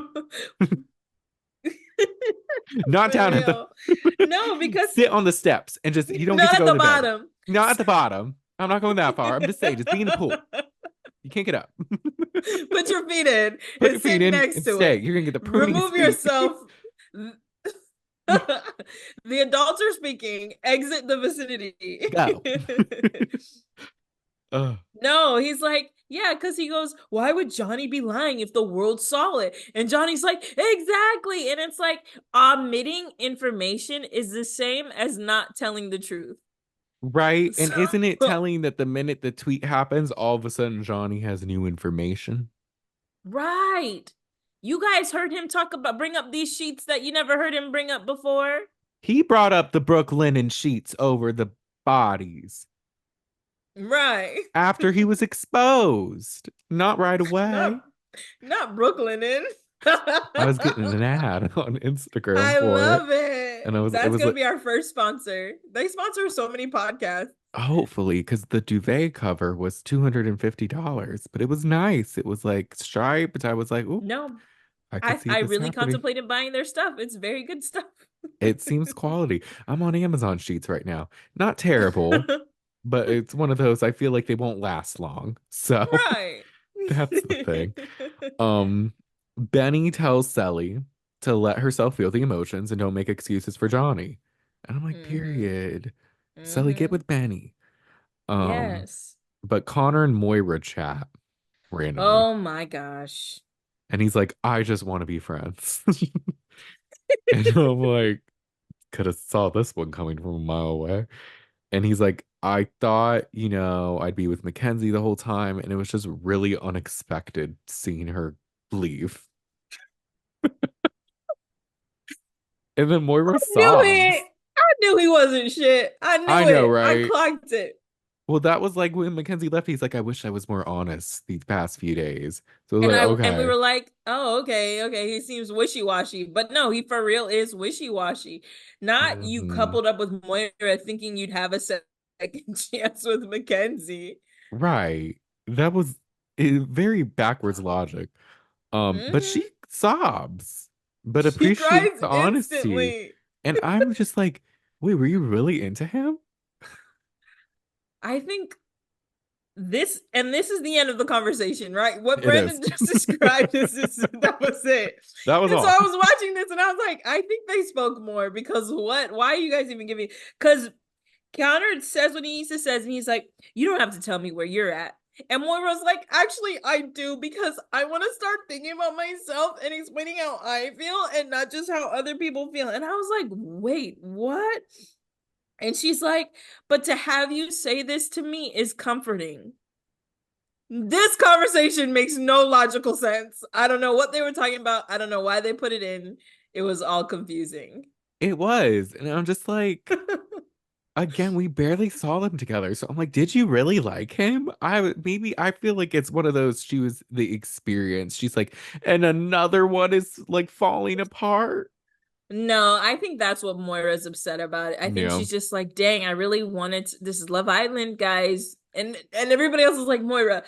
Not
For
down at the
real. No, because
sit on the steps and just you don't get
not
to
at
go
the
to bed.
bottom.
Not at the bottom. I'm not going that far. I'm just saying, just be in the pool. You can't get up.
Put your feet in
Put
and
your feet
sit
in
next
and
to
stay.
it.
You're gonna get the prettiest
Remove
feet.
yourself. The adults are speaking. Exit the vicinity.
Go. Ugh.
No, he's like, yeah, because he goes, why would Johnny be lying if the world saw it? And Johnny's like, exactly. And it's like, omitting information is the same as not telling the truth.
Right? And
So,
isn't it telling that the minute the tweet happens, all of a sudden Johnny has new information?
right. You guys heard him bring up these sheets that you never heard him bring up before?
He brought up the Brooklyn and sheets over the bodies
Right.
after he was exposed. Not right
Not
away.
not Brooklyn in.
I was getting an ad on Instagram
I
for it.
love it.
And it
That's
was
gonna
like,
be our first sponsor. They sponsor so many podcasts.
hopefully, because the duvet cover was $250, but it was nice. It was like striped. I was like, ooh,
No,
I could see
I
this
really
happening.
contemplated buying their stuff. It's very good stuff.
It seems quality. I'm on Amazon Sheets right now. Not terrible, but it's one of those I feel like they won't last long. So
Right.
that's the thing. Um, Benny tells Sally to let herself feel the emotions and don't make excuses for Johnny. And I'm like,
Mm-hmm.
period. Sally, get
Mm-hmm.
with Benny. Um,
Yes.
but Connor and Moira chat randomly.
Oh my gosh.
And he's like, I just want to be friends. And I'm like, could have saw this one coming from a mile away. And he's like, I thought, I'd be with Mackenzie the whole time. And it was just really unexpected seeing her leave. And then Moira
Knew it.
sobs.
I knew he wasn't shit. I
I
knew
know,
it. I
right?
clocked it.
Well, that was like when Mackenzie left. He's like, I wish I was more honest these past few days. So I was like,
And we
okay.
were like, oh, okay, okay. He seems wishy-washy. But no, he for real is wishy-washy. Not you
Hmm.
coupled up with Moira thinking you'd have a second chance with Mackenzie.
Right. That was very backwards logic. But she
Hmm.
sobs, but
She
appreciates
cries
the honesty.
instantly.
And I'm just like, wait, were you really into him?
I think this is the end of the conversation, right? What
It is.
Brandon just described that was it.
That was
And so
all.
I was watching this and I was like, I think they spoke more because what? Why are you guys even giving? Because Connor says what he needs to says, and he's like, you don't have to tell me where you're at. And Moira's like, actually, I do because I want to start thinking about myself and explaining how I feel and not just how other people feel. And I was like, wait, what? And she's like, but to have you say this to me is comforting. This conversation makes no logical sense. I don't know what they were talking about. I don't know why they put it in. It was all confusing.
It was. And I'm just like, again, we barely saw them together. So I'm like, did you really like him? Maybe I feel like it's one of those, she was the experience. She's like, and another one is like falling apart.
No, I think that's what Moira's upset about it. I think
Yeah.
she's just like, dang, I really this is Love Island, guys. And everybody else is like, Moira,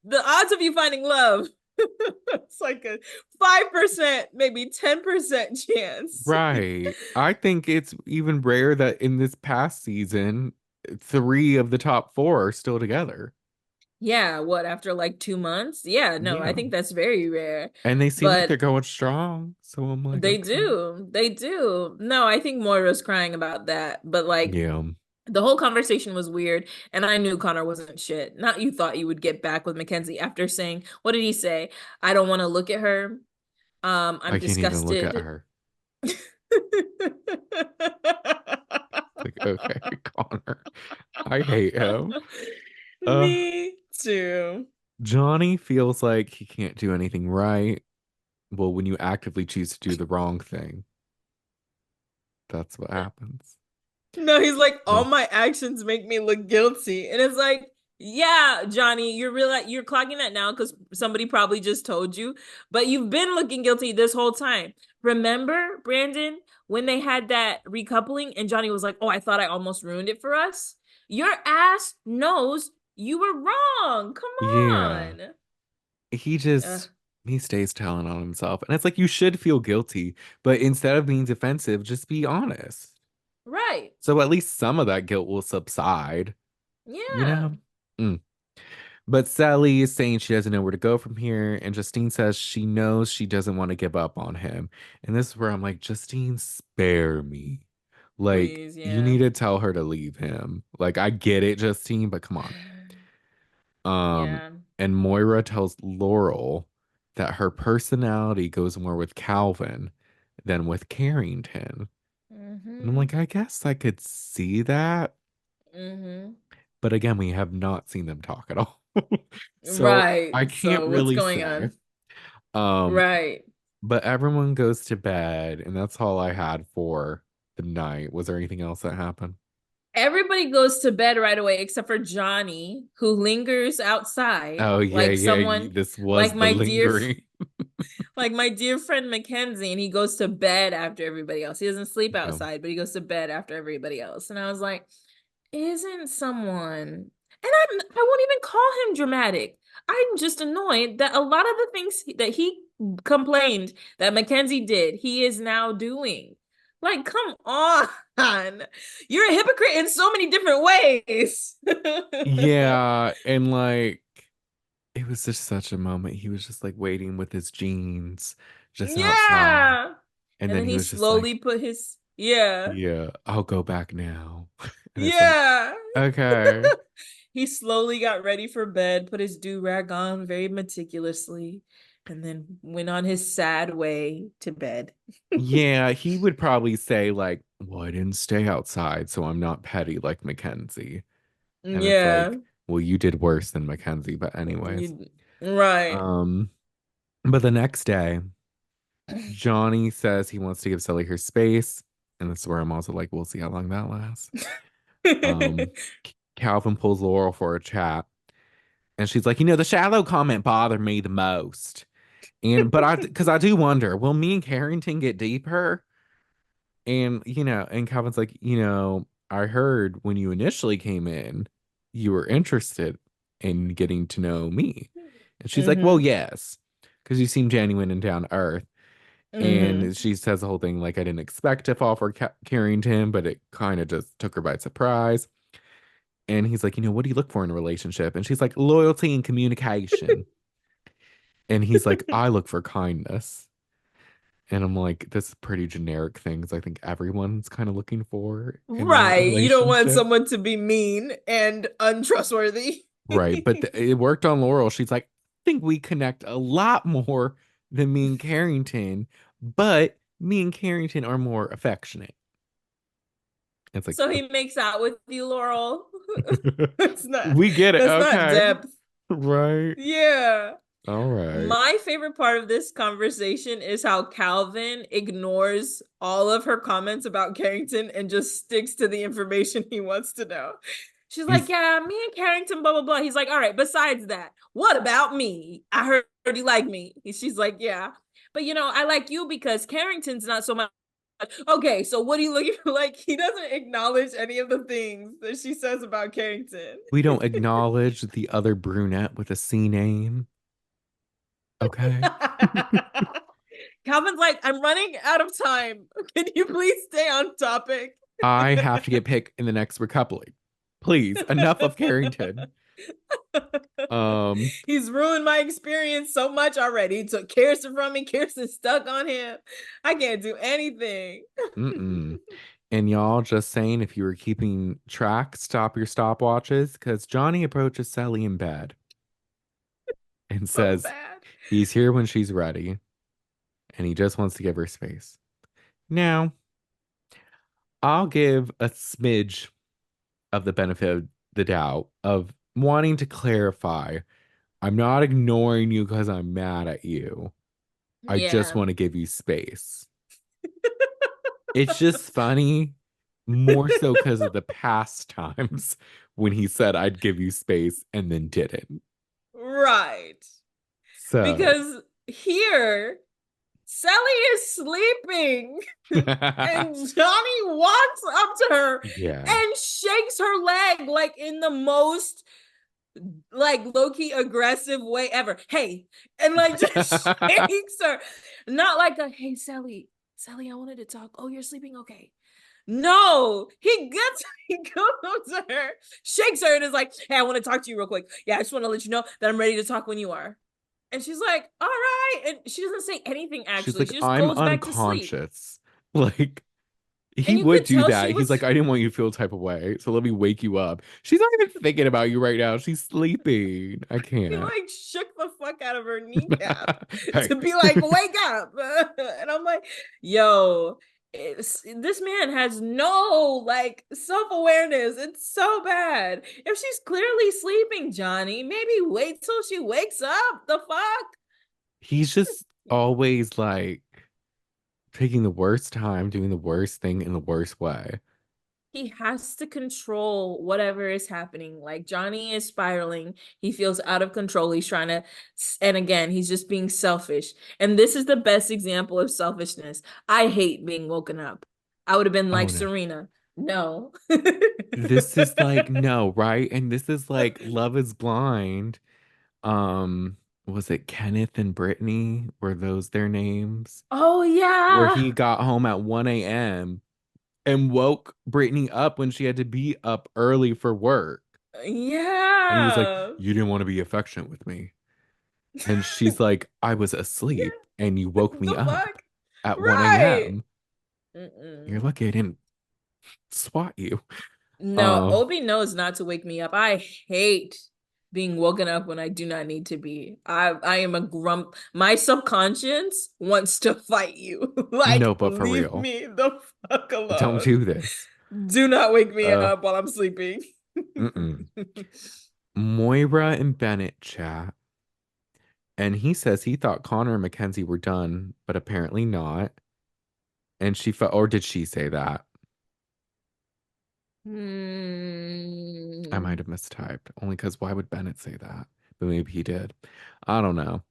the odds of you finding love, it's like a 5%, maybe 10% chance.
Right. I think it's even rare that in this past season, three of the top four are still together.
Yeah, what, after like 2 months? Yeah, no, I
Yeah.
think that's very rare.
And they seem like they're
But
going strong. So I'm like,
they
okay.
do. They do. No, I think Moira's crying about that. But like
Yeah.
the whole conversation was weird, and I knew Connor wasn't shit. Not you thought you would get back with Mackenzie after saying, what did he say? I don't want to look at her. I'm
I can't even look at
disgusted.
her. Like, okay, Connor. I hate him. Uh,
Me too.
Johnny feels like he can't do anything right. Well, when you actively choose to do the wrong thing, that's what happens.
No, he's like, all
Ugh.
my actions make me look guilty. And it's like, yeah, Johnny, you're clocking that now because somebody probably just told you, but you've been looking guilty this whole time. Remember, Brandon, when they had that recoupling and Johnny was like, oh, I thought I almost ruined it for us? Your ass knows you were wrong. Come
Yeah.
on.
He
Ugh,
just he stays telling on himself. And it's like you should feel guilty, but instead of being defensive, just be honest.
right.
So at least some of that guilt will subside, you
Yeah.
know? Mm. But Sally is saying she doesn't know where to go from here, and Justine says she knows she doesn't want to give up on him. And this is where I'm like, Justine, spare me. Like,
Please,
you
yeah.
need to tell her to leave him. Like, I get it, Justine, but come on. Um,
Yeah.
and Moira tells Laurel that her personality goes more with Calvin than with Carrington. And I'm
Mm-hmm.
like, I guess I could see that.
Mm-hmm.
But again, we have not seen them talk at all. So
Right.
I can't
So what's
really
going
say.
on?
Um,
Right.
but everyone goes to bed, and that's all I had for the night. Was there anything else that happened?
Everybody goes to bed right away except for Johnny, who lingers outside
Oh yeah,
like
yeah.
someone
This
like
was the
my dear
lingering.
like my dear friend Mackenzie, and he goes to bed after everybody else. He doesn't sleep
Yeah.
outside, but he goes to bed after everybody else. And I was like, isn't someone, and I won't even call him dramatic. I'm just annoyed that a lot of the things that he complained that Mackenzie did, he is now doing. Like, come on. You're a hypocrite in so many different ways.
Yeah, and like it was just such a moment. He was just like waiting with his jeans just outside.
Yeah.
And
And
then
then
he
he
was just like,
slowly put his, yeah.
yeah, I'll go back now. And it's like,
Yeah.
okay.
He slowly got ready for bed, put his do-rag on very meticulously, and then went on his sad way to bed.
Yeah, he would probably say like, well, I didn't stay outside, so I'm not petty like Mackenzie. And it's
Yeah.
like, well, you did worse than Mackenzie, but anyways.
You, right.
Um, but the next day, Johnny says he wants to give Cely her space. And this is where I'm also like, we'll see how long that lasts. Um, Calvin pulls Laurel for a chat, and she's like, the shallow comment bothered me the most. But because I do wonder, will me and Carrington get deeper? And Calvin's like, I heard when you initially came in, you were interested in getting to know me. And she's like, well,
Mm-hmm.
yes, because you seem genuine and down to earth.
Mm-hmm.
And she says the whole thing like, I didn't expect to fall for Carrington, but it kind of just took her by surprise. And he's like, what do you look for in a relationship? And she's like, loyalty and communication. And he's like, I look for kindness. And I'm like, this is pretty generic things I think everyone's kind of looking for in their
Right. You don't want
relationship.
someone to be mean and untrustworthy.
Right. But it worked on Laurel. She's like, I think we connect a lot more than me and Carrington, but me and Carrington are more affectionate. It's like,
So he makes out with you, Laurel. That's not
we get it.
that's not
Okay.
depth.
Right.
Yeah.
All right.
My favorite part of this conversation is how Calvin ignores all of her comments about Carrington and just sticks to the information he wants to know. She's like,
He's
yeah, me and Carrington, blah, blah, blah. He's like, all right, besides that, what about me? I heard you like me. She's like, yeah. But I like you because Carrington's not so much. Okay, so what are you looking for? Like, he doesn't acknowledge any of the things that she says about Carrington.
we don't acknowledge the other brunette with a C name. Okay.
Calvin's like, I'm running out of time. Can you please stay on topic?
I have to get picked in the next recoupling. Please, enough of Carrington. Um,
He's ruined my experience so much already. He took Kirsten from me. Kirsten's stuck on him. I can't do anything.
mm-mm. And y'all just saying if you were keeping track, stop your stopwatches because Johnny approaches Cely in bed and
So
says
bad.
he's here when she's ready and he just wants to give her space. Now, I'll give a smidge of the benefit of the doubt of wanting to clarify. I'm not ignoring you because I'm mad at you. I just
Yeah.
want to give you space. It's just funny, more so because of the past times when he said I'd give you space and then didn't.
Right.
So,
Because here, Sally is sleeping. And Johnny walks up to her
yeah.
and shakes her leg like in the most like low-key aggressive way ever. Hey, and like just shakes her. Not like a hey Sally. Sally, I wanted to talk. Oh, you're sleeping? Okay. No, he goes up to her, shakes her, and is like, hey, I want to talk to you real quick. Yeah, I just want to let you know that I'm ready to talk when you are. And she's like, all right. And she doesn't say anything
She's
actually.
like,
She just
I'm
goes back to sleep.
unconscious. Like, he
And you
would
could
do
tell she
that. He's like,
was
I didn't want you to feel type of way. So let me wake you up. She's not even thinking about you right now. She's sleeping. I
he
can't.
like shook the fuck out of her kneecap
Hey.
to be like, wake up. And I'm like, yo, this man has no like self-awareness. It's so bad. If she's clearly sleeping, Johnny, maybe wait till she wakes up. The fuck?
He's just always like taking the worst time, doing the worst thing in the worst way.
He has to control whatever is happening. Like Johnny is spiraling. He feels out of control. He's trying to, and again, he's just being selfish. And this is the best example of selfishness. I hate being woken up. I would have been
Oh
like
no.
Serena. No.
This is like no, right? And this is like Love is Blind. Was it Kenneth and Brittany? Were those their names?
Oh
Where
yeah.
he got home at 1 a.m. and woke Brittany up when she had to be up early for work. And he was like,
Yeah.
you didn't want to be affectionate with me. And she's like, I was asleep and you woke me
The
up
fuck?
at 1
Right.
a.m. You're
Mm-mm.
lucky I didn't swat you.
No,
Um,
Obi knows not to wake me up. I hate being woken up when I do not need to be. I am a grump. My subconscious wants to fight you. Like,
no, but for
leave
real.
me the fuck
Don't
alone.
do this.
Do not wake me
Uh,
up while I'm sleeping.
mm-mm. Moira and Bennett chat, and he says he thought Connor and Mackenzie were done, but apparently not. And she felt, or did she say that? I might
Hmm.
have mistyped, only because why would Bennett say that? But maybe he did. I don't know.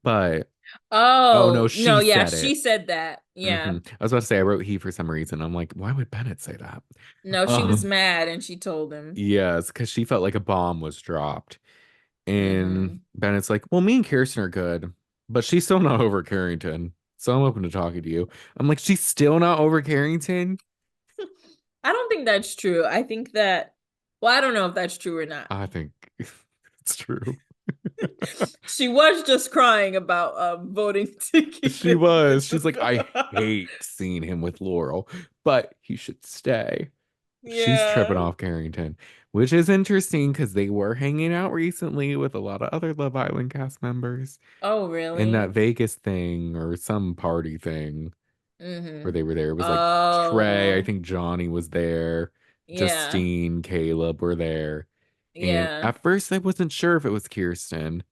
But oh no,
Oh, no,
she
yeah,
said
she
it.
said that.
I
Yeah.
was about to say I wrote he for some reason. I'm like, why would Bennett say that?
No, she was
Um,
mad and she told him.
yes, because she felt like a bomb was dropped. And
Hmm.
Bennett's like, well, me and Kirsten are good, but she's still not over Carrington. So I'm open to talking to you. I'm like, she's still not over Carrington?
I don't think that's true. I think that, well, I don't know if that's true or not.
I think it's true.
She was just crying about voting to keep
She
him in
was. She's like, I
the
hate seeing him with Laurel, but he should stay. She's tripping
Yeah.
off Carrington, which is interesting because they were hanging out recently with a lot of other Love Island cast members
Oh,
in that
really?
Vegas thing or some party thing where
Mm-hmm.
they were there. It was like Trey, I
Oh,
think Johnny was there,
yeah.
Justine, Caleb were there. And
Yeah.
at first, I wasn't sure if it was Kirsten,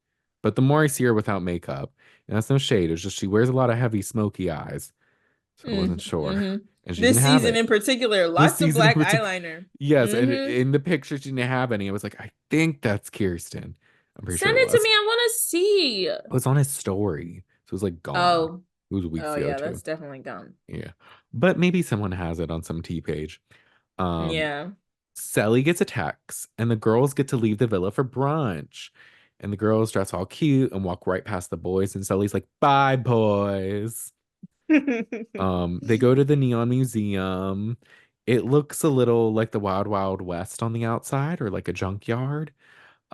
but the more I see her without makeup, and that's no shade, it's just she wears a lot of heavy, smoky eyes. So I wasn't sure.
Mm-hmm.
And she didn't
This
have
season
it
in particular,
this
lots of
season in
black
particular.
eyeliner.
Yes, and
Mm-hmm.
in the picture, she didn't have any. I was like, I think that's Kirsten. I'm pretty sure
Send
it
it to
was.
me. I want to see.
It was on his story. So it was like gone.
Oh,
It was
oh
weeks ago
yeah,
too.
that's definitely gone.
Yeah. But maybe someone has it on some T page. Um,
Yeah.
Cely gets a text, and the girls get to leave the villa for brunch. And the girls dress all cute and walk right past the boys, and Cely's like, bye, boys. They go to the Neon Museum. It looks a little like the Wild Wild West on the outside or like a junkyard.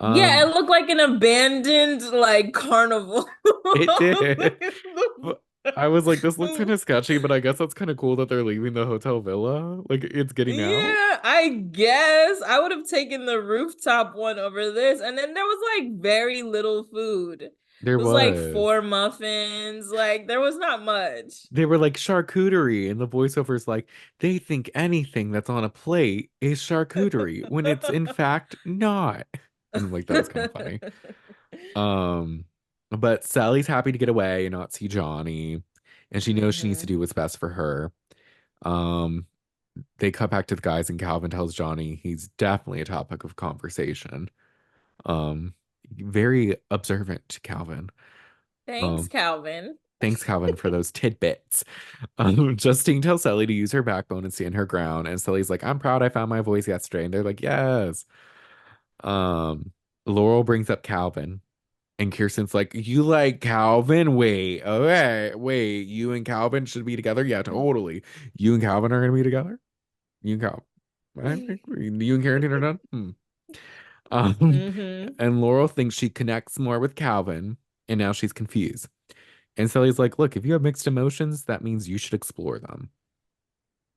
Yeah, it
Um,
looked like an abandoned like carnival.
it did.
Look at
But I was like, this looks kind
the-
of sketchy, but I guess that's kind of cool that they're leaving the hotel villa. Like it's getting out.
Yeah, I guess I would have taken the rooftop one over this. And then there was like very little food. It
There
was like
was.
4 muffins. Like there was not much.
They were like charcuterie, and the voiceover's like, they think anything that's on a plate is charcuterie when it's in fact not. And I'm like, that was kind of funny. Um, but Sally's happy to get away and not see Johnny, and she knows she needs to
Hmm.
do what's best for her. Um, they cut back to the guys, and Calvin tells Johnny he's definitely a topic of conversation. Um, very observant, Calvin.
Thanks,
Um,
Calvin.
thanks, Calvin, for those tidbits. Justine tells Sally to use her backbone and stand her ground, and Sally's like, "I'm proud I found my voice yesterday," and they're like, "Yes." Um, Laurel brings up Calvin. And Kirsten's like, you like Calvin? Wait, okay, wait, you and Calvin should be together? Yeah, totally. You and Calvin are gonna be together? You and Calvin. I think you and Carrington are done. Hmm. Um,
Hmm.
and Laurel thinks she connects more with Calvin, and now she's confused. And Sally's like, look, if you have mixed emotions, that means you should explore them.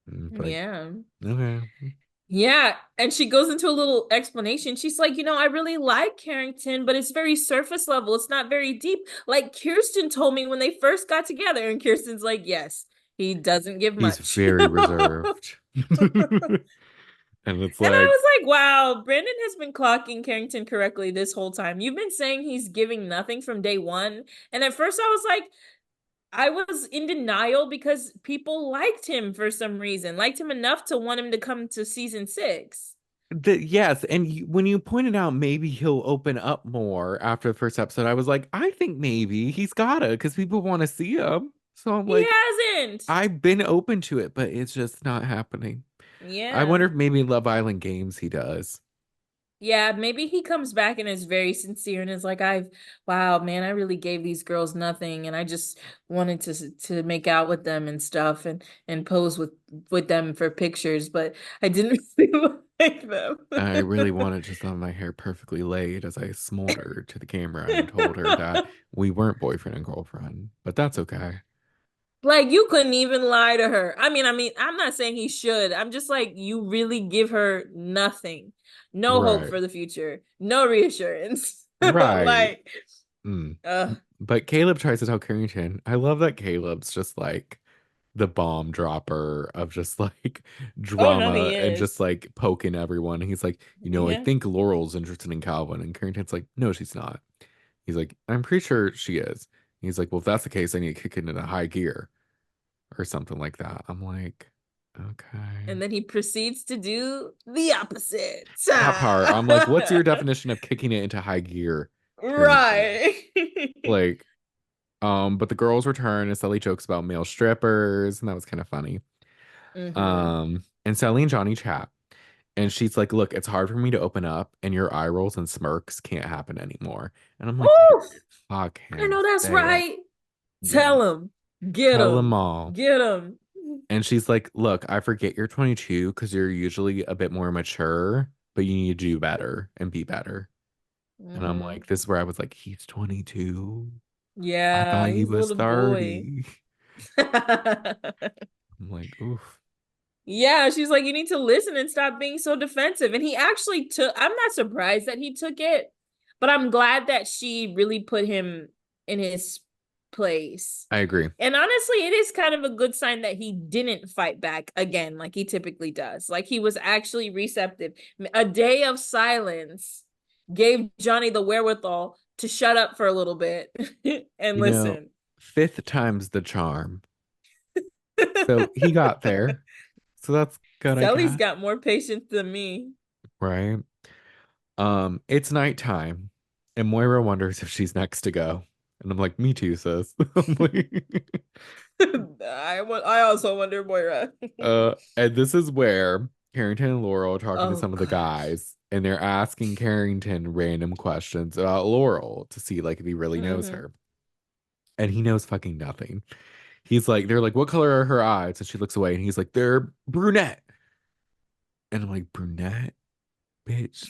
And it's like,
Yeah.
okay.
Yeah, and she goes into a little explanation. She's like, I really like Carrington, but it's very surface level. It's not very deep. Like Kirsten told me when they first got together, and Kirsten's like, yes, he doesn't give
He's
much.
very
And
reserved. And it's
I
like,
was like, wow, Brandon has been clocking Carrington correctly this whole time. You've been saying he's giving nothing from day one. And at first I was like, I was in denial because people liked him for some reason, liked him enough to want him to come to season 6.
Yes, and when you pointed out maybe he'll open up more after the first episode, I was like, I think maybe he's gotta because people want to see him. So I'm
He
like,
hasn't.
I've been open to it, but it's just not happening. I
Yeah.
wonder if maybe in Love Island Games he does.
Yeah, maybe he comes back and is very sincere and is like, wow, man, I really gave these girls nothing and I just wanted to make out with them and stuff and pose with them for pictures, but I didn't really like them.
I really wanted just have my hair perfectly laid as I smoldered to the camera and told her that we weren't boyfriend and girlfriend, but that's okay.
Like you couldn't even lie to her. I mean, I'm not saying he should. I'm just like, you really give her nothing. No hope
Right.
for the future. No reassurance.
Right.
Like,
Mm.
uh,
But Caleb tries to tell Carrington. I love that Caleb's just like the bomb dropper of just like
oh no,
drama
he
and just
is.
like poking everyone. He's like, I
Yeah.
think Laurel's interested in Calvin. And Carrington's like, no, she's not. He's like, I'm pretty sure she is. He's like, well, if that's the case, I need to kick it into high gear or something like that. I'm like, okay.
And then he proceeds to do the opposite.
That part, I'm like, what's your definition of kicking it into high gear, Carrington?
Right.
Like, but the girls return and Sally jokes about male strippers, and that was kind of funny.
Hmm.
And Sally and Johnny chat. And she's like, look, it's hard for me to open up, and your eye rolls and smirks can't happen anymore. And I'm like,
Oh,
fuck
I
him.
know that's
Say it.
right.
Yeah.
Tell him. Get
Tell them
him.
all.
Get him.
And she's like, look, I forget you're 22 because you're usually a bit more mature, but you need to do better and be better. And I'm
Hmm.
like, this is where I was like, he's 22. I
Yeah,
thought he
he's a
was
little boy.
30. I'm like, oof.
Yeah, she's like, you need to listen and stop being so defensive. And he actually took, I'm not surprised that he took it, but I'm glad that she really put him in his place.
I agree.
And honestly, it is kind of a good sign that he didn't fight back again like he typically does. Like he was actually receptive. A day of silence. gave Johnny the wherewithal to shut up for a little bit and
You know,
listen.
fifth time's the charm. So he got there. So that's good, I
Cely's
guess.
got more patience than me.
Right. It's nighttime, and Moira wonders if she's next to go. And I'm like, me too, sis. I'm like,
I also wonder, Moira.
and this is where Carrington and Laurel are talking to
Oh
some of the
gosh.
guys, and they're asking Carrington random questions about Laurel to see like if he really knows
Hmm.
her. And he knows fucking nothing. He's like, they're like, what color are her eyes? And she looks away and he's like, they're brunette. And I'm like, brunette, bitch.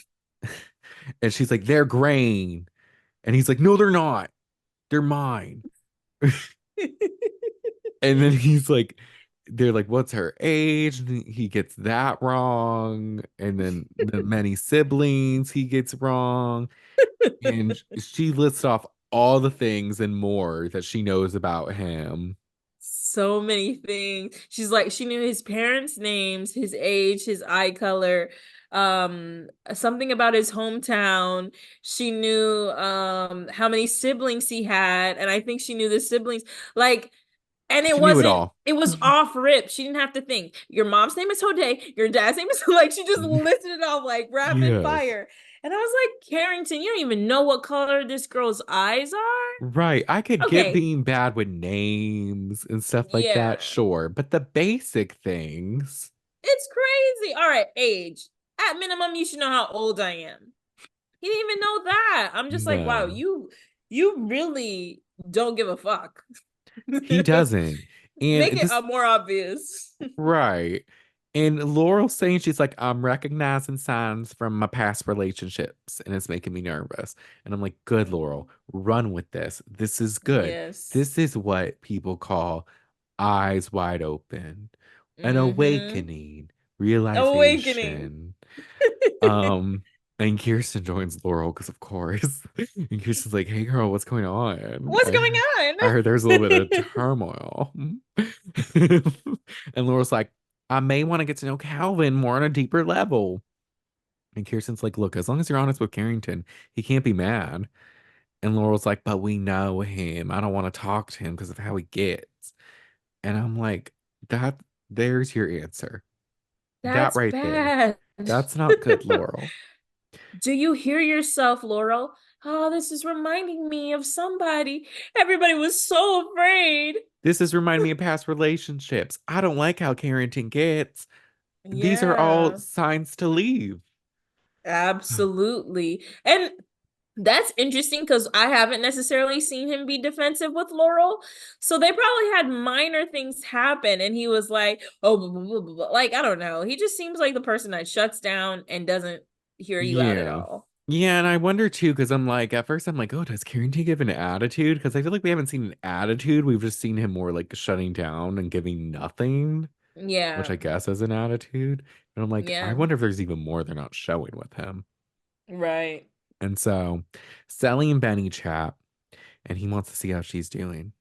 And she's like, they're graying. And he's like, no, they're not. They're mine. And then he's like, they're like, what's her age? And he gets that wrong. And then the many siblings he gets wrong. And she lists off all the things and more that she knows about him.
So many things. She's like, she knew his parents' names, his age, his eye color, something about his hometown. She knew how many siblings he had, and I think she knew the siblings. Like, and
She knew it all.
it was off rip. She didn't have to think. Your mom's name is Hode, your dad's name is like she just listed it off like rapid
Yes.
fire. And I was like, Carrington, you don't even know what color this girl's eyes are?
Right. I could get
Okay.
being bad with names and stuff like that,
Yeah.
sure. But the basic things,
It's crazy. All right, age. At minimum, you should know how old I am. He didn't even know that. I'm just like, wow,
no,
you really don't give a fuck.
he
Make
doesn't. And
it
this,
more obvious.
right. And Laurel's saying she's like, I'm recognizing signs from my past relationships and it's making me nervous. And I'm like, good, Laurel, run with this. This is good.
Yes.
This is what people call eyes wide open, an
Mm-hmm.
awakening,
Awakening.
realization. Um, and Kirsten joins Laurel because of course. And Kirsten's like, hey girl, what's going on?
What's going on?
I heard there's a little bit of turmoil. And Laurel's like, I may want to get to know Calvin more on a deeper level. And Kirsten's like, look, as long as you're honest with Carrington, he can't be mad. And Laurel's like, but we know him. I don't want to talk to him because of how he gets. And I'm like, that there's your answer. That
That's
right there.
bad.
That's not good, Laurel.
Do you hear yourself, Laurel? Oh, this is reminding me of somebody. Everybody was so afraid.
This is reminding me of past relationships. I don't like how Carrington gets. These are all
Yeah,
signs to leave.
absolutely. And that's interesting because I haven't necessarily seen him be defensive with Laurel. So they probably had minor things happen and he was like, oh, blah, blah, blah, blah, blah. Like, I don't know. He just seems like the person that shuts down and doesn't hear you out at
Yeah.
all.
Yeah, and I wonder too, because I'm like, at first I'm like, oh, does Carrington give an attitude? Because I feel like we haven't seen an attitude. We've just seen him more like shutting down and giving nothing, which
Yeah,
I guess is an attitude. And I'm like, I
yeah,
wonder if there's even more they're not showing with him.
right.
And so Sally and Benny chat, and he wants to see how she's doing.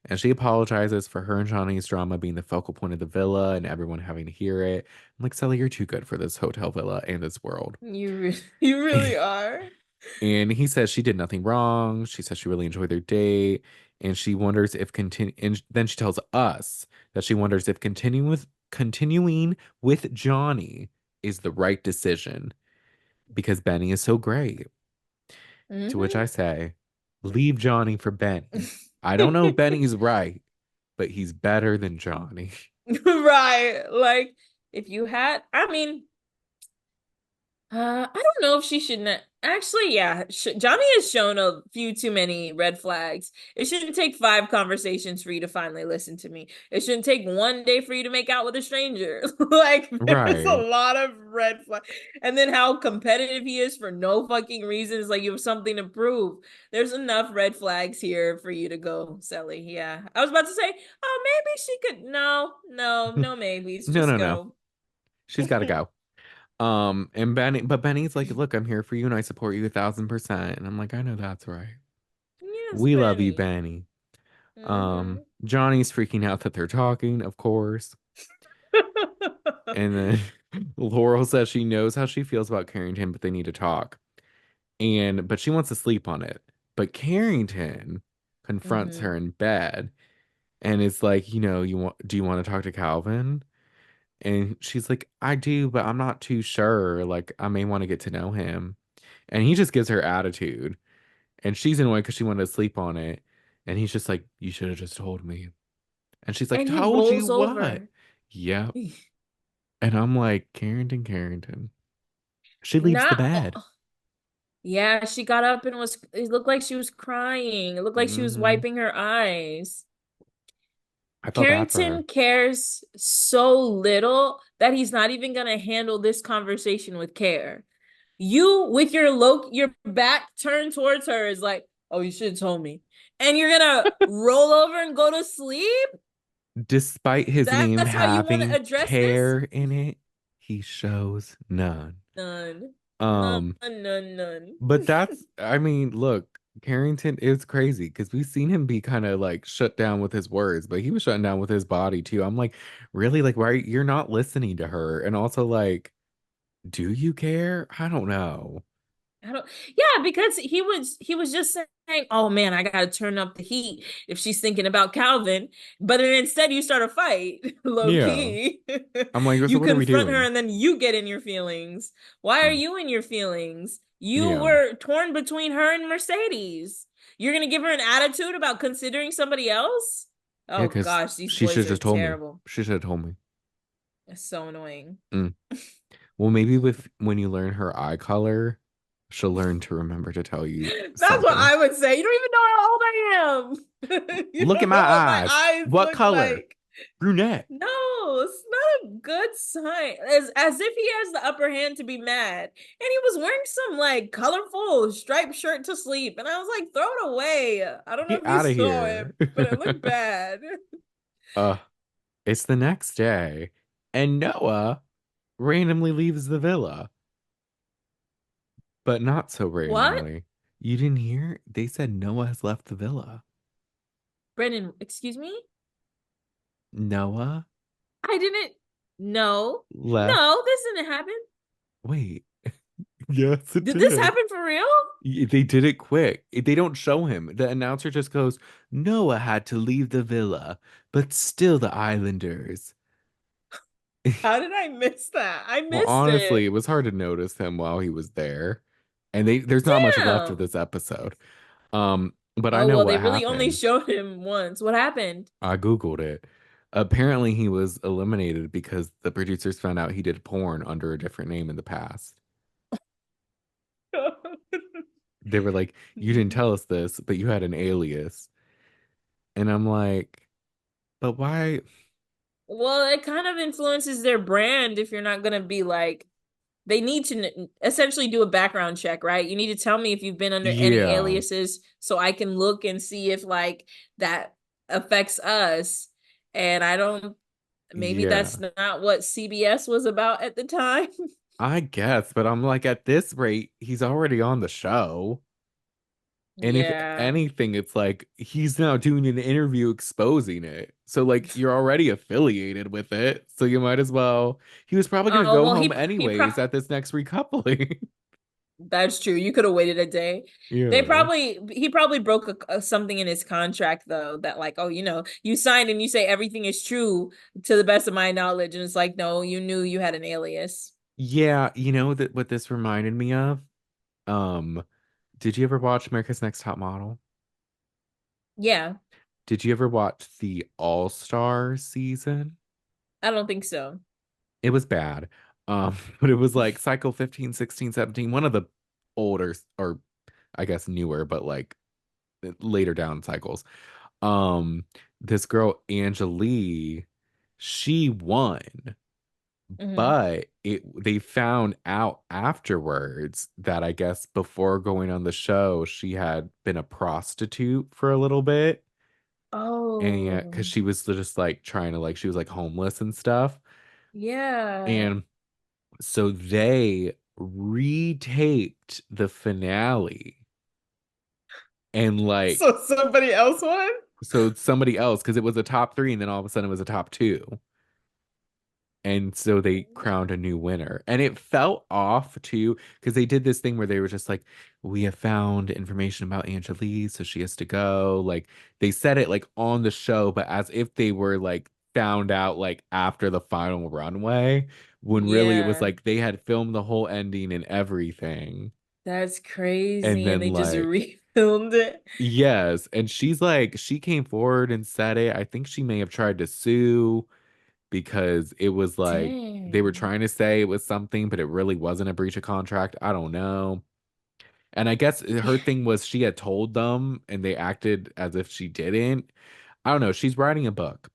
And she apologizes for her and Johnny's drama being the focal point of the villa and everyone having to hear it. I'm like, Sally, you're too good for this hotel villa and this world.
You really are.
And he says she did nothing wrong. She says she really enjoyed their date. And she wonders if continue and then she tells us that she wonders if continuing with Johnny is the right decision because Benny is so great. To which I
Hmm.
say, leave Johnny for Benny. I don't know if Benny's right, but he's better than Johnny.
Right. Like, if you had, I mean, I don't know if she should not. Actually, yeah, Johnny has shown a few too many red flags. It shouldn't take 5 conversations for you to finally listen to me. It shouldn't take 1 day for you to make out with a stranger. Like, there's a
Right.
lot of red flags. And then how competitive he is for no fucking reason. It's like you have something to prove. There's enough red flags here for you to go, Cely. Yeah. I was about to say, oh, maybe she could. No, no, no, maybes.
No,
Just
no, no.
go.
She's got to go. And Benny's like, look, I'm here for you and I support you 1,000%. And I'm like, I know that's right.
Yes,
We love you,
Benny.
Benny.
Mm-hmm.
Johnny's freaking out that they're talking, of course. And then Laurel says she knows how she feels about Carrington, but they need to talk. and but she wants to sleep on it. But Carrington confronts
Mm-hmm.
her in bed and is like, do you want to talk to Calvin? And she's like, I do, but I'm not too sure. Like, I may want to get to know him. And he just gives her attitude. And she's annoyed because she wanted to sleep on it. And he's just like, you should have just told me. And she's like,
And he
told you
rolls
what?
over.
Yep. And I'm like, Carrington, Carrington. She leaves the
Not,
bed.
yeah, she got up and it looked like she was crying. It looked like she was
Hmm.
wiping her eyes.
I felt bad for her.
Carrington cares so little that he's not even gonna handle this conversation with care. You with your back turned towards her is like, oh, you should have told me. And you're gonna roll over and go to sleep?
Despite his name
That's how you want to
having
address this?
care in it, he shows none.
None. None,
Um,
none, none.
but I mean, look, Carrington is crazy because we've seen him be kind of like shut down with his words, but he was shutting down with his body too. I'm like, really? Like, why you're not listening to her? And also, like, do you care? I don't know.
I don't, yeah, because he was just saying, oh man, I gotta turn up the heat if she's thinking about Calvin. But then instead you start a fight, low
Yeah.
key.
I'm like, so
You
what are we
confront her
doing?
and then you get in your feelings. Why are
Mm,
you in your feelings? You
yeah.
were torn between her and Mercedes. You're gonna give her an attitude about considering somebody else?
Yeah,
Oh
because
gosh, these
she should
boys
have
are
just told me.
terrible.
She should have told me.
It's so annoying.
Mm. Well, maybe with when you learn her eye color, she'll learn to remember to tell you
That's what
something.
I would say. You don't even know how old I am. You
Look at
don't
my
know what my
eyes.
eyes
What
look
color?
like.
Brunette.
No, it's not a good sign. As if he has the upper hand to be mad. And he was wearing some like colorful striped shirt to sleep. And I was like, throw it away. I don't know
Get
if you
out of
saw it,
here.
but it looked bad.
uh, it's the next day, and Noah randomly leaves the villa, but not so
What?
randomly. You didn't hear? They said Noah has left the villa.
Brendan, excuse me?
Noah
I didn't. No.
left.
No, this didn't happen.
Wait, yes, it
Did this
did.
happen for real?
They did it quick. They don't show him. The announcer just goes, Noah had to leave the villa, but still the Islanders.
How did I miss that? I
Well,
missed
honestly,
it.
it was hard to notice him while he was there. And there's not much left of
Damn.
this episode. But I
Oh,
know
well, they
what
really only
happened.
showed him once. What happened?
I Googled it. Apparently, he was eliminated because the producers found out he did porn under a different name in the past. They were like, you didn't tell us this, but you had an alias. And I'm like, but why?
Well, it kind of influences their brand if you're not going to be like, they need to essentially do a background check, right? You need to tell me if you've been under any
Yeah,
aliases so I can look and see if like that affects us. And I don't, maybe
yeah.
that's not what CBS was about at the time.
I guess, but I'm like, at this rate, he's already on the show. And if
Yeah.
anything, it's like he's now doing an interview exposing it. So like you're already affiliated with it. So you might as well. He was probably gonna
Oh,
go
well,
home
he
anyways
probably,
at this next recoupling.
that's true. You could have waited a day.
Yeah.
He probably broke something in his contract though, that like, oh, you signed and you say everything is true to the best of my knowledge. And it's like, no, you knew you had an alias.
Yeah, you know that what this reminded me of? Um, did you ever watch America's Next Top Model?
Yeah,
Did you ever watch the All-Star season?
I don't think so.
It was bad. But it was like cycle 15, 16, 17, one of the older or I guess newer, but like later down cycles. Um, this girl, Angelique, she won,
Hmm.
but they found out afterwards that I guess before going on the show, she had been a prostitute for a little bit. And yeah,
Oh,
because she was just like trying to like she was like homeless and stuff.
yeah.
And so they retaped the finale and like
So somebody else won?
so somebody else because it was a top three and then all of a sudden it was a top two. And so they crowned a new winner. And it felt off too, because they did this thing where they were just like, we have found information about Angelique, so she has to go. Like they said it like on the show, but as if they were like found out like after the final runway, when really it was
Yeah,
like they had filmed the whole ending and everything.
that's
And
crazy. And
then
they just
like,
refilmed it.
yes. And she's like, she came forward and said it. I think she may have tried to sue because it was like they were
Dang.
trying to say it was something, but it really wasn't a breach of contract. I don't know. And I guess her thing was she had told them and they acted as if she didn't. I don't know. She's writing a book.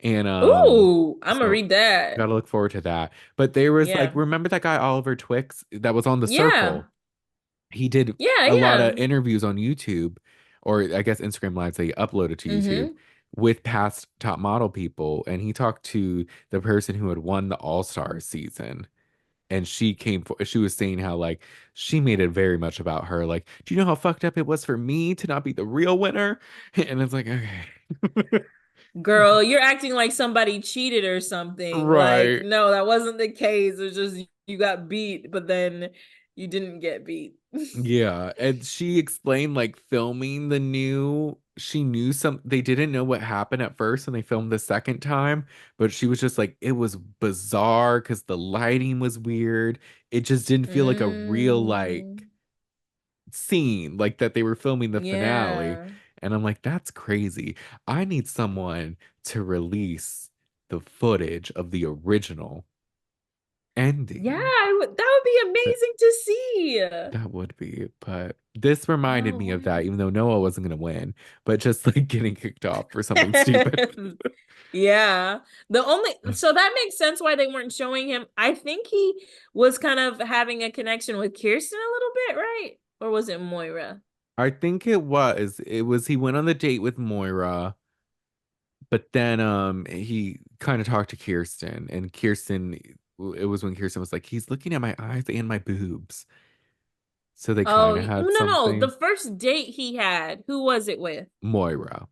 And
Ooh, I'm gonna
so
read that.
gotta look forward to that. But there was like,
Yeah.
remember that guy Oliver Twix that was on The
Yeah.
Circle? He did
Yeah,
a lot of
yeah.
interviews on YouTube, or I guess Instagram lives they uploaded to YouTube
Mm-hmm.
with past top model people. And he talked to the person who had won the All-Star season. And she came for, she was saying how like she made it very much about her. Like, do you know how fucked up it was for me to not be the real winner? And it's like, okay.
Girl, you're acting like somebody cheated or something. Like,
Right.
no, that wasn't the case. It's just you got beat, but then you didn't get beat.
Yeah, and she explained like filming the new, she knew some, they didn't know what happened at first when they filmed the second time, but she was just like, it was bizarre because the lighting was weird. It just didn't feel like a real like
Mm,
scene, like that they were filming the finale.
yeah.
And I'm like, that's crazy. I need someone to release the footage of the original
Yeah,
ending.
that would be amazing to see.
That would be, but this reminded
Oh,
me of that,
wow.
even though Noah wasn't gonna win, but just like getting kicked off for something stupid.
Yeah. The only so that makes sense why they weren't showing him. I think he was kind of having a connection with Kirsten a little bit, right? Or was it Moira?
I think it was he went on the date with Moira, but then he kind of talked to Kirsten, and Kirsten, it was when Kirsten was like, he's looking at my eyes and my boobs. So they kind
Oh,
of had
no, no. The
something.
first date he had, who was it with?
Moira.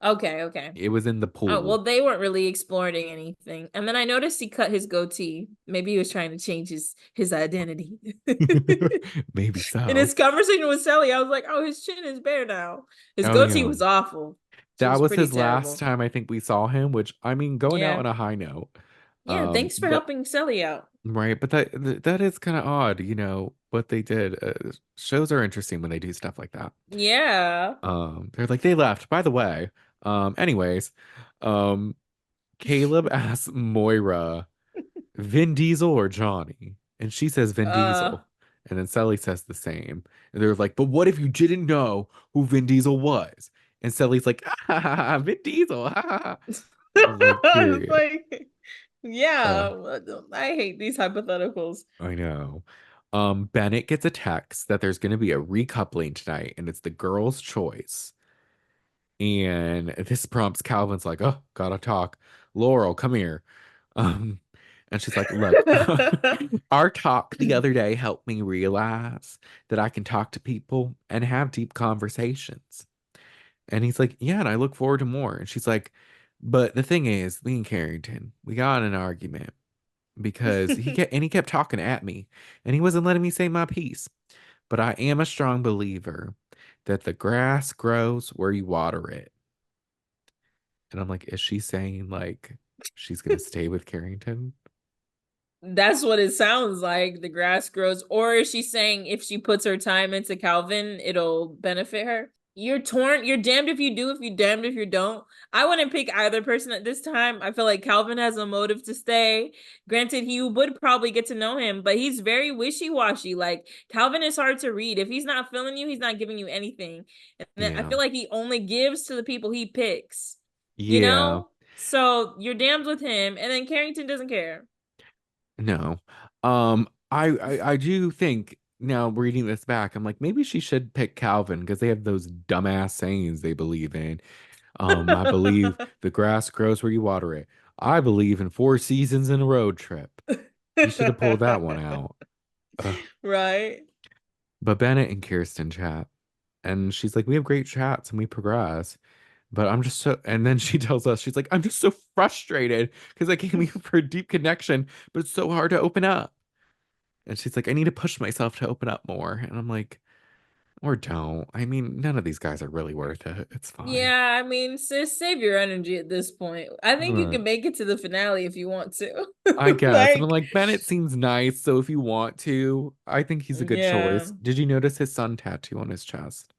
Okay, okay.
It was in the
Oh,
pool.
well, they weren't really exploring anything. And then I noticed he cut his goatee. Maybe he was trying to change his identity.
Maybe
In
so.
his conversation with Cely, I was like, "Oh, his chin is bare now. His
Oh
goatee
yeah.
was awful. She
That
was
was
pretty
his last
terrible."
time I think we saw him, which I mean, going out
Yeah,
on a high note.
yeah. Thanks for
But
helping Cely out.
right, but that is kind of odd, what they did. Shows are interesting when they do stuff like that.
Yeah.
They're like they left. By the way, anyways, um, Caleb asks Moira, Vin Diesel or Johnny, and she says Vin
Uh.
Diesel, and then Sally says the same, and they're like, but what if you didn't know who Vin Diesel was? And Sally's like, Vin Diesel, I was like,
It's
period.
like,
Uh,
yeah. I hate these hypotheticals.
I know. Bennett gets a text that there's going to be a recoupling tonight, and it's the girl's choice. And this prompts Calvin's like, oh, gotta talk. Laurel, come here. Um, and she's like, look, our talk the other day helped me realize that I can talk to people and have deep conversations. And he's like, yeah, and I look forward to more. And she's like, but the thing is, me and Carrington, we got in an argument because he kept talking at me and he wasn't letting me say my piece. But I am a strong believer that the grass grows where you water it. And I'm like, is she saying like she's gonna stay with Carrington?
That's what it sounds like. The grass grows. Or is she saying if she puts her time into Calvin, it'll benefit her? You're torn. You're damned if you do, if you damned if you don't. I wouldn't pick either person at this time. I feel like Calvin has a motive to stay. Granted, he would probably get to know him, but he's very wishy-washy. Like Calvin is hard to read. If he's not feeling you, he's not giving you anything. And then I
Yeah.
feel like he only gives to the people he picks, you
Yeah.
know? So you're damned with him, and then Carrington doesn't care.
No. I do think now reading this back, I'm like, maybe she should pick Calvin because they have those dumbass sayings they believe in. I believe the grass grows where you water it. I believe in 4 seasons in a road trip. He should have pulled that one out. Ugh.
Right.
But Bennett and Kirsten chat. And she's like, we have great chats and we progress. But I'm just so, and then she tells us, she's like, I'm just so frustrated because I came here for a deep connection, but it's so hard to open up. And she's like, I need to push myself to open up more. And I'm like, or don't. I mean, none of these guys are really worth it. It's fine.
Yeah, I mean, sis, save your energy at this point. I think you
Ugh.
can make it to the finale if you want to.
I guess. And I'm
Like,
like, Bennett seems nice. So if you want to, I think he's a good
yeah,
choice. Did you notice his sun tattoo on his chest?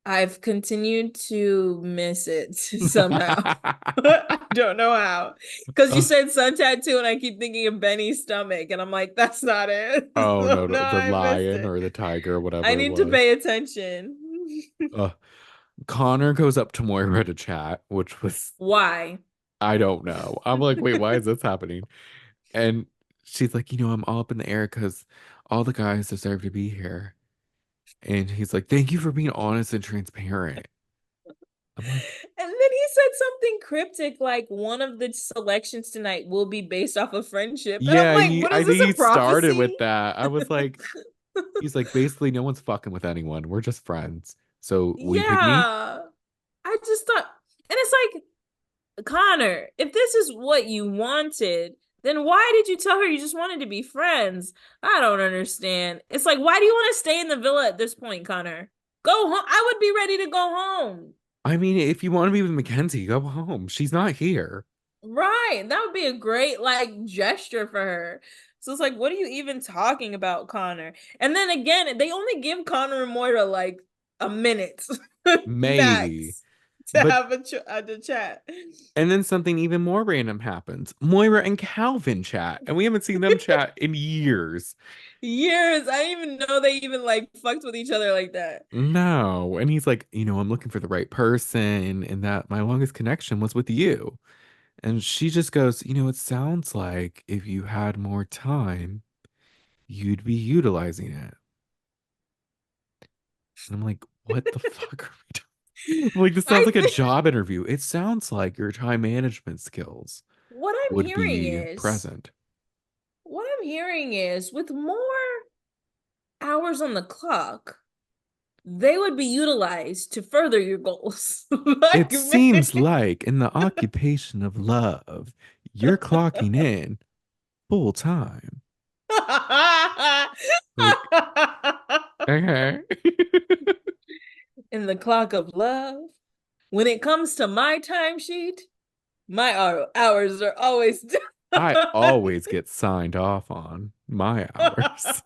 I've continued to miss it somehow. I don't know how. Because you
Uh,
said sun tattoo, and I keep thinking of Benny's stomach, and I'm like, that's not it.
oh
So
no,
no,
the
I missed
lion
it.
or the tiger or
I
whatever it
need to
was.
pay attention.
Uh, Connor goes up to Moira to chat, which was,
Why?
I don't know. I'm like, wait, why is this happening? And she's like, I'm all up in the air because all the guys deserve to be here. And he's like, thank you for being honest and transparent. I'm like,
And then he said something cryptic like one of the selections tonight will be based off of friendship. And I'm
yeah,
like, what
I
is
think
this,
he
a
started
prophecy?
with that. I was like, he's like, basically, no one's fucking with anyone. We're just friends. So will you pick me?
Yeah. I just thought, and it's like, Connor, if this is what you wanted, then why did you tell her you just wanted to be friends? I don't understand. It's like, why do you want to stay in the villa at this point, Connor? Go home. I would be ready to go home.
I mean, if you want to be with Mackenzie, go home. She's not here.
Right. That would be a great like gesture for her. So it's like, what are you even talking about, Connor? And then again, they only give Connor and Moira like a minute
Maybe.
max to
But
have a chat.
and then something even more random happens. Moira and Calvin chat, and we haven't seen them chat in years.
Years. I didn't even know they even like fucked with each other like that.
No. And he's like, I'm looking for the right person, and that my longest connection was with you. And she just goes, it sounds like if you had more time, you'd be utilizing it. And I'm like, what the fuck are we doing? I'm like, this sounds
I
like a
think
job interview. It sounds like your time management skills
what I'm
would
hearing
be
is
present.
with more hours on the clock, they would be utilized to further your goals.
It
Like,
seems like in the occupation of love, you're clocking in full time. Like, okay.
in the clock of love, when it comes to my timesheet, my hours are always
I
done.
always get signed off on my hours.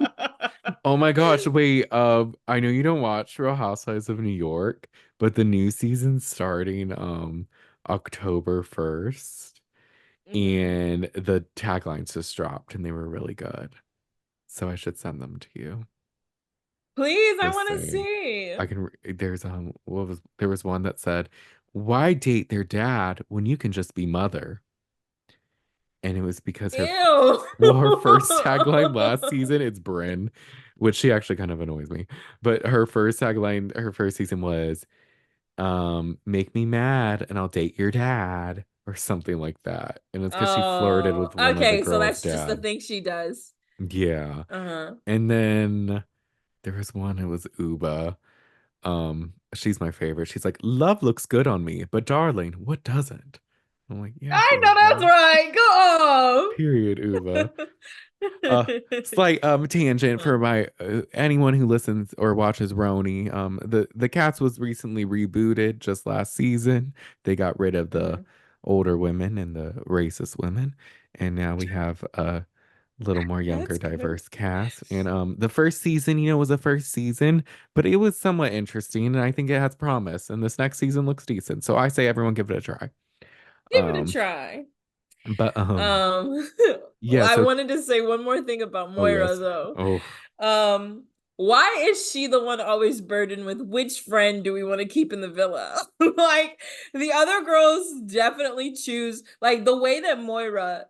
Oh my gosh, wait, I know you don't watch Real Housewives of New York, but the new season's starting October 1st,
Mhm.
and the taglines just dropped and they were really good. So I should send them to you.
Please, I
Just
want to
saying.
see.
There's there was one that said, "Why date their dad when you can just be mother?" And it was because
Ew.
her first tagline last season, it's Bryn, which she actually kind of annoys me. But her first tagline, her first season was, make me mad and I'll date your dad or something like that. And it's because she flirted
Oh,
with one of the
okay. So
girls'
that's just the
dad.
thing she does.
Yeah.
Uh-huh.
And then there was one, it was Uba. She's my favorite. She's like, love looks good on me, but darling, what doesn't? I'm like, yes,
I know that's
Uba.
right.
Period, Uba. Uh,
Go
slight tangent
off.
for my anyone who listens or watches Roni. The Cats was recently rebooted just last season. They got rid of the
Mhm.
older women and the racist women, and now we have a little more younger,
That's good.
diverse cast. And the first season, was the first season, but it was somewhat interesting, and I think it has promise. And this next season looks decent, so I say everyone give it a try.
Give it a
Um,
try.
but
Um,
yeah.
I
So,
wanted to say one more thing about
oh
Moira
yes,
though.
oh.
Um, why is she the one always burdened with which friend do we want to keep in the villa? Like the other girls definitely choose like the way that Moira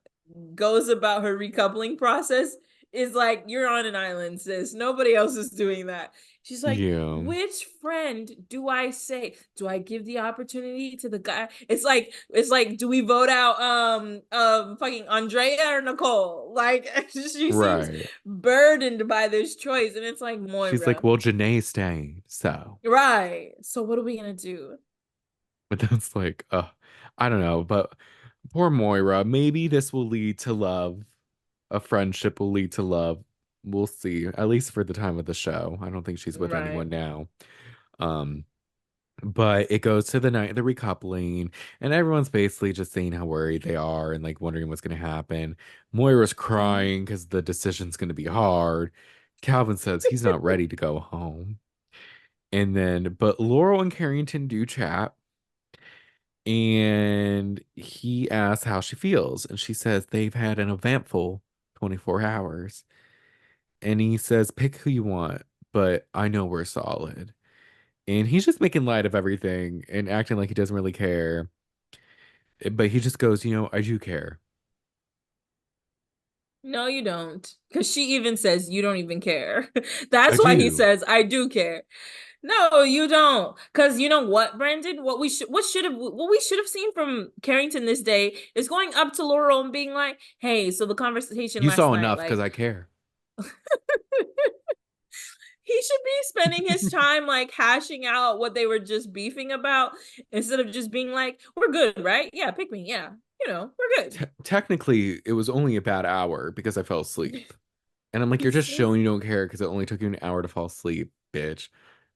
goes about her recoupling process is like you're on an island, sis. Nobody else is doing that. She's like,
Yeah.
which friend do I say? Do I give the opportunity to the guy? It's like, do we vote out fucking Andrea or Nicole? Like she seems
Right.
burdened by this choice. And it's like,
She's like,
Moira.
well, Janae's staying, so.
Right. So what are we gonna do?
But that's like, I don't know. But poor Moira, maybe this will lead to love. A friendship will lead to love. We'll see. At least for the time of the show. I don't think she's with
Right.
anyone now. Um, but it goes to the night of the recoupling, and everyone's basically just saying how worried they are and like wondering what's gonna happen. Moira's
Mhm.
crying because the decision's gonna be hard. Calvin says he's not ready to go home. And then, but Laurel and Carrington do chat, and he asks how she feels, and she says they've had an eventful 24 hours. And he says, pick who you want, but I know we're solid. And he's just making light of everything and acting like he doesn't really care. But he just goes, I do care.
No, you don't. Because she even says you don't even care.
I
That's why he
do.
says, I do care. No, you don't. Because you know what, Brandon? What we should have seen from Carrington this day is going up to Laurel and being like, hey, so the conversation
You
last
saw
night,
enough because
like
I care.
he should be spending his time like hashing out what they were just beefing about instead of just being like, we're good, right? Yeah, pick me. Yeah. We're good.
Technically, it was only a bad hour because I fell asleep. And I'm like, you're just showing you don't care because it only took you an hour to fall asleep, bitch.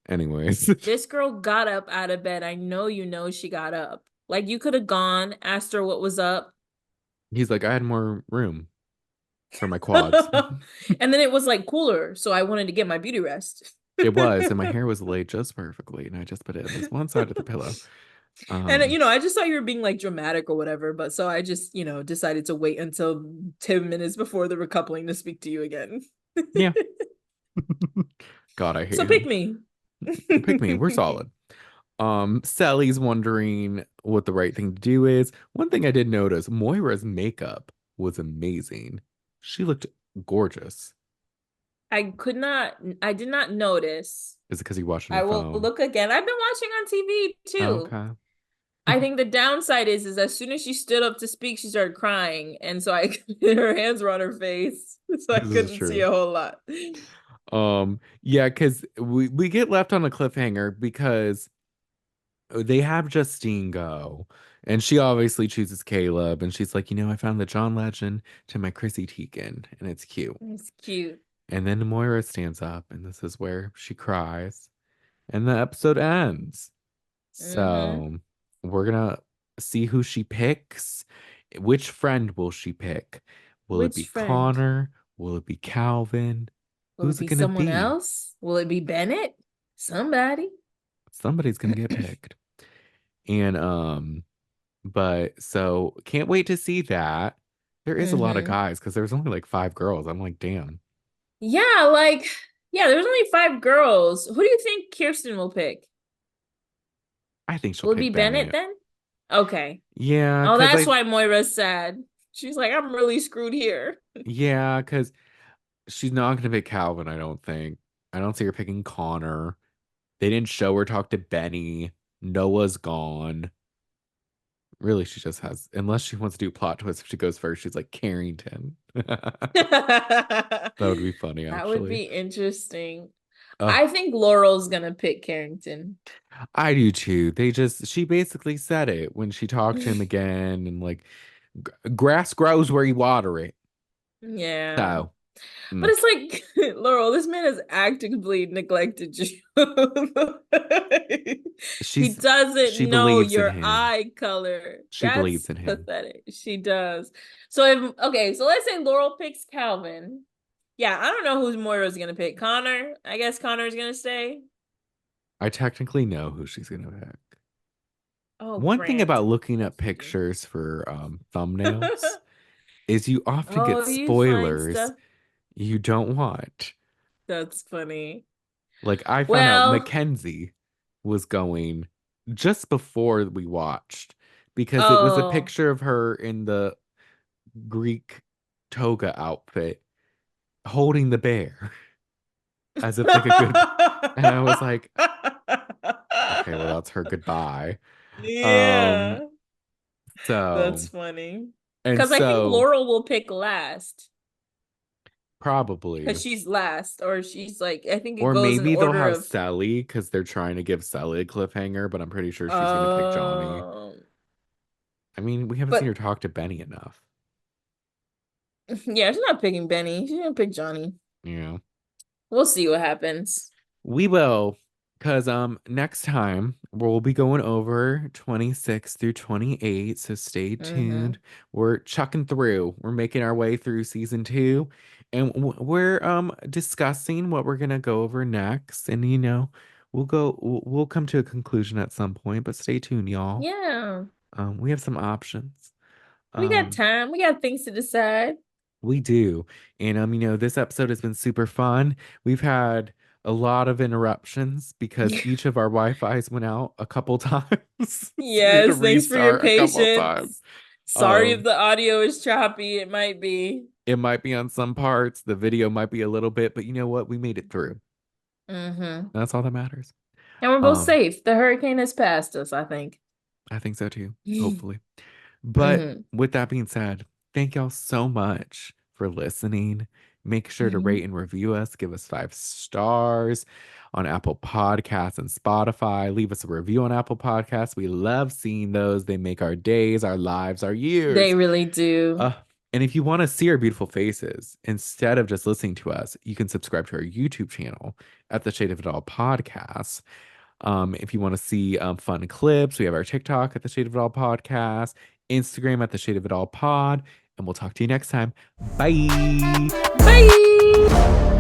Anyways,
This girl got up out of bed. I know she got up. Like you could have gone, asked her what was up.
he's like, I had more room for my quads.
And then it was like cooler, so I wanted to get my beauty rest.
It was, and my hair was laid just perfectly, and I just put it in this one side of the pillow.
And
Um,
I just thought you were being like dramatic or whatever, but so I just, decided to wait until 10 minutes before the recoupling to speak to you again.
yeah. God, I hate
So pick
him.
me.
Pick me. We're solid. Sally's wondering what the right thing to do is. One thing I did notice, Moira's makeup was amazing. She looked gorgeous.
I did not notice.
Is it because you watched on
I
your
will
phone?
look again. I've been watching on TV too.
Okay.
I think the downside is as soon as she stood up to speak, she started crying, and so I her hands were on her face, so I
This is
couldn't see
true.
a whole lot.
Yeah, because we get left on a cliffhanger because they have Justine go, and she obviously chooses Caleb, and she's like, I found the John Legend to my Chrissy Teigen, and it's cute.
It's cute.
And then Moira stands up, and this is where she cries, and the episode ends.
Mm-hmm.
So we're gonna see who she picks. Which friend will she pick? Will it be
Which friend?
Connor? Will it be Calvin?
Will it
Who's it
be
gonna
someone
be?
else? Will it be Bennett? Somebody.
Somebody's gonna get picked. And but so can't wait to see that. There is a lot of
Mm-hmm.
guys because there's only like five girls. I'm like, damn.
Yeah, yeah, there's only five girls. Who do you think Kirsten will pick?
I think she'll
Will it be
pick
Bennett
Bennett.
then? Okay.
Yeah,
Oh,
because
that's why Moira's sad. She's like, I'm really screwed here.
yeah, because she's not gonna pick Calvin, I don't think. I don't see her picking Connor. They didn't show her talk to Benny. Noah's gone. Really, she just has, unless she wants to do plot twist, if she goes first, she's like Carrington. That would be funny,
That would
actually.
be interesting.
Oh,
I think Laurel's gonna pick Carrington.
I do too. She basically said it when she talked to him again, and like, grass grows where you water it.
Yeah.
So,
But
mm,
it's like, Laurel, this man has actively neglected you. He
she's,
doesn't
she
know
believes in
your
him.
eye color.
She believes
That's
in him.
pathetic. She does. So okay, so let's say Laurel picks Calvin. Yeah, I don't know who Moira's gonna pick. Connor. I guess Connor's gonna stay.
I technically know who she's gonna pick.
Oh,
One thing
Brandon.
about looking up pictures for thumbnails is you often get
Oh, you find
spoilers
stuff.
you don't want.
That's funny.
Like I found out
Well,
Mackenzie was going just before we watched because it was a
oh.
picture of her in the Greek toga outfit holding the bear as if like a good. And I was like, okay, well, that's her goodbye. Um,
Yeah,
so
that's funny.
and
Because I think
so
Laurel will pick last.
probably.
Because she's last, or she's like, I think it
Or
goes in
maybe they'll
order
have
of,
Cely because they're trying to give Cely a cliffhanger, but I'm pretty sure she's gonna pick Johnny.
um,
I mean, we haven't seen her
but
talk to Benny enough.
yeah, she's not picking Benny. She's gonna pick Johnny.
Yeah.
We'll see what happens.
We will, because next time we'll be going over 26 through 28, so stay
Mm-hmm.
tuned. We're chucking through. We're making our way through season 2, and we're discussing what we're gonna go over next. And we'll come to a conclusion at some point, but stay tuned, y'all.
Yeah,
We have some options.
we got
Um,
time. We got things to decide.
we do. And this episode has been super fun. We've had a lot of interruptions because each of our Wi-Fi's went out a couple times. So we had to
Yes, thanks for your
restart a couple of times.
patience. Sorry if
Um,
the audio is choppy. It might be.
it might be on some parts, the video might be a little bit, but you know what? We made it through.
Mm-hmm.
That's all that matters.
And we're both
Um,
safe. The hurricane has passed us, I think.
I think so too, hopefully. But
Mm-hmm.
with that being said, thank y'all so much for listening. Make sure to
Mm-hmm.
rate and review us. Give us 5 stars on Apple Podcasts and Spotify. Leave us a review on Apple Podcasts. We love seeing those. They make our days, our lives, our
They
years.
really do.
Uh, and if you want to see our beautiful faces instead of just listening to us, you can subscribe to our YouTube channel at the Shade of It All Podcast. If you want to see fun clips, we have our TikTok at the Shade of It All Podcast, Instagram at the Shade of It All Pod, and we'll talk to you next time. Bye.
Bye.